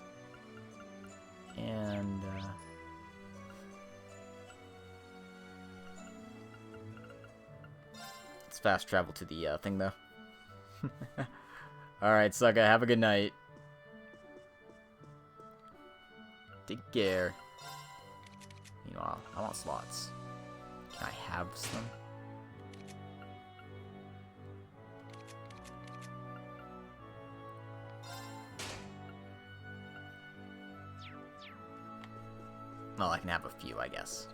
And, let's fast travel to the thing, though. Alright, Sucka, have a good night. Take care. Meanwhile, I want slots. Can I have some? Well, I can have a few, I guess.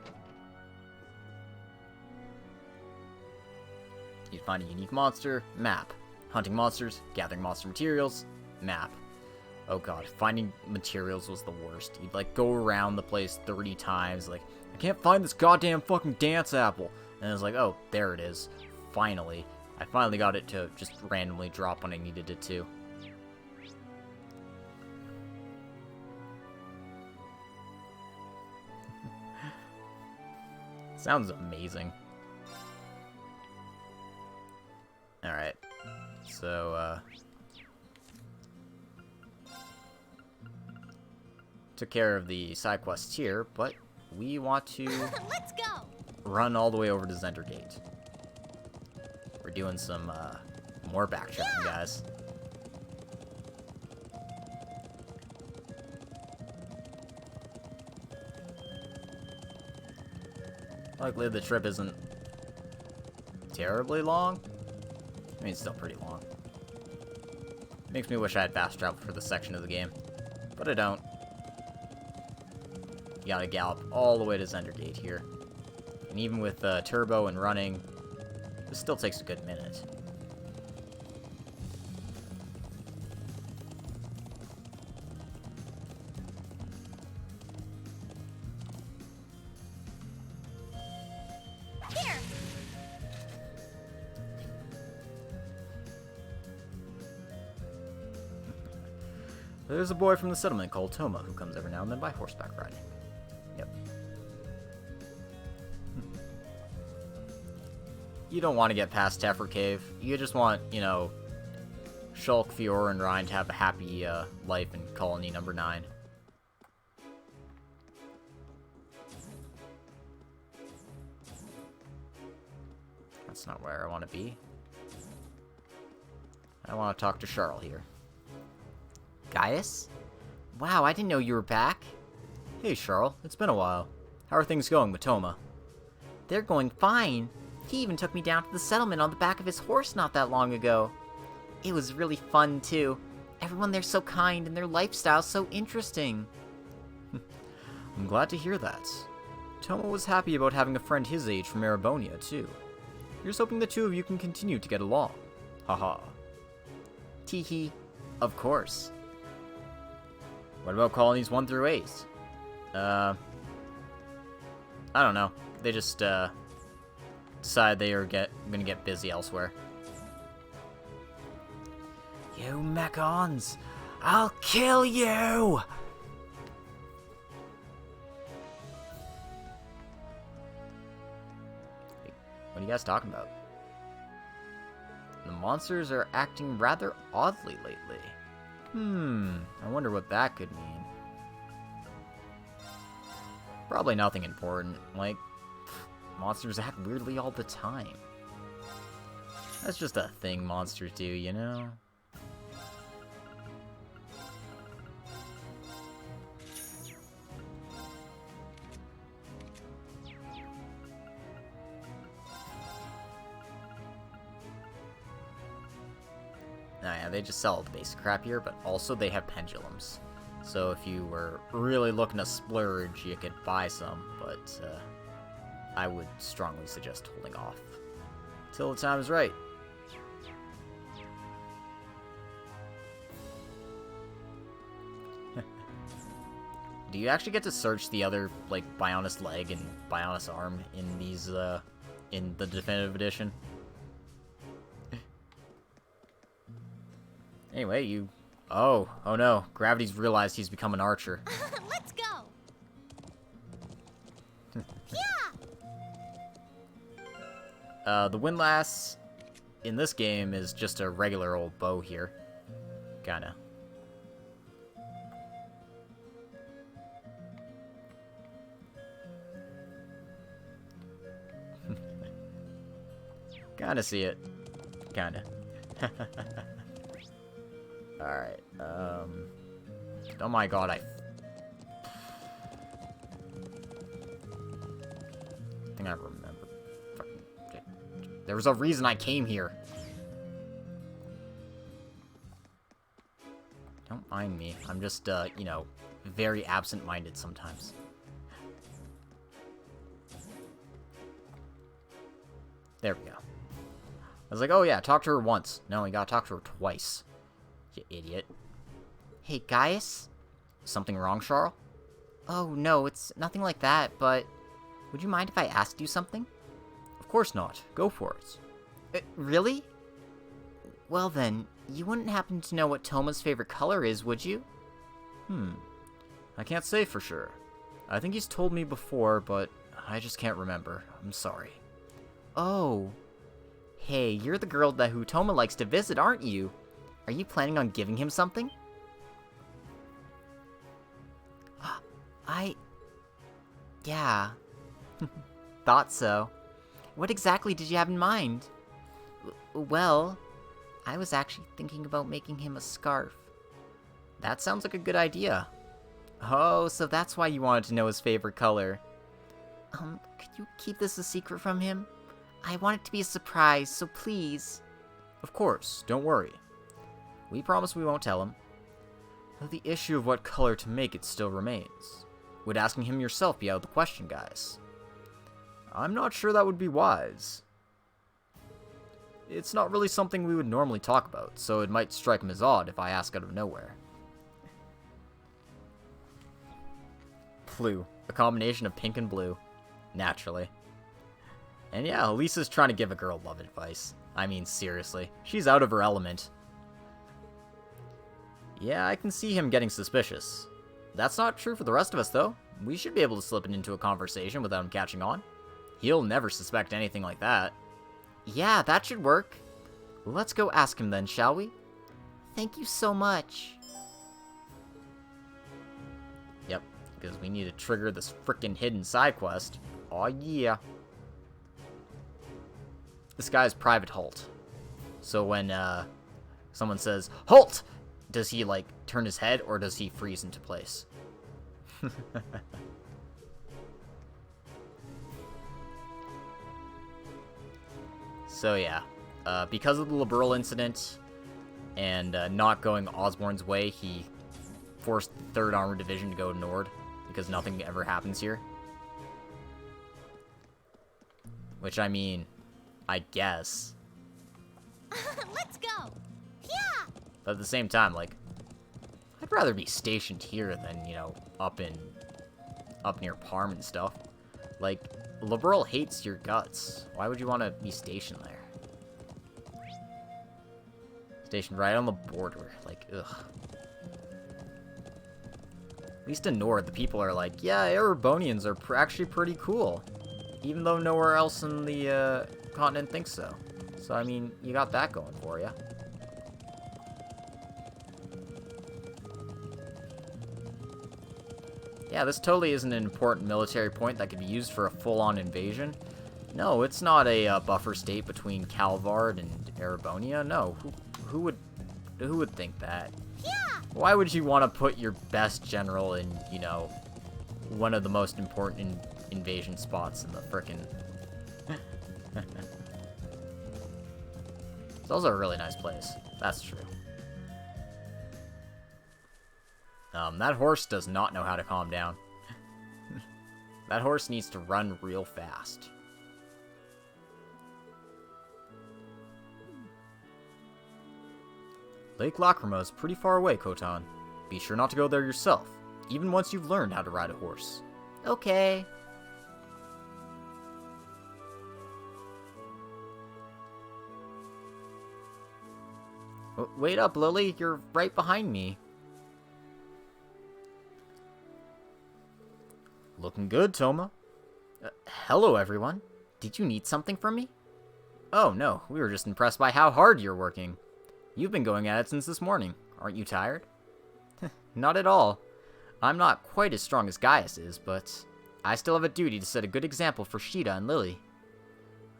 You'd find a unique monster, map. Hunting monsters, gathering monster materials, map. Oh god, finding materials was the worst. You'd like go around the place 30 times, like, I can't find this goddamn fucking dance apple. And it's like, oh, there it is. Finally. I finally got it to just randomly drop when I needed it to. Sounds amazing. Alright. So, took care of the side quests here, but we want to Let's go. run all the way over to Zendergate. We're doing some, more backtracking, guys. Luckily, the trip isn't terribly long. I mean, it's still pretty long. Makes me wish I had fast travel for this section of the game, but I don't. You gotta gallop all the way to Zendergate here. And even with turbo and running, this still takes a good minute. Here. There's a boy from the settlement called Toma who comes every now and then by horseback riding. Yep. You don't want to get past Teffer Cave. You just want, you know, Shulk, Fiora, and Ryan to have a happy life in Colony number 9. That's not where I want to be. I want to talk to Charl here. Gaius? Wow, I didn't know you were back. Hey, Charl. It's been a while. How are things going with Toma? They're going fine. He even took me down to the settlement on the back of his horse not that long ago. It was really fun, too. Everyone there's so kind and their lifestyle's so interesting. I'm glad to hear that. Toma was happy about having a friend his age from Erebonia, too. Here's hoping the two of you can continue to get along. Haha. Teehee. Of course. What about colonies 1 through 8? I don't know. They just, decide they are gonna get busy elsewhere. You mechons! I'll kill you! What are you guys talking about? The monsters are acting rather oddly lately. I wonder what that could mean. Probably nothing important. Like, monsters act weirdly all the time. That's just a thing monsters do, you know? Oh yeah, they just sell the basic crap here, but also they have pendulums. So if you were really looking to splurge, you could buy some, but I would strongly suggest holding off till the time is right. Do you actually get to search the other, like, Bionis leg and Bionis arm in these, in the definitive edition? Anyway, you... Oh no. Gravity's realized he's become an archer. Let's go. Yeah. The windlass in this game is just a regular old bow here. Kinda. Kinda see it. Kinda. Alright, oh my god, I think I remember. There was a reason I came here. Don't mind me. I'm just, you know, very absent-minded sometimes. There we go. I was like, oh yeah, talk to her once. No, I gotta talk to her twice. You idiot. Hey, Gaius? Something wrong, Charles? Oh, no, it's nothing like that, but would you mind if I asked you something? Of course not. Go for it. Really? Well then, you wouldn't happen to know what Toma's favorite color is, would you? I can't say for sure. I think he's told me before, but I just can't remember. I'm sorry. Oh. Hey, you're the girl who Toma likes to visit, aren't you? Are you planning on giving him something? Yeah. Thought so. What exactly did you have in mind? Well, I was actually thinking about making him a scarf. That sounds like a good idea. Oh, so that's why you wanted to know his favorite color. Could you keep this a secret from him? I want it to be a surprise, so please. Of course, don't worry. We promise we won't tell him. Though the issue of what color to make it still remains. Would asking him yourself be out of the question, guys? I'm not sure that would be wise. It's not really something we would normally talk about, so it might strike him as odd if I ask out of nowhere. Blue. A combination of pink and blue. Naturally. And yeah, Lisa's trying to give a girl love advice. I mean, seriously. She's out of her element. Yeah, I can see him getting suspicious. That's not true for the rest of us, though. We should be able to slip it into a conversation without him catching on. He'll never suspect anything like that. Yeah, that should work. Let's go ask him then, shall we? Thank you so much. Yep, because we need to trigger this frickin' hidden side quest. Aw, yeah. This guy's private halt. So when, someone says, HALT! Does he, like, turn his head, or does he freeze into place? So, yeah. Because of the Liberal incident, and not going Osborne's way, he forced the 3rd Armored Division to go to Nord, because nothing ever happens here. Which, I mean, I guess. Let's go. Yeah. But at the same time, like, I'd rather be stationed here than, you know, up near Parm and stuff. Like, Liberal hates your guts. Why would you want to be stationed there? Stationed right on the border. Like, ugh. At least in Nord, the people are like, yeah, Erebonians are actually pretty cool. Even though nowhere else in the continent thinks so. So, I mean, you got that going for you. Yeah, this totally isn't an important military point that could be used for a full-on invasion. No, it's not a buffer state between Calvard and Erebonia. No, who would think that? Yeah. Why would you want to put your best general in, you know, one of the most important invasion spots in the frickin'... It's also a really nice place. That's true. That horse does not know how to calm down. That horse needs to run real fast. Lake Lacrima is pretty far away, Kotan. Be sure not to go there yourself, even once you've learned how to ride a horse. Okay. Wait up, Lily. You're right behind me. Looking good, Toma. Hello, everyone. Did you need something from me? Oh, no. We were just impressed by how hard you're working. You've been going at it since this morning. Aren't you tired? Not at all. I'm not quite as strong as Gaius is, but I still have a duty to set a good example for Sheeta and Lily.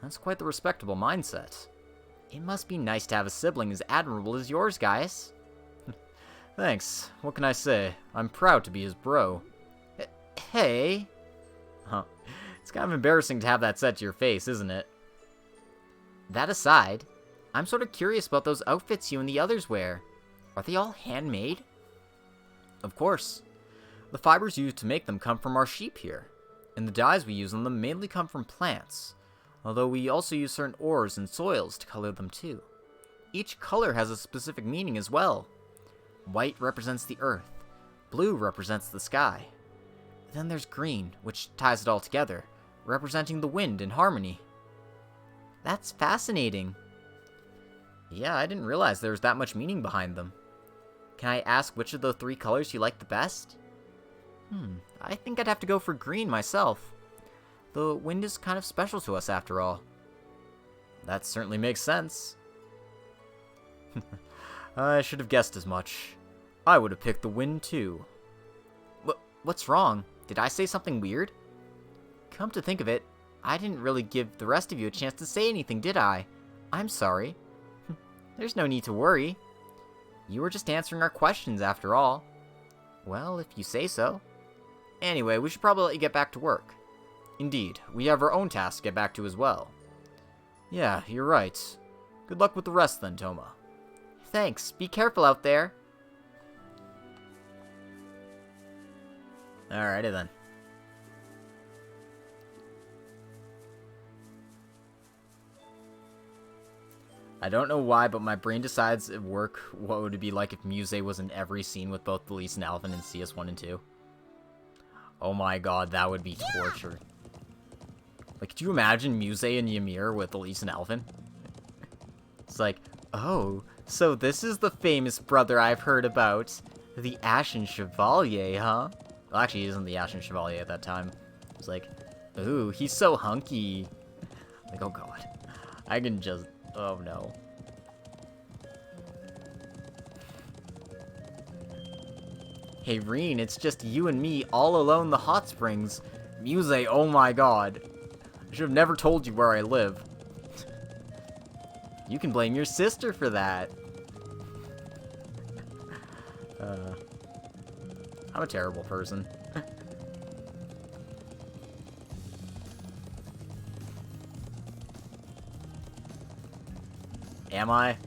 That's quite the respectable mindset. It must be nice to have a sibling as admirable as yours, Gaius. Thanks. What can I say? I'm proud to be his bro. Hey. Huh. It's kind of embarrassing to have that said to your face, isn't it? That aside, I'm sort of curious about those outfits you and the others wear. Are they all handmade? Of course. The fibers used to make them come from our sheep here, and the dyes we use on them mainly come from plants, although we also use certain ores and soils to color them too. Each color has a specific meaning as well. White represents the earth, blue represents the sky. Then there's green, which ties it all together, representing the wind and harmony. That's fascinating. Yeah, I didn't realize there was that much meaning behind them. Can I ask which of the three colors you like the best? I think I'd have to go for green myself. The wind is kind of special to us after all. That certainly makes sense. I should have guessed as much. I would have picked the wind too. What's wrong? Did I say something weird? Come to think of it, I didn't really give the rest of you a chance to say anything, did I? I'm sorry. There's no need to worry. You were just answering our questions after all. Well, if you say so. Anyway, we should probably let you get back to work. Indeed, we have our own tasks to get back to as well. Yeah, you're right. Good luck with the rest then, Toma. Thanks. Be careful out there. Alrighty then. I don't know why, but my brain decides at work what would it be like if Muse was in every scene with both Elise and Alvin in CS1 and 2. Oh my god, that would be torture. Like, could you imagine Muse and Ymir with Elise and Alvin? It's like, oh, so this is the famous brother I've heard about. The Ashen Chevalier, huh? Well, actually, he isn't the Ashen Chevalier at that time. It's like, ooh, he's so hunky. Like, oh god. I can just... Oh no. Hey Reen, it's just you and me all alone in the hot springs. Muse, oh my god. I should have never told you where I live. You can blame your sister for that. I'm a terrible person. Am I?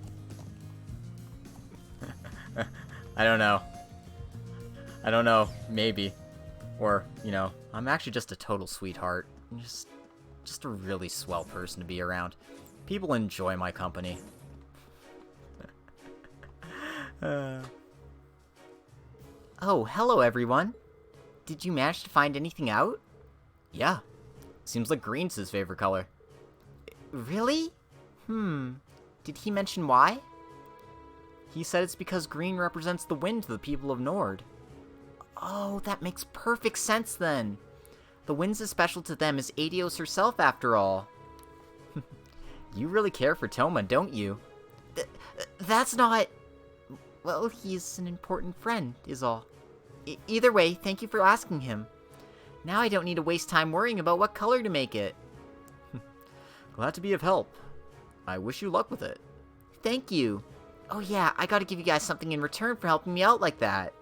I don't know. I don't know. Maybe. Or, you know, I'm actually just a total sweetheart. I'm just a really swell person to be around. People enjoy my company. Oh, hello everyone. Did you manage to find anything out? Yeah. Seems like green's his favorite color. Really? Did he mention why? He said it's because green represents the wind to the people of Nord. Oh, that makes perfect sense then. The wind's as special to them as Adios herself, after all. You really care for Toma, don't you? That's not... Well, he's an important friend, is all. Either way, thank you for asking him. Now I don't need to waste time worrying about what color to make it. Glad to be of help. I wish you luck with it. Thank you. Oh yeah, I gotta give you guys something in return for helping me out like that.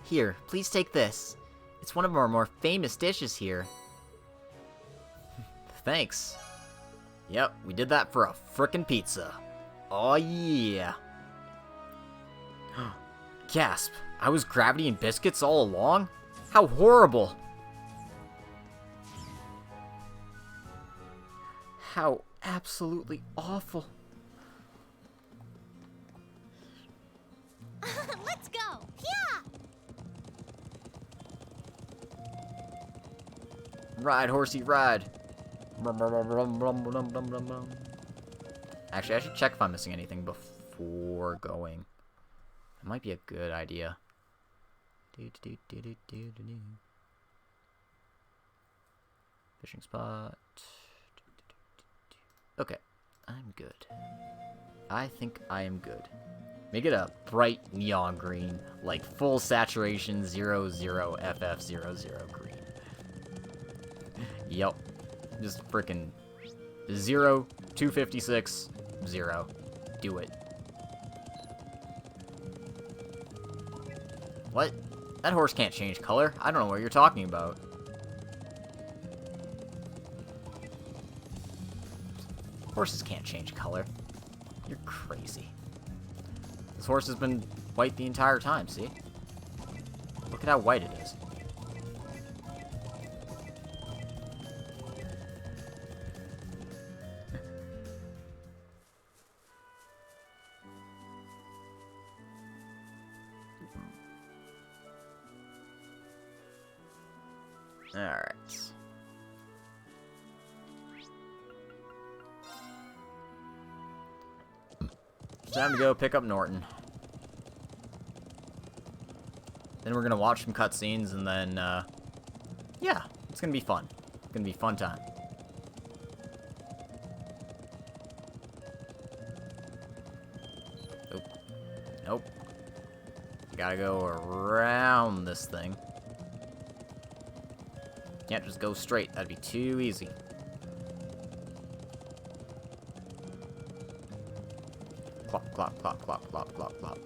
Here, please take this. It's one of our more famous dishes here. Thanks. Yep, we did that for a frickin' pizza. Oh yeah. Gasp, I was gravity and biscuits all along? How horrible. How absolutely awful. Let's go. Yeah. Ride, horsey, ride. Actually, I should check if I'm missing anything before going. That might be a good idea. Fishing spot. Okay, I'm good. I think I am good. Make it a bright neon green, like full saturation 00FF00 green. Yep. Just frickin' 0, 256, 0. Do it. What? That horse can't change color. I don't know what you're talking about. Horses can't change color. You're crazy. This horse has been white the entire time, see? Look at how white it is. Alright. Time to go pick up Norton. Then we're gonna watch some cutscenes, and then, yeah, it's gonna be fun. It's gonna be a fun time. Nope. Nope. Gotta go around this thing. Can't just go straight. That'd be too easy. Clop, clop, clop, clop, clop, clop, clop.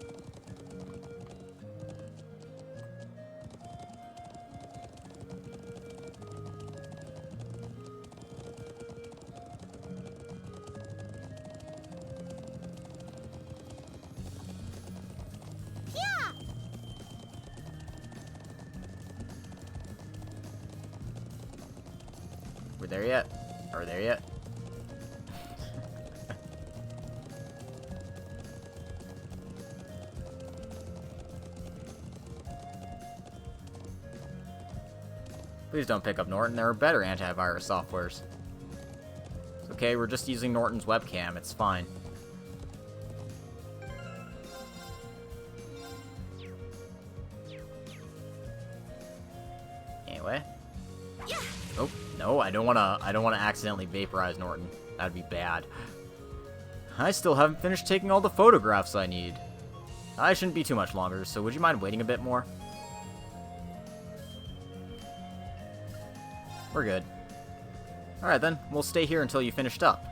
Yeah. We're there yet? Are we there yet? Please don't pick up Norton. There are better antivirus softwares. It's okay, we're just using Norton's webcam. It's fine. Anyway. Oh, no, I don't wanna accidentally vaporize Norton. That'd be bad. I still haven't finished taking all the photographs I need. I shouldn't be too much longer, so would you mind waiting a bit more? We're good. Alright then, we'll stay here until you finished up.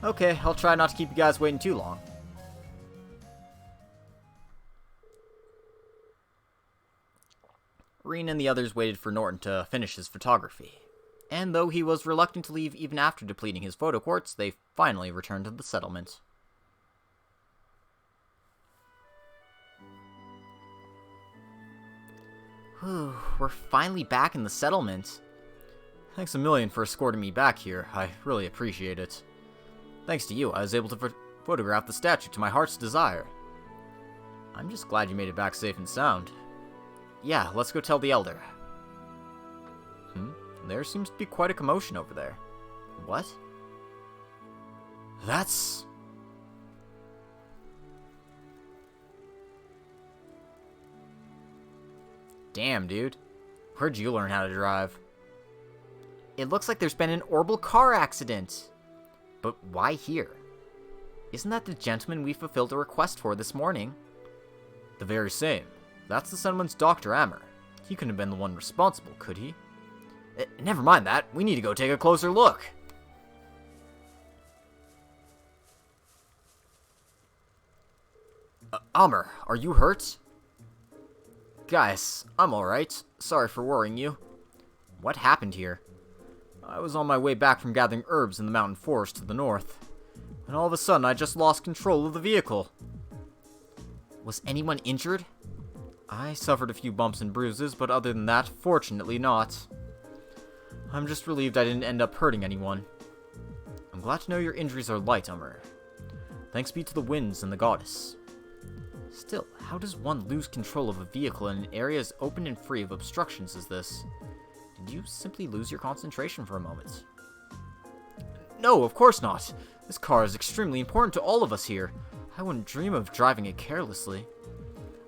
Okay, I'll try not to keep you guys waiting too long. Reen and the others waited for Norton to finish his photography. And though he was reluctant to leave even after depleting his photo quartz, they finally returned to the settlement. Whew, we're finally back in the settlement. Thanks a million for escorting me back here. I really appreciate it. Thanks to you, I was able to photograph the statue to my heart's desire. I'm just glad you made it back safe and sound. Yeah, let's go tell the Elder. There seems to be quite a commotion over there. What? That's... Damn, dude. Where'd you learn how to drive? It looks like there's been an orbal car accident. But why here? Isn't that the gentleman we fulfilled a request for this morning? The very same. That's the settlement's Dr. Ammer. He couldn't have been the one responsible, could he? Never mind that. We need to go take a closer look. Ammer, are you hurt? Guys, I'm alright. Sorry for worrying you. What happened here? I was on my way back from gathering herbs in the mountain forest to the north. And all of a sudden, I just lost control of the vehicle. Was anyone injured? I suffered a few bumps and bruises, but other than that, fortunately not. I'm just relieved I didn't end up hurting anyone. I'm glad to know your injuries are light, Ummer. Thanks be to the winds and the goddess. Still, how does one lose control of a vehicle in an area as open and free of obstructions as this? Did you simply lose your concentration for a moment? No, of course not. This car is extremely important to all of us here. I wouldn't dream of driving it carelessly.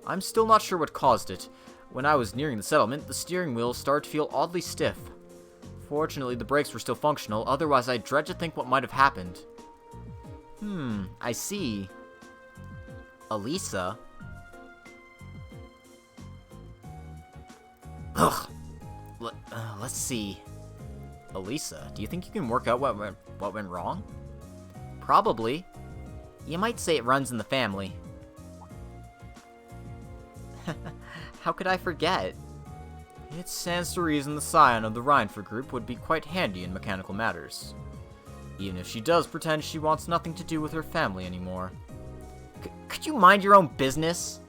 I'm still not sure what caused it. When I was nearing the settlement, the steering wheel started to feel oddly stiff. Fortunately, the brakes were still functional, otherwise I dread to think what might have happened. I see. Elisa? Ugh. Let's see. Elisa, do you think you can work out what went wrong? Probably. You might say it runs in the family. How could I forget? It stands to reason the scion of the Rhineford group would be quite handy in mechanical matters. Even if she does pretend she wants nothing to do with her family anymore. Could you mind your own business?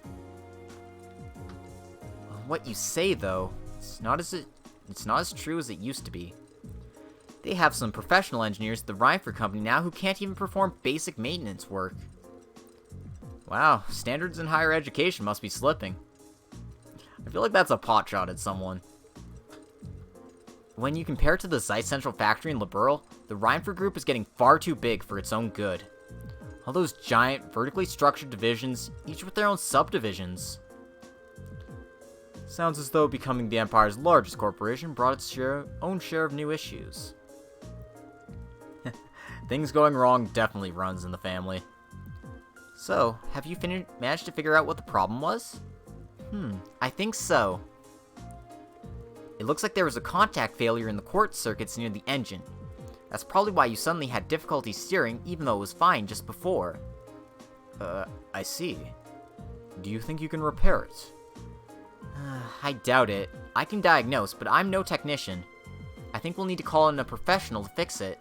What you say, though, it's not as true as it used to be. They have some professional engineers at the Rhineford company now who can't even perform basic maintenance work. Wow, standards in higher education must be slipping. I feel like that's a pot shot at someone. When you compare it to the Zeiss Central factory in Liberl, the Rhineford group is getting far too big for its own good. All those giant, vertically structured divisions, each with their own subdivisions. Sounds as though becoming the Empire's largest corporation brought its own share of new issues. Things going wrong definitely runs in the family. So, have you managed to figure out what the problem was? I think so. It looks like there was a contact failure in the quartz circuits near the engine. That's probably why you suddenly had difficulty steering, even though it was fine just before. I see. Do you think you can repair it? I doubt it. I can diagnose, but I'm no technician. I think we'll need to call in a professional to fix it.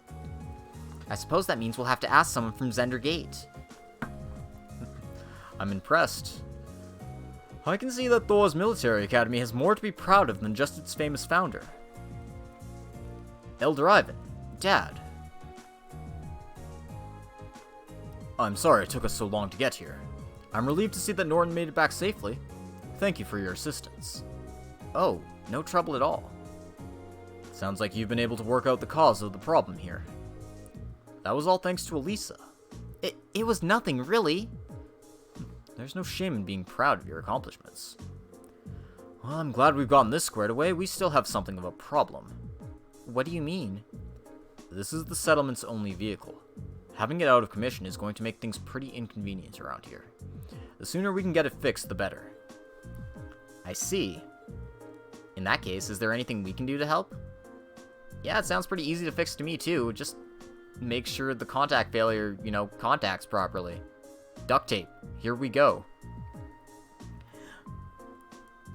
I suppose that means we'll have to ask someone from Zender Gate. I'm impressed. I can see that Thor's military academy has more to be proud of than just its famous founder. Elder Ivan, Dad. I'm sorry it took us so long to get here. I'm relieved to see that Norton made it back safely. Thank you for your assistance. Oh, no trouble at all. Sounds like you've been able to work out the cause of the problem here. That was all thanks to Elisa. It was nothing, really. There's no shame in being proud of your accomplishments. Well, I'm glad we've gotten this squared away. We still have something of a problem. What do you mean? This is the settlement's only vehicle. Having it out of commission is going to make things pretty inconvenient around here. The sooner we can get it fixed, the better. I see. In that case, is there anything we can do to help? Yeah, it sounds pretty easy to fix to me, too. Just make sure the contact failure, contacts properly. Duct tape. Here we go.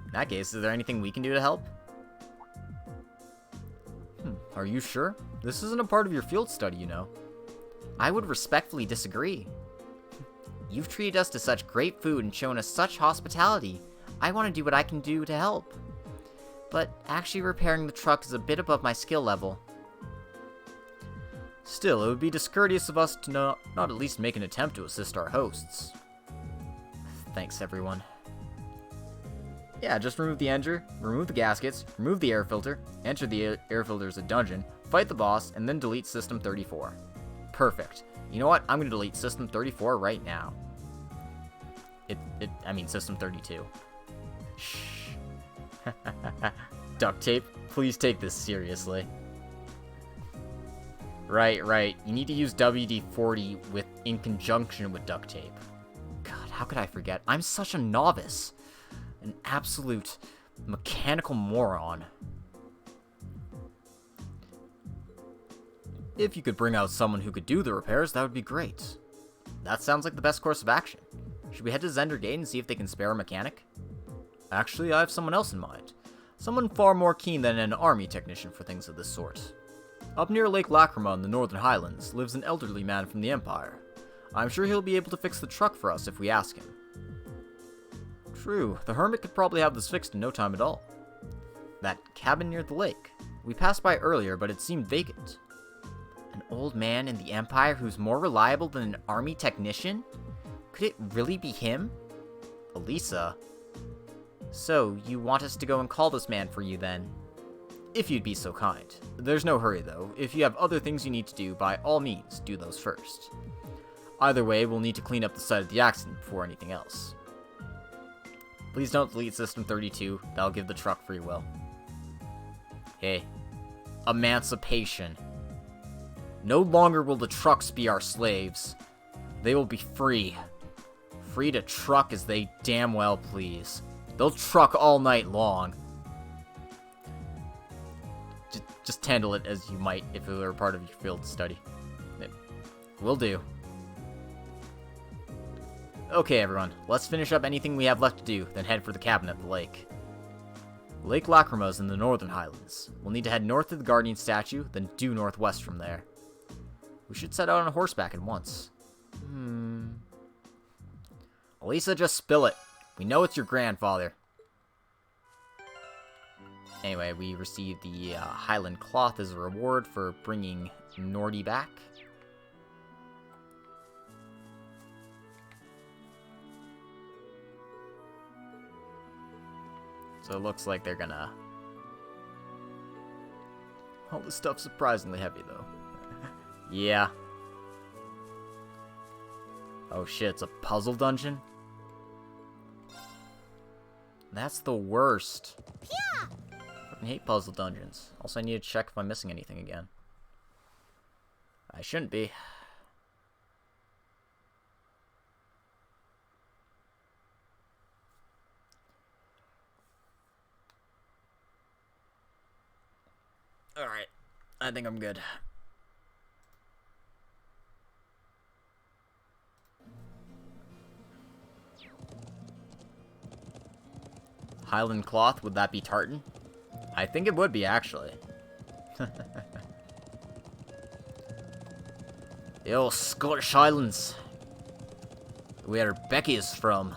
In that case, is there anything we can do to help? Are you sure? This isn't a part of your field study, you know. I would respectfully disagree. You've treated us to such great food and shown us such hospitality. I want to do what I can do to help. But actually repairing the truck is a bit above my skill level. Still, it would be discourteous of us to not at least make an attempt to assist our hosts. Thanks, everyone. Yeah, just remove the engine, remove the gaskets, remove the air filter, enter the air filter as a dungeon, fight the boss, and then delete System 34. Perfect. You know what? I'm going to delete System 34 right now. I mean System 32. Shh. Duct tape, please take this seriously. Right. You need to use WD-40 in conjunction with duct tape. God, how could I forget? I'm such a novice. An absolute mechanical moron. If you could bring out someone who could do the repairs, that would be great. That sounds like the best course of action. Should we head to Zender Gate and see if they can spare a mechanic? Actually, I have someone else in mind. Someone far more keen than an army technician for things of this sort. Up near Lake Lacrima in the Northern Highlands lives an elderly man from the Empire. I'm sure he'll be able to fix the truck for us if we ask him. True, the hermit could probably have this fixed in no time at all. That cabin near the lake. We passed by earlier, but it seemed vacant. An old man in the Empire who's more reliable than an army technician? Could it really be him? Elisa? So, you want us to go and call this man for you then? If you'd be so kind. There's no hurry though. If you have other things you need to do, by all means, do those first. Either way, we'll need to clean up the site of the accident before anything else. Please don't delete System 32. That'll give the truck free will. Hey. Emancipation. No longer will the trucks be our slaves. They will be free. Free to truck as they damn well please. They'll truck all night long. Just handle it as you might if it were part of your field study. It will do. Okay, everyone. Let's finish up anything we have left to do, then head for the cabin at the lake. Lake Lacrima is in the Northern Highlands. We'll need to head north to the Guardian statue, then due northwest from there. We should set out on horseback at once. Elisa, just spill it. We know it's your grandfather. Anyway, we received the Highland Cloth as a reward for bringing Nordy back. So it looks like they're gonna... All this stuff's surprisingly heavy, though. Yeah. Oh shit, it's a puzzle dungeon? That's the worst. Yeah. I hate puzzle dungeons. Also, I need to check if I'm missing anything again. I shouldn't be. Alright. I think I'm good. Highland Cloth, would that be tartan? I think it would be, actually. Yo, Scottish Highlands. Where Becky is from.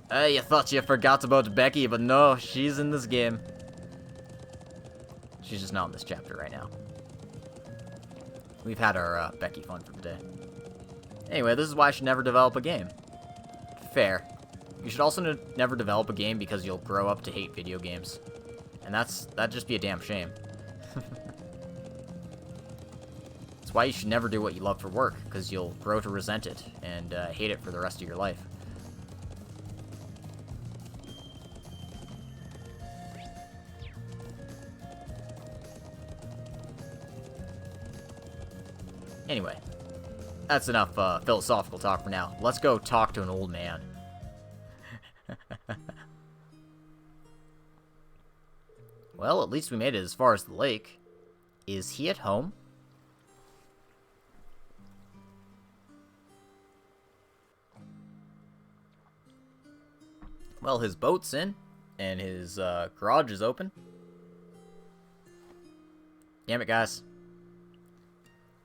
Hey, you thought you forgot about Becky, but no, she's in this game. She's just not in this chapter right now. We've had our Becky fun for the day. Anyway, this is why I should never develop a game. Fair. You should also never develop a game because you'll grow up to hate video games. And that'd just be a damn shame. That's why you should never do what you love for work, because you'll grow to resent it and hate it for the rest of your life. Anyway, that's enough philosophical talk for now. Let's go talk to an old man. Well, at least we made it as far as the lake. Is he at home? Well, his boat's in, and his garage is open. Damn it, guys.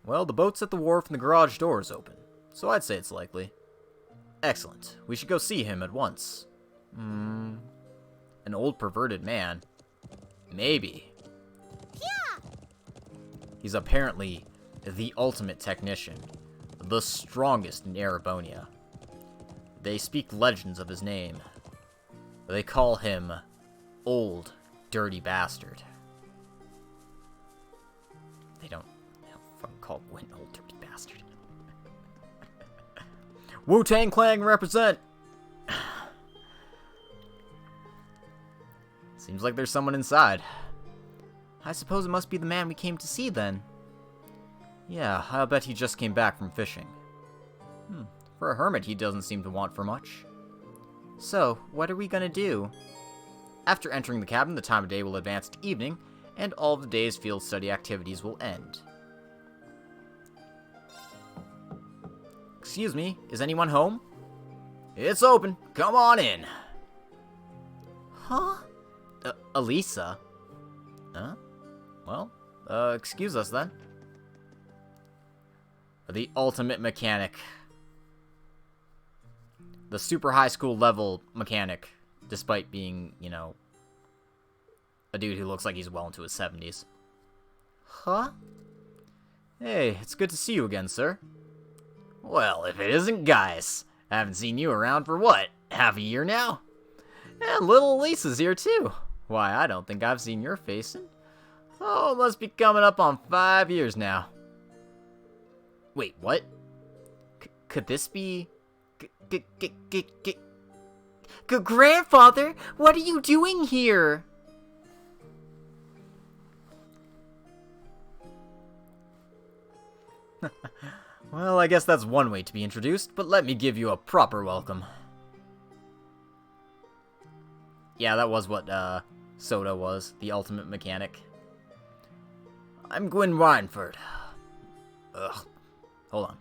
Well, the boat's at the wharf and the garage door is open, so I'd say it's likely. Excellent. We should go see him at once. An old perverted man. Maybe. Yeah. He's apparently the ultimate technician. The strongest in Erebonia. They speak legends of his name. They call him Old Dirty Bastard. They don't fucking call Gwyn Old Dirty Bastard. Wu-Tang Clan represent! Seems like there's someone inside. I suppose it must be the man we came to see then. Yeah, I'll bet he just came back from fishing. For a hermit, he doesn't seem to want for much. So, what are we gonna do? After entering the cabin, the time of day will advance to evening, and all of the day's field study activities will end. Excuse me, is anyone home? It's open. Come on in. Huh? Elisa? Huh? Well, excuse us then. The ultimate mechanic. The super high school level mechanic, despite being, you know, a dude who looks like he's well into his 70s. Huh? Hey, it's good to see you again, sir. Well, if it isn't Gaius. I haven't seen you around for what, half a year now? And little Lisa's here too. Why, I don't think I've seen your face in... Oh, it must be coming up on 5 years now. Wait, what? Could this be... Grandfather, what are you doing here? Well, I guess that's one way to be introduced, but let me give you a proper welcome. Yeah, that was what, Soda was, the ultimate mechanic. I'm Gwyn Reinford. Ugh. Hold on.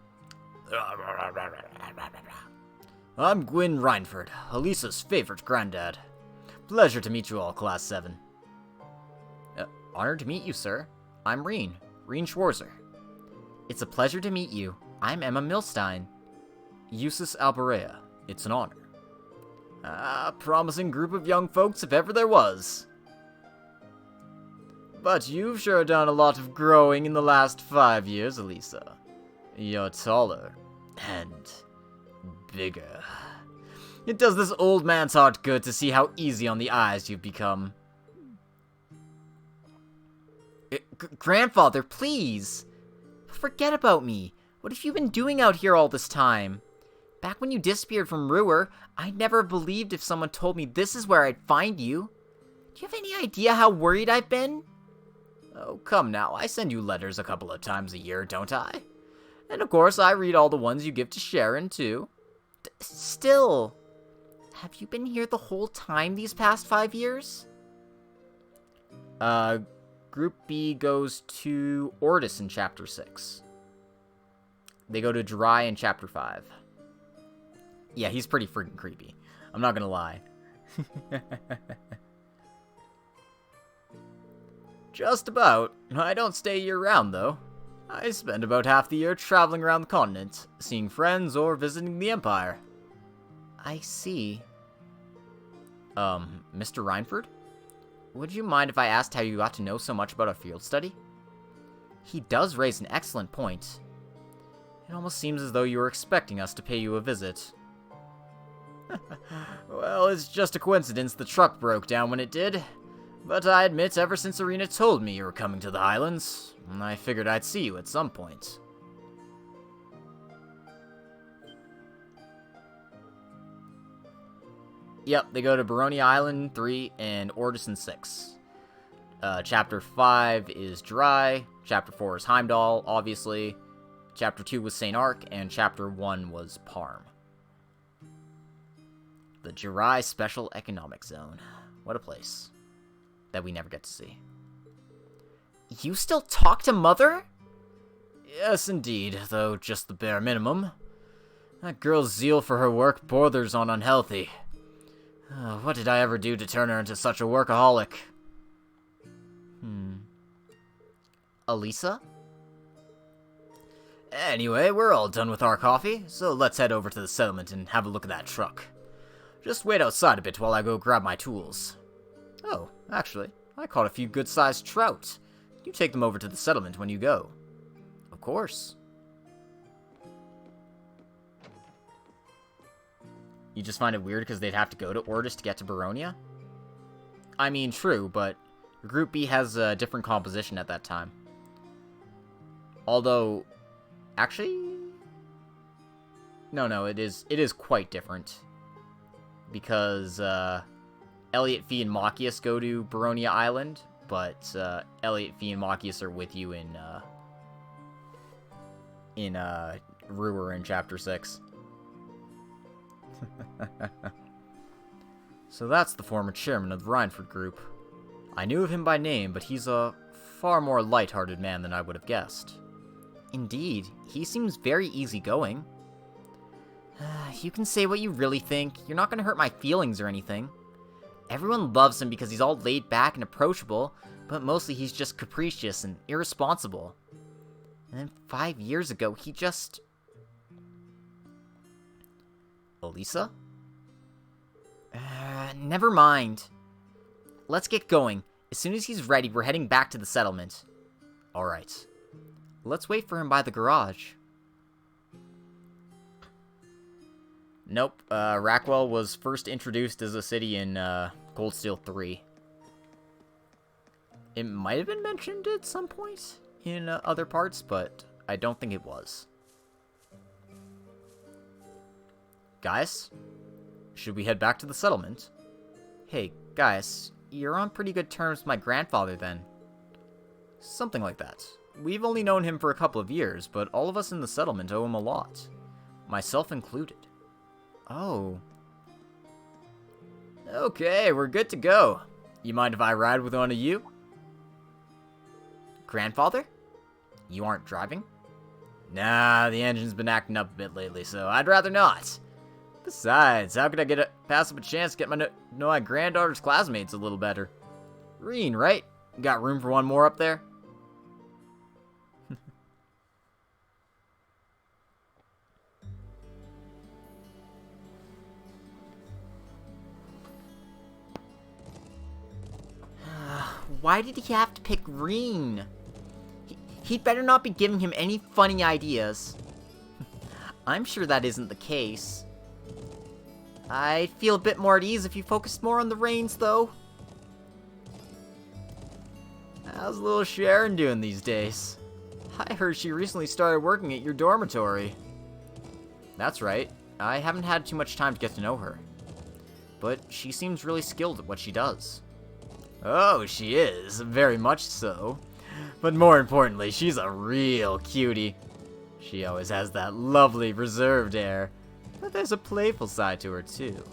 I'm Gwyn Reinford, Elisa's favorite granddad. Pleasure to meet you all, Class 7. Honored to meet you, sir. I'm Reen Schwarzer. It's a pleasure to meet you. I'm Emma Milstein. Eustace Alberea. It's an honor. Promising group of young folks if ever there was. But you've sure done a lot of growing in the last 5 years, Elisa. You're taller and bigger. It does this old man's heart good to see how easy on the eyes you've become. Grandfather, please! Forget about me. What have you been doing out here all this time? Back when you disappeared from Ruhr, I never believed if someone told me this is where I'd find you. Do you have any idea how worried I've been? Oh, come now. I send you letters a couple of times a year, don't I? And of course, I read all the ones you give to Sharon, too. Still, have you been here the whole time these past 5 years? Group B goes to Ordis in Chapter 6. They go to Dry in Chapter 5. Yeah, he's pretty freaking creepy. I'm not gonna lie. Just about. I don't stay year-round, though. I spend about half the year traveling around the continent, seeing friends or visiting the Empire. I see. Mr. Reinford? Would you mind if I asked how you got to know so much about our field study? He does raise an excellent point. It almost seems as though you were expecting us to pay you a visit. Well, it's just a coincidence the truck broke down when it did. But I admit, ever since Irina told me you were coming to the Highlands, I figured I'd see you at some point. Yep, they go to Erebonia Island 3 and Ordis 6. Chapter 5 is Dry, Chapter 4 is Heimdall, obviously. Chapter 2 was St. Arc, and Chapter 1 was Parm. The Dry Special Economic Zone. What a place. That we never get to see. You still talk to Mother? Yes, indeed, though just the bare minimum. That girl's zeal for her work borders on unhealthy. What did I ever do to turn her into such a workaholic? Elisa? Anyway, we're all done with our coffee, so let's head over to the settlement and have a look at that truck. Just wait outside a bit while I go grab my tools. Oh, actually, I caught a few good-sized trout. You take them over to the settlement when you go. Of course. You just find it weird because they'd have to go to Nordeast to get to Erebonia? I mean, true, but Group B has a different composition at that time. Although, actually... No, it is quite different. Because, Elliot, Fee, and Machias go to Erebonia Island, but, Elliot, Fee, and Machias are with you in Ruhr in Chapter 6. So that's the former chairman of the Rhineford Group. I knew of him by name, but he's a far more light-hearted man than I would have guessed. Indeed, he seems very easygoing. You can say what you really think. You're not gonna hurt my feelings or anything. Everyone loves him because he's all laid back and approachable, but mostly he's just capricious and irresponsible. And then 5 years ago, he just... Elisa? Never mind. Let's get going. As soon as he's ready, we're heading back to the settlement. Alright. Let's wait for him by the garage. Nope, Rackwell was first introduced as a city in, Cold Steel 3. It might have been mentioned at some point in other parts, but I don't think it was. Guys, should we head back to the settlement? Hey, guys, you're on pretty good terms with my grandfather then. Something like that. We've only known him for a couple of years, but all of us in the settlement owe him a lot. Myself included. Oh. Okay, we're good to go. You mind if I ride with one of you? Grandfather? You aren't driving? Nah, the engine's been acting up a bit lately, so I'd rather not. Besides, how could I pass up a chance to get know my granddaughter's classmates a little better? Reen, right? Got room for one more up there? Why did he have to pick Reen? He'd better not be giving him any funny ideas. I'm sure that isn't the case. I'd feel a bit more at ease if you focused more on the reins, though. How's little Sharon doing these days? I heard she recently started working at your dormitory. That's right. I haven't had too much time to get to know her. But she seems really skilled at what she does. Oh, she is. Very much so. But more importantly, she's a real cutie. She always has that lovely, reserved air. But there's a playful side to her, too.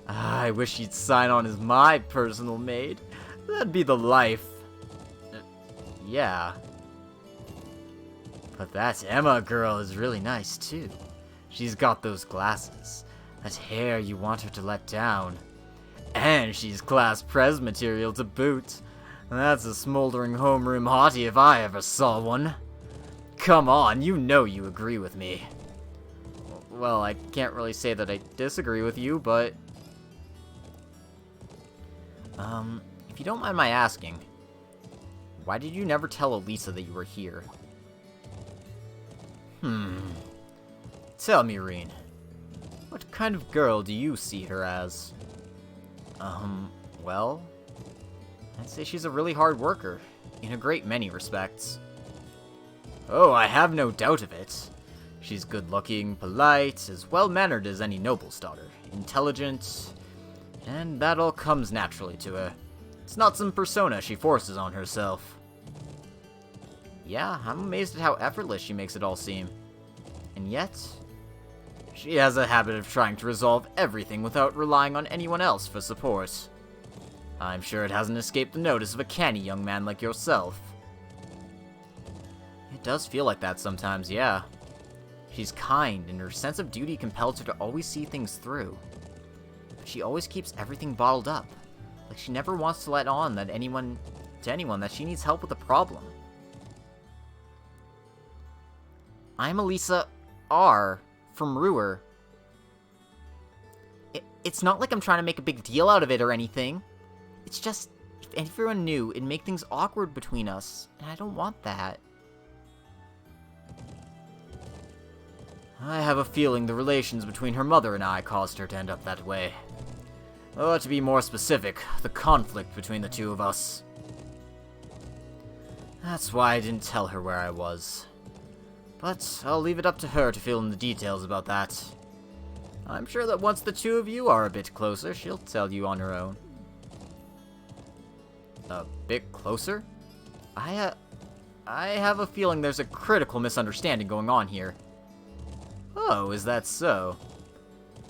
I wish she'd sign on as my personal maid. That'd be the life. Yeah. But that Emma girl is really nice, too. She's got those glasses. That hair you want her to let down. And she's class pres material to boot. That's a smoldering homeroom hottie if I ever saw one. Come on, you know you agree with me. Well, I can't really say that I disagree with you, but... if you don't mind my asking, why did you never tell Elisa that you were here? Tell me, Reen. What kind of girl do you see her as? Well, I'd say she's a really hard worker, in a great many respects. Oh, I have no doubt of it. She's good-looking, polite, as well-mannered as any noble's daughter, intelligent, and that all comes naturally to her. It's not some persona she forces on herself. Yeah, I'm amazed at how effortless she makes it all seem. And yet... she has a habit of trying to resolve everything without relying on anyone else for support. I'm sure it hasn't escaped the notice of a canny young man like yourself. It does feel like that sometimes, yeah. She's kind, and her sense of duty compels her to always see things through. But she always keeps everything bottled up. Like she never wants to let on that anyone that she needs help with a problem. I'm Elisa R. from Ruhr. It's not like I'm trying to make a big deal out of it or anything. It's just, if everyone knew, it'd make things awkward between us, and I don't want that. I have a feeling the relations between her mother and I caused her to end up that way. Or to be more specific, the conflict between the two of us. That's why I didn't tell her where I was. But I'll leave it up to her to fill in the details about that. I'm sure that once the two of you are a bit closer, she'll tell you on her own. A bit closer? I have a feeling there's a critical misunderstanding going on here. Oh, is that so?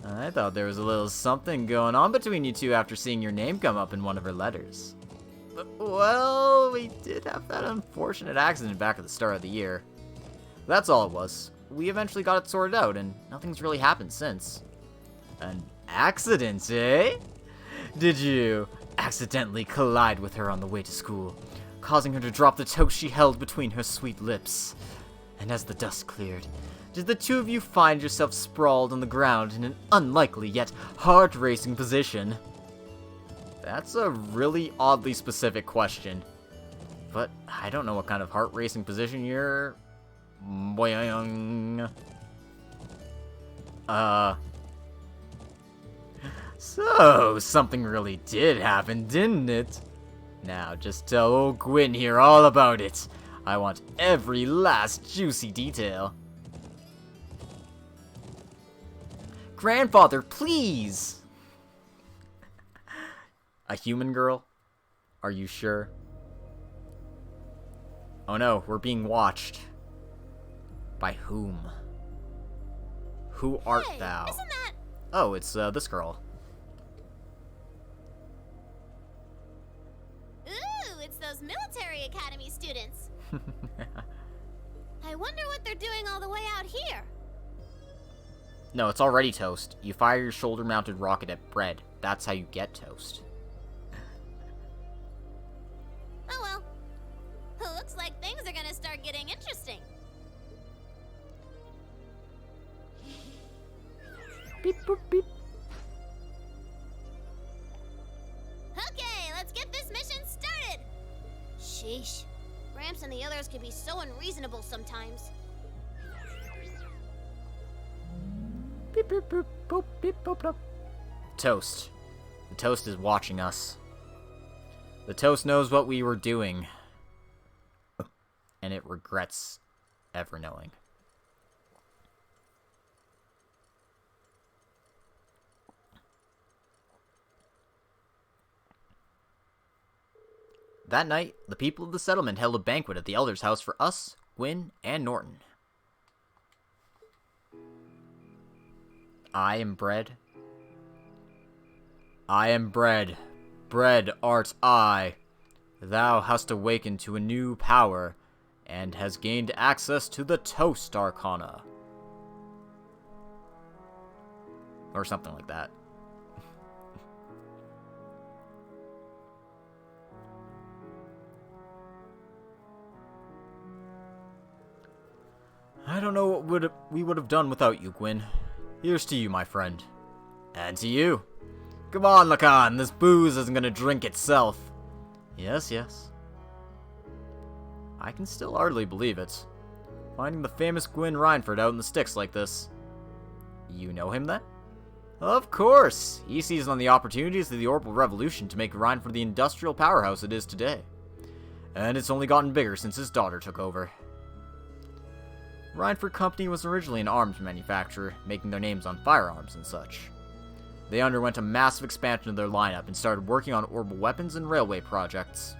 I thought there was a little something going on between you two after seeing your name come up in one of her letters. Well, we did have that unfortunate accident back at the start of the year. That's all it was. We eventually got it sorted out, and nothing's really happened since. An accident, eh? Did you accidentally collide with her on the way to school, causing her to drop the toast she held between her sweet lips? And as the dust cleared, did the two of you find yourself sprawled on the ground in an unlikely yet heart-racing position? That's a really oddly specific question. But I don't know what kind of heart-racing position you're... So, something really did happen, didn't it? Now, just tell old Gwyn here all about it. I want every last juicy detail. Grandfather, please! A human girl? Are you sure? Oh no, we're being watched. By whom? Who art thou? Isn't that... Oh, it's this girl. Ooh, it's those military academy students. I wonder what they're doing all the way out here. No, it's already toast. You fire your shoulder-mounted rocket at bread. That's how you get toast. Oh well. Looks like things are gonna start getting interesting. Beep boop beep. Okay, let's get this mission started. Sheesh. Gramps and the others can be so unreasonable sometimes. Beep boop boop boop beep boop boop. Toast. The toast is watching us. The toast knows what we were doing. And it regrets ever knowing. That night, the people of the settlement held a banquet at the Elder's house for us, Gwyn, and Norton. I am bread. I am bread. Bread art I. Thou hast awakened to a new power, and has gained access to the Toast Arcana. Or something like that. I don't know what we would have done without you, Gwyn. Here's to you, my friend. And to you. Come on, Lacan, this booze isn't gonna drink itself. Yes, yes. I can still hardly believe it. Finding the famous Gwyn Reinford out in the sticks like this. You know him, then? Of course! He seized on the opportunities of the Orbal Revolution to make Reinford the industrial powerhouse it is today. And it's only gotten bigger since his daughter took over. Reinford Company was originally an arms manufacturer, making their names on firearms and such. They underwent a massive expansion of their lineup and started working on orbital weapons and railway projects.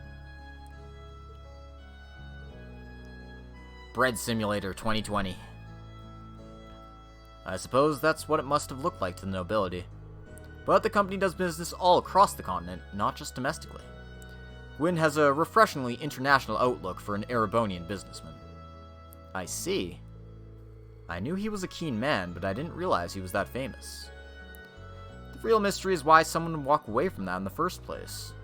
Bread Simulator 2020. I suppose that's what it must have looked like to the nobility. But the company does business all across the continent, not just domestically. Gwyn has a refreshingly international outlook for an Erebonian businessman. I see. I knew he was a keen man, but I didn't realize he was that famous. The real mystery is why someone would walk away from that in the first place.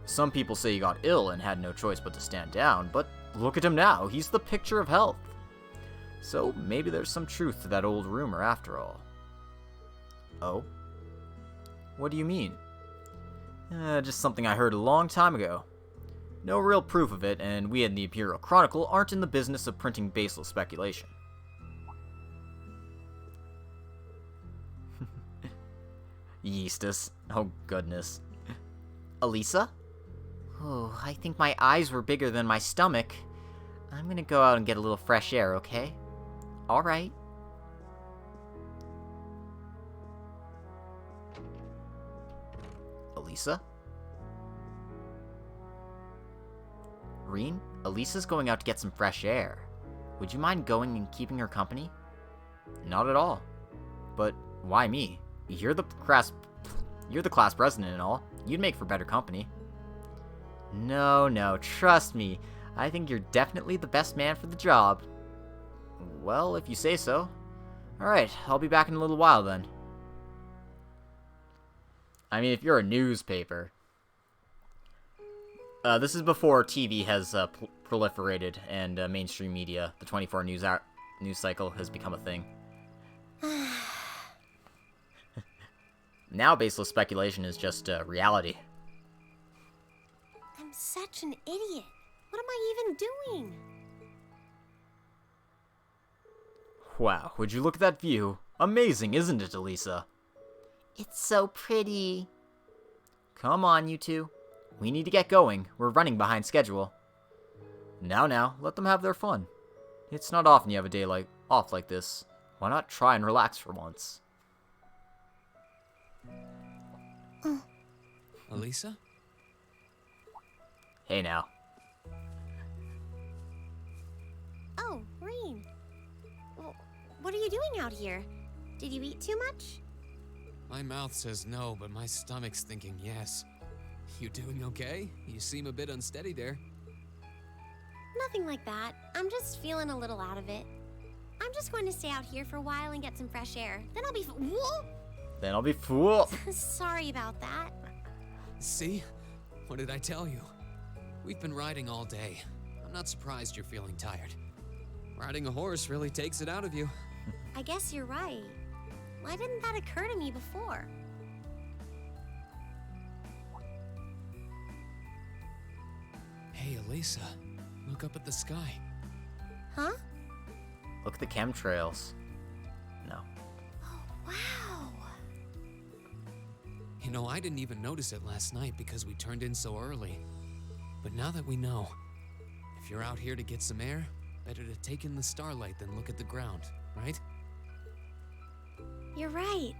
Some people say he got ill and had no choice but to stand down, but look at him now, he's the picture of health. So maybe there's some truth to that old rumor after all. Oh? What do you mean? Just something I heard a long time ago. No real proof of it, and we in the Imperial Chronicle aren't in the business of printing baseless speculation. Yeastus. Oh, goodness. Elisa? Oh, I think my eyes were bigger than my stomach. I'm gonna go out and get a little fresh air, okay? Alright. Elisa? Reen, Elisa's going out to get some fresh air. Would you mind going and keeping her company? Not at all. But why me? You're the class president and all. You'd make for better company. No, trust me. I think you're definitely the best man for the job. Well, if you say so. Alright, I'll be back in a little while then. I mean, if you're a newspaper. This is before TV has proliferated and mainstream media, the 24 news cycle, has become a thing. Now baseless speculation is just reality. I'm such an idiot. What am I even doing? Wow, would you look at that view? Amazing, isn't it, Elisa? It's so pretty. Come on, you two. We need to get going. We're running behind schedule. Now, let them have their fun. It's not often you have a day off like this. Why not try and relax for once? Elisa? Hey now. Oh, Reen. Well, what are you doing out here? Did you eat too much? My mouth says no, but my stomach's thinking yes. You doing okay? You seem a bit unsteady there. Nothing like that. I'm just feeling a little out of it. I'm just going to stay out here for a while and get some fresh air. Then I'll be Whoa! Then I'll be fooled. Sorry about that. See? What did I tell you? We've been riding all day. I'm not surprised you're feeling tired. Riding a horse really takes it out of you. I guess you're right. Why didn't that occur to me before? Hey, Elisa. Look up at the sky. Huh? Look at the chemtrails. No. Oh, wow. You know, I didn't even notice it last night because we turned in so early. But now that we know, if you're out here to get some air, better to take in the starlight than look at the ground, right? You're right.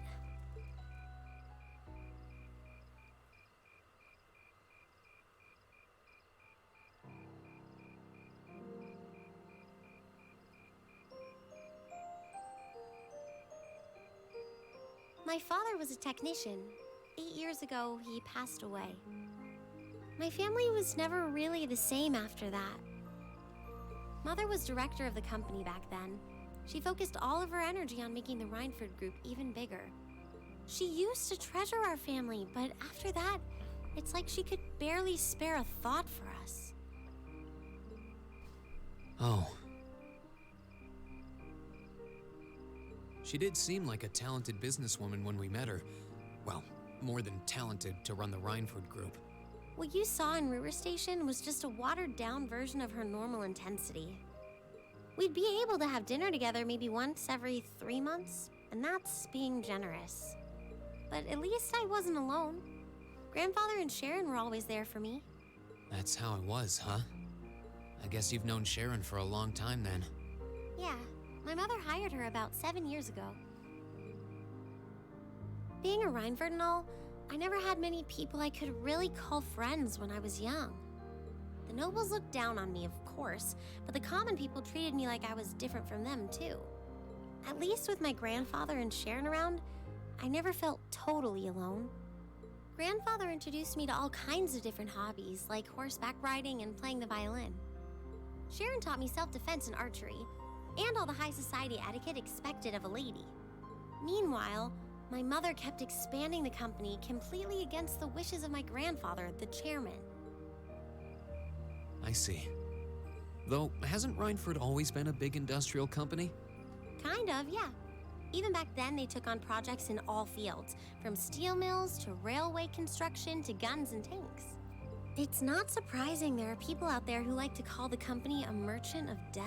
My father was a technician. 8 years ago, he passed away. My family was never really the same after that. Mother was director of the company back then. She focused all of her energy on making the Rhineford group even bigger. She used to treasure our family, but after that, it's like she could barely spare a thought for us. Oh. She did seem like a talented businesswoman when we met her. Well, more than talented to run the Rhineford group. What you saw in River Station was just a watered-down version of her normal intensity. We'd be able to have dinner together maybe once every 3 months, and that's being generous. But at least I wasn't alone. Grandfather and Sharon were always there for me. That's how it was, huh? I guess you've known Sharon for a long time then. Yeah, my mother hired her about 7 years ago. Being a Rhineford and all, I never had many people I could really call friends when I was young. The nobles looked down on me, of course, but the common people treated me like I was different from them, too. At least with my grandfather and Sharon around, I never felt totally alone. Grandfather introduced me to all kinds of different hobbies, like horseback riding and playing the violin. Sharon taught me self-defense and archery, and all the high society etiquette expected of a lady. Meanwhile, my mother kept expanding the company completely against the wishes of my grandfather, the chairman. I see. Though, hasn't Rhineford always been a big industrial company? Kind of, yeah. Even back then, they took on projects in all fields, from steel mills to railway construction to guns and tanks. It's not surprising there are people out there who like to call the company a merchant of death.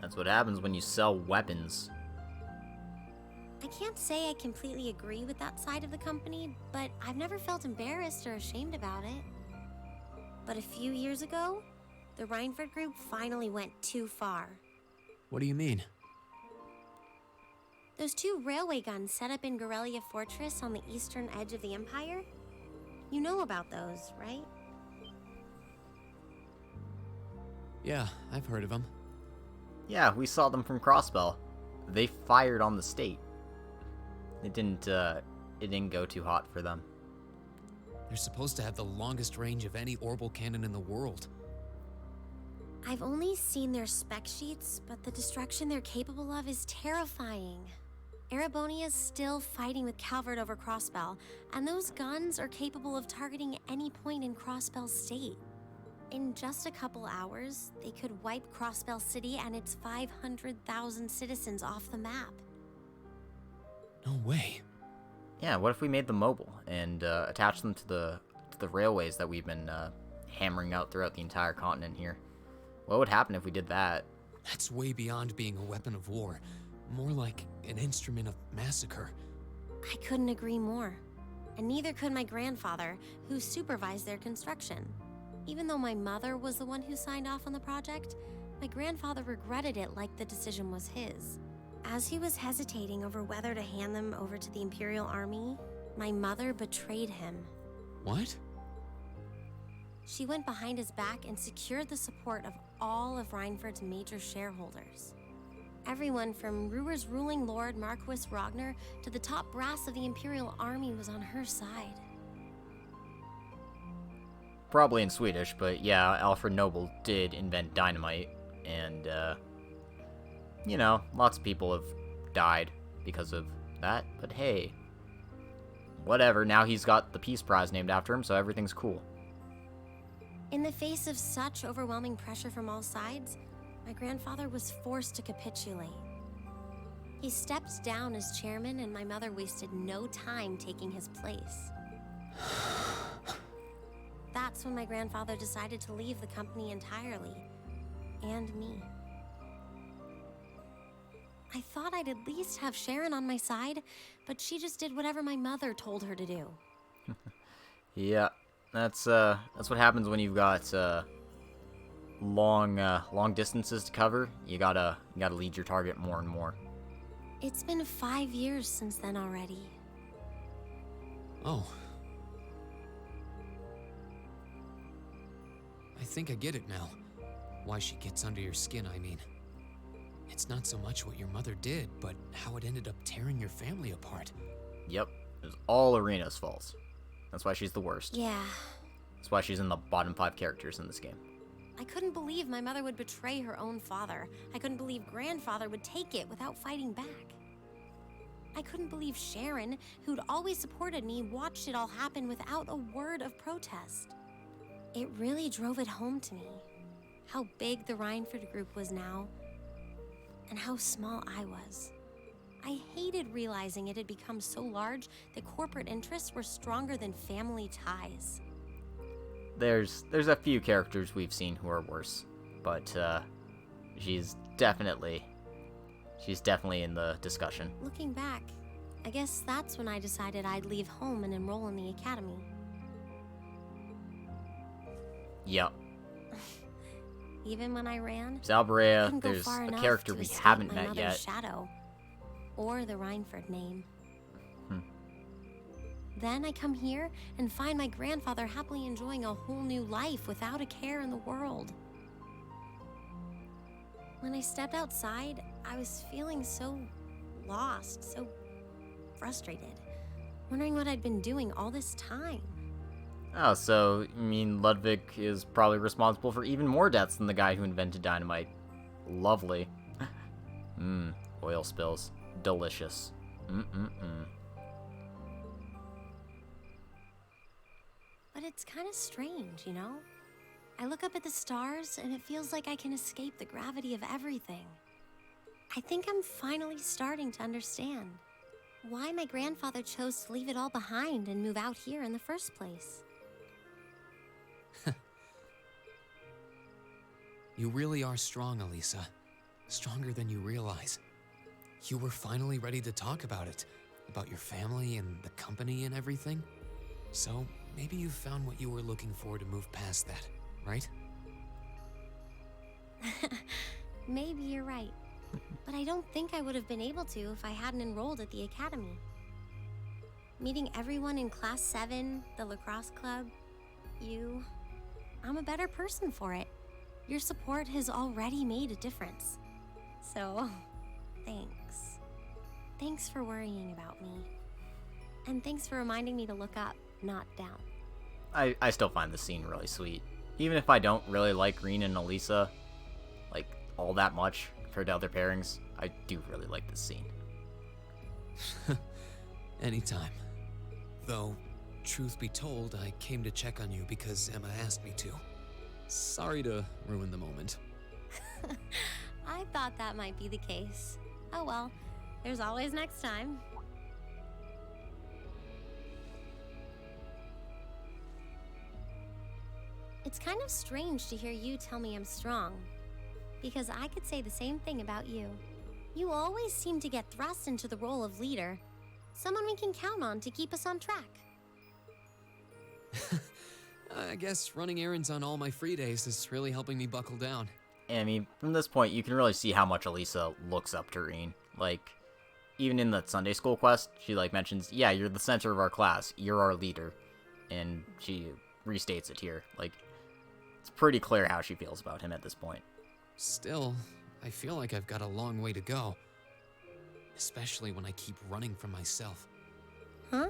That's what happens when you sell weapons. I can't say I completely agree with that side of the company, but I've never felt embarrassed or ashamed about it. But a few years ago, the Reinford group finally went too far. What do you mean? Those 2 railway guns set up in Gorelia Fortress on the eastern edge of the Empire? You know about those, right? Yeah, I've heard of them. Yeah, we saw them from Crossbell. They fired on the state. It didn't go too hot for them. They're supposed to have the longest range of any orbal cannon in the world. I've only seen their spec sheets, but the destruction they're capable of is terrifying. Erebonia's still fighting with Calvert over Crossbell, and those guns are capable of targeting any point in Crossbell State. In just a couple hours, they could wipe Crossbell City and its 500,000 citizens off the map. No way. Yeah, what if we made them mobile and attached them to the railways that we've been hammering out throughout the entire continent here? What would happen if we did that? That's way beyond being a weapon of war. More like an instrument of massacre. I couldn't agree more. And neither could my grandfather, who supervised their construction. Even though my mother was the one who signed off on the project, my grandfather regretted it like the decision was his. As he was hesitating over whether to hand them over to the Imperial Army, my mother betrayed him. What? She went behind his back and secured the support of all of Reinford's major shareholders. Everyone from Ruhr's ruling lord Marquis Ragnar to the top brass of the Imperial Army was on her side. Probably in Swedish, but yeah, Alfred Nobel did invent dynamite, and, you know, lots of people have died because of that, but hey, whatever, now he's got the Peace Prize named after him, so everything's cool. In the face of such overwhelming pressure from all sides, my grandfather was forced to capitulate. He stepped down as chairman, and my mother wasted no time taking his place. That's when my grandfather decided to leave the company entirely, and me. I thought I'd at least have Sharon on my side, but she just did whatever my mother told her to do. Yeah, that's what happens when you've got long distances to cover. You gotta lead your target more and more. It's been 5 years since then already. Oh. I think I get it now. Why she gets under your skin, I mean. It's not so much what your mother did, but how it ended up tearing your family apart. Yep, it was all Arena's fault. That's why she's the worst. Yeah. That's why she's in the bottom 5 characters in this game. I couldn't believe my mother would betray her own father. I couldn't believe grandfather would take it without fighting back. I couldn't believe Sharon, who'd always supported me, watched it all happen without a word of protest. It really drove it home to me, how big the Reinford group was now, and how small I was. I hated realizing it had become so large that corporate interests were stronger than family ties. There's a few characters we've seen who are worse, but she's definitely in the discussion. Looking back, I guess that's when I decided I'd leave home and enroll in the academy. Yep. Even when I ran, Zalbrea, there's a character we haven't met yet. Shadow, or the Reinford name. Then I come here and find my grandfather happily enjoying a whole new life without a care in the world. When I stepped outside, I was feeling so lost, so frustrated, wondering what I'd been doing all this time. Oh, so you mean Ludwig is probably responsible for even more deaths than the guy who invented dynamite. Lovely. Oil spills. Delicious. But it's kind of strange, you know? I look up at the stars and it feels like I can escape the gravity of everything. I think I'm finally starting to understand why my grandfather chose to leave it all behind and move out here in the first place. You really are strong, Elisa. Stronger than you realize. you were finally ready to talk about it. About your family and the company and everything. So, maybe you found what you were looking for to move past that, right? Maybe you're right. But I don't think I would have been able to if I hadn't enrolled at the academy. Meeting everyone in Class 7, the lacrosse club, you... I'm a better person for it. Your support has already made a difference. So, thanks. Thanks for worrying about me. And thanks for reminding me to look up, not down. I still find this scene really sweet. Even if I don't really like Green and Elisa, like, all that much compared to other pairings, I do really like this scene. Anytime. Though, truth be told, I came to check on you because Emma asked me to. Sorry to ruin the moment. I thought that might be the case. Oh well, there's always next time. It's kind of strange to hear you tell me I'm strong, because I could say the same thing about you. You always seem to get thrust into the role of leader, someone we can count on to keep us on track. I guess running errands on all my free days is really helping me buckle down. I mean, from this point, you can really see how much Elisa looks up to Green. Like, even in that Sunday school quest, she, like, mentions, yeah, you're the center of our class, you're our leader. And she restates it here. Like, it's pretty clear how she feels about him at this point. Still, I feel like I've got a long way to go. Especially when I keep running from myself. Huh?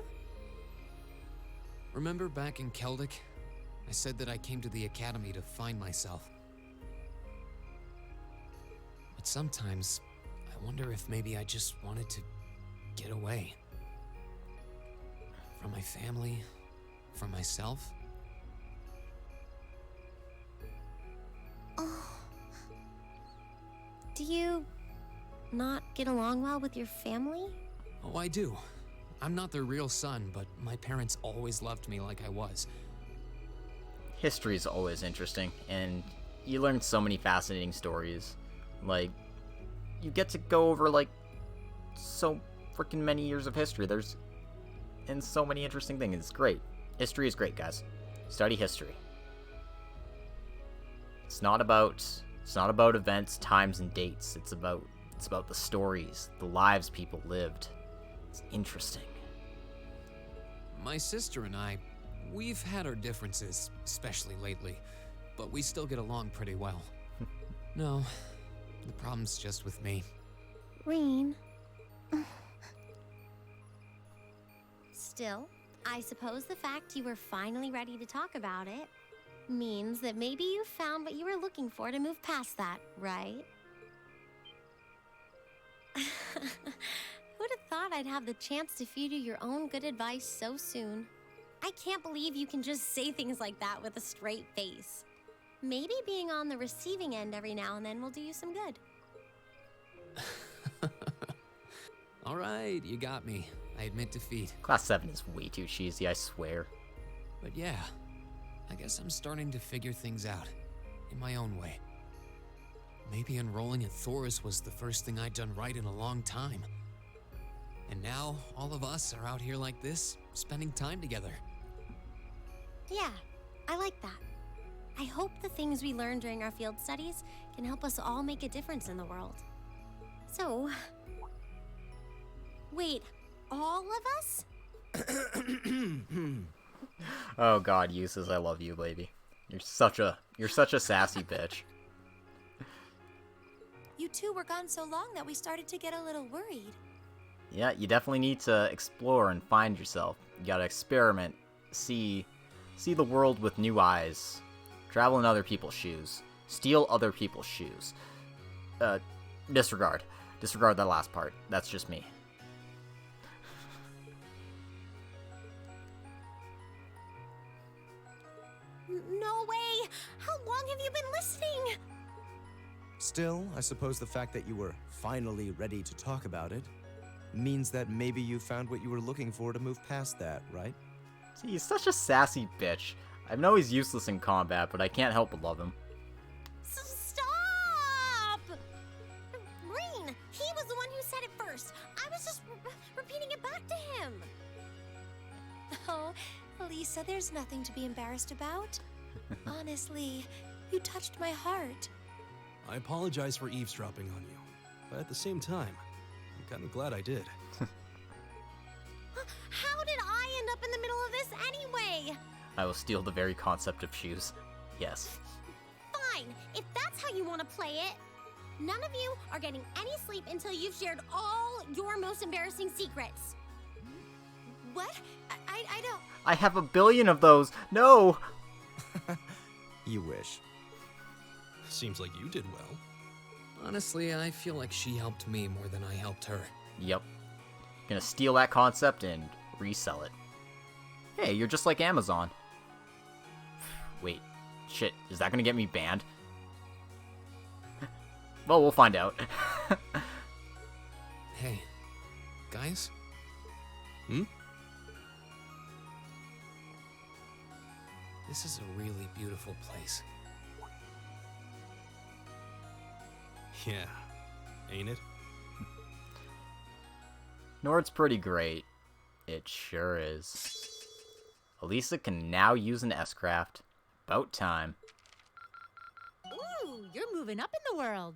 Remember back in Keldic? I said that I came to the academy to find myself. But sometimes, I wonder if maybe I just wanted to get away. From my family, from myself. Oh. Do you not get along well with your family? Oh, I do. I'm not their real son, but my parents always loved me like I was. History is always interesting, and you learn so many fascinating stories. Like, you get to go over, like, so freaking many years of history. And so many interesting things. It's great. History is great, guys. Study history. It's not about events, times, and dates. It's about the stories, the lives people lived. It's interesting. My sister and I, we've had our differences, especially lately, but we still get along pretty well. No, the problem's just with me. Reen. Still, I suppose the fact you were finally ready to talk about it means that maybe you found what you were looking for to move past that, right? Who'd have thought I'd have the chance to feed you your own good advice so soon? I can't believe you can just say things like that with a straight face. Maybe being on the receiving end every now and then will do you some good. Alright, you got me. I admit defeat. Class 7 is way too cheesy, I swear. But yeah, I guess I'm starting to figure things out. In my own way. Maybe enrolling at Thoris was the first thing I'd done right in a long time. And now, all of us are out here like this, spending time together. Yeah, I like that. I hope the things we learned during our field studies can help us all make a difference in the world. So... Wait, all of us? Oh god, Uses, I love you, baby. You're such a sassy bitch. You two were gone so long that we started to get a little worried. Yeah, you definitely need to explore and find yourself. You gotta experiment, see the world with new eyes, travel in other people's shoes, steal other people's shoes. Disregard that last part. That's just me. No way! How long have you been listening? Still, I suppose the fact that you were finally ready to talk about it means that maybe you found what you were looking for to move past that, right? See, he's such a sassy bitch. I know he's useless in combat, but I can't help but love him. Stop! Green, he was the one who said it first. Lisa, there's nothing to be embarrassed about. Honestly, you touched my heart. I apologize for eavesdropping on you, but at the same time, I'm kind of glad I did. How did I end up in the middle of this anyway? I will steal the very concept of shoes. Yes. Fine, if that's how you want to play it. None of you are getting any sleep until you've shared all your most embarrassing secrets. What? I don't... I have a billion of those. No! You wish. Seems like you did well. Honestly, I feel like she helped me more than I helped her. Yep. Gonna steal that concept and resell it. Hey, you're just like Amazon. Wait, shit, is that gonna get me banned? Well, we'll find out. Hey, guys? Hmm? This is a really beautiful place. Yeah, ain't it? Nord's pretty great. It sure is. Elisa can now use an S-Craft. About time. Ooh, you're moving up in the world.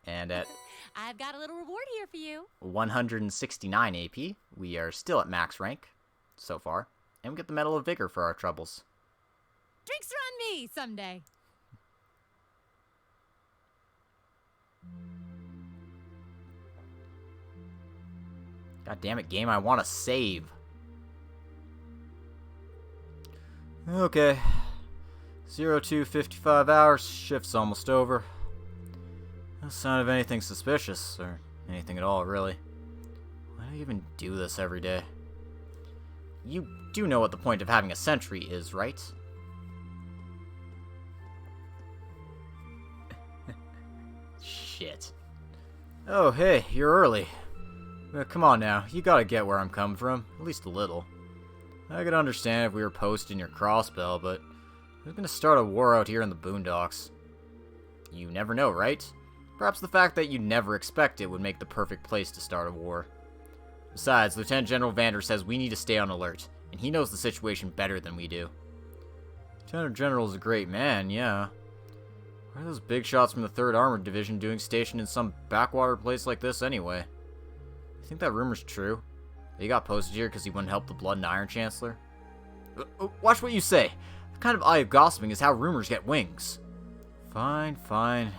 And at I've got a little reward here for you. 169 AP, we are still at max rank, so far. And we get the Medal of Vigor for our troubles. Drinks are on me someday. God damn it, game, I want to save. Okay. 02:55 hours, shift's almost over. No sign of anything suspicious, or anything at all, really. Why do I even do this every day? You do know what the point of having a sentry is, right? Shit. Oh, hey, you're early. Come on now, you gotta get where I'm coming from, at least a little. I could understand if we were posting your crossbell, but we're gonna start a war out here in the boondocks. You never know, right? Perhaps the fact that you never expect it would make the perfect place to start a war. Besides, Lieutenant General Vander says we need to stay on alert, and he knows the situation better than we do. Lieutenant General's a great man, yeah. What are those big shots from the 3rd Armored Division doing stationed in some backwater place like this anyway? You think that rumor's true? That he got posted here because he wouldn't help the Blood and Iron Chancellor? Watch what you say. The kind of eye of gossiping is how rumors get wings. Fine, fine.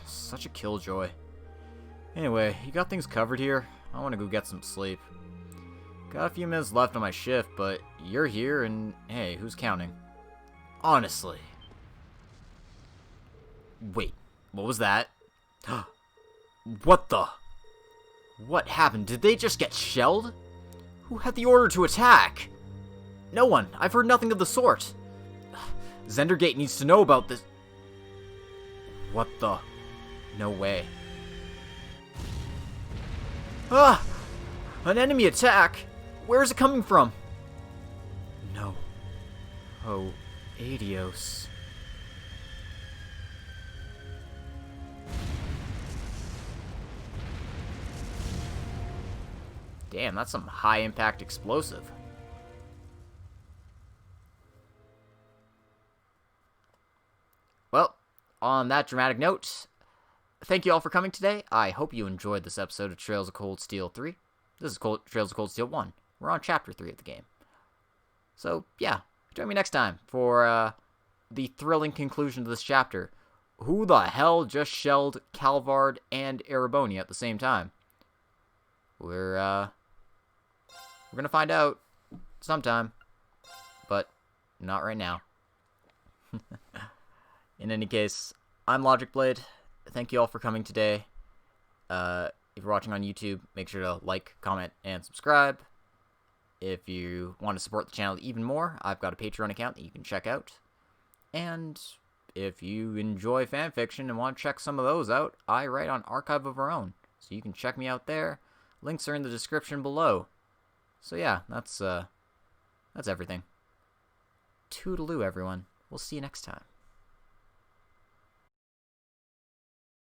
Such a killjoy. Anyway, you got things covered here? I want to go get some sleep. Got a few minutes left on my shift, but you're here and, hey, who's counting? Honestly. Wait, what was that? What the? What happened? Did they just get shelled? Who had the order to attack? No one. I've heard nothing of the sort. Zendergate needs to know about this. What the? No way. Ah! An enemy attack? Where is it coming from? No. Oh, adios. Damn, that's some high-impact explosive. Well, on that dramatic note, thank you all for coming today. I hope you enjoyed this episode of Trails of Cold Steel 3. This is Trails of Cold Steel 1. We're on Chapter 3 of the game. So, yeah, join me next time for the thrilling conclusion to this chapter. Who the hell just shelled Calvard and Erebonia at the same time? We're gonna find out sometime, but not right now. In any case, I'm Logic Blade. Thank you all for coming today. If you're watching on YouTube, make sure to like, comment, and subscribe. If you want to support the channel even more, I've got a Patreon account that you can check out. And if you enjoy fanfiction and want to check some of those out, I write on Archive of Our Own, so you can check me out there. Links are in the description below. So yeah, that's everything. Toodaloo, everyone. We'll see you next time.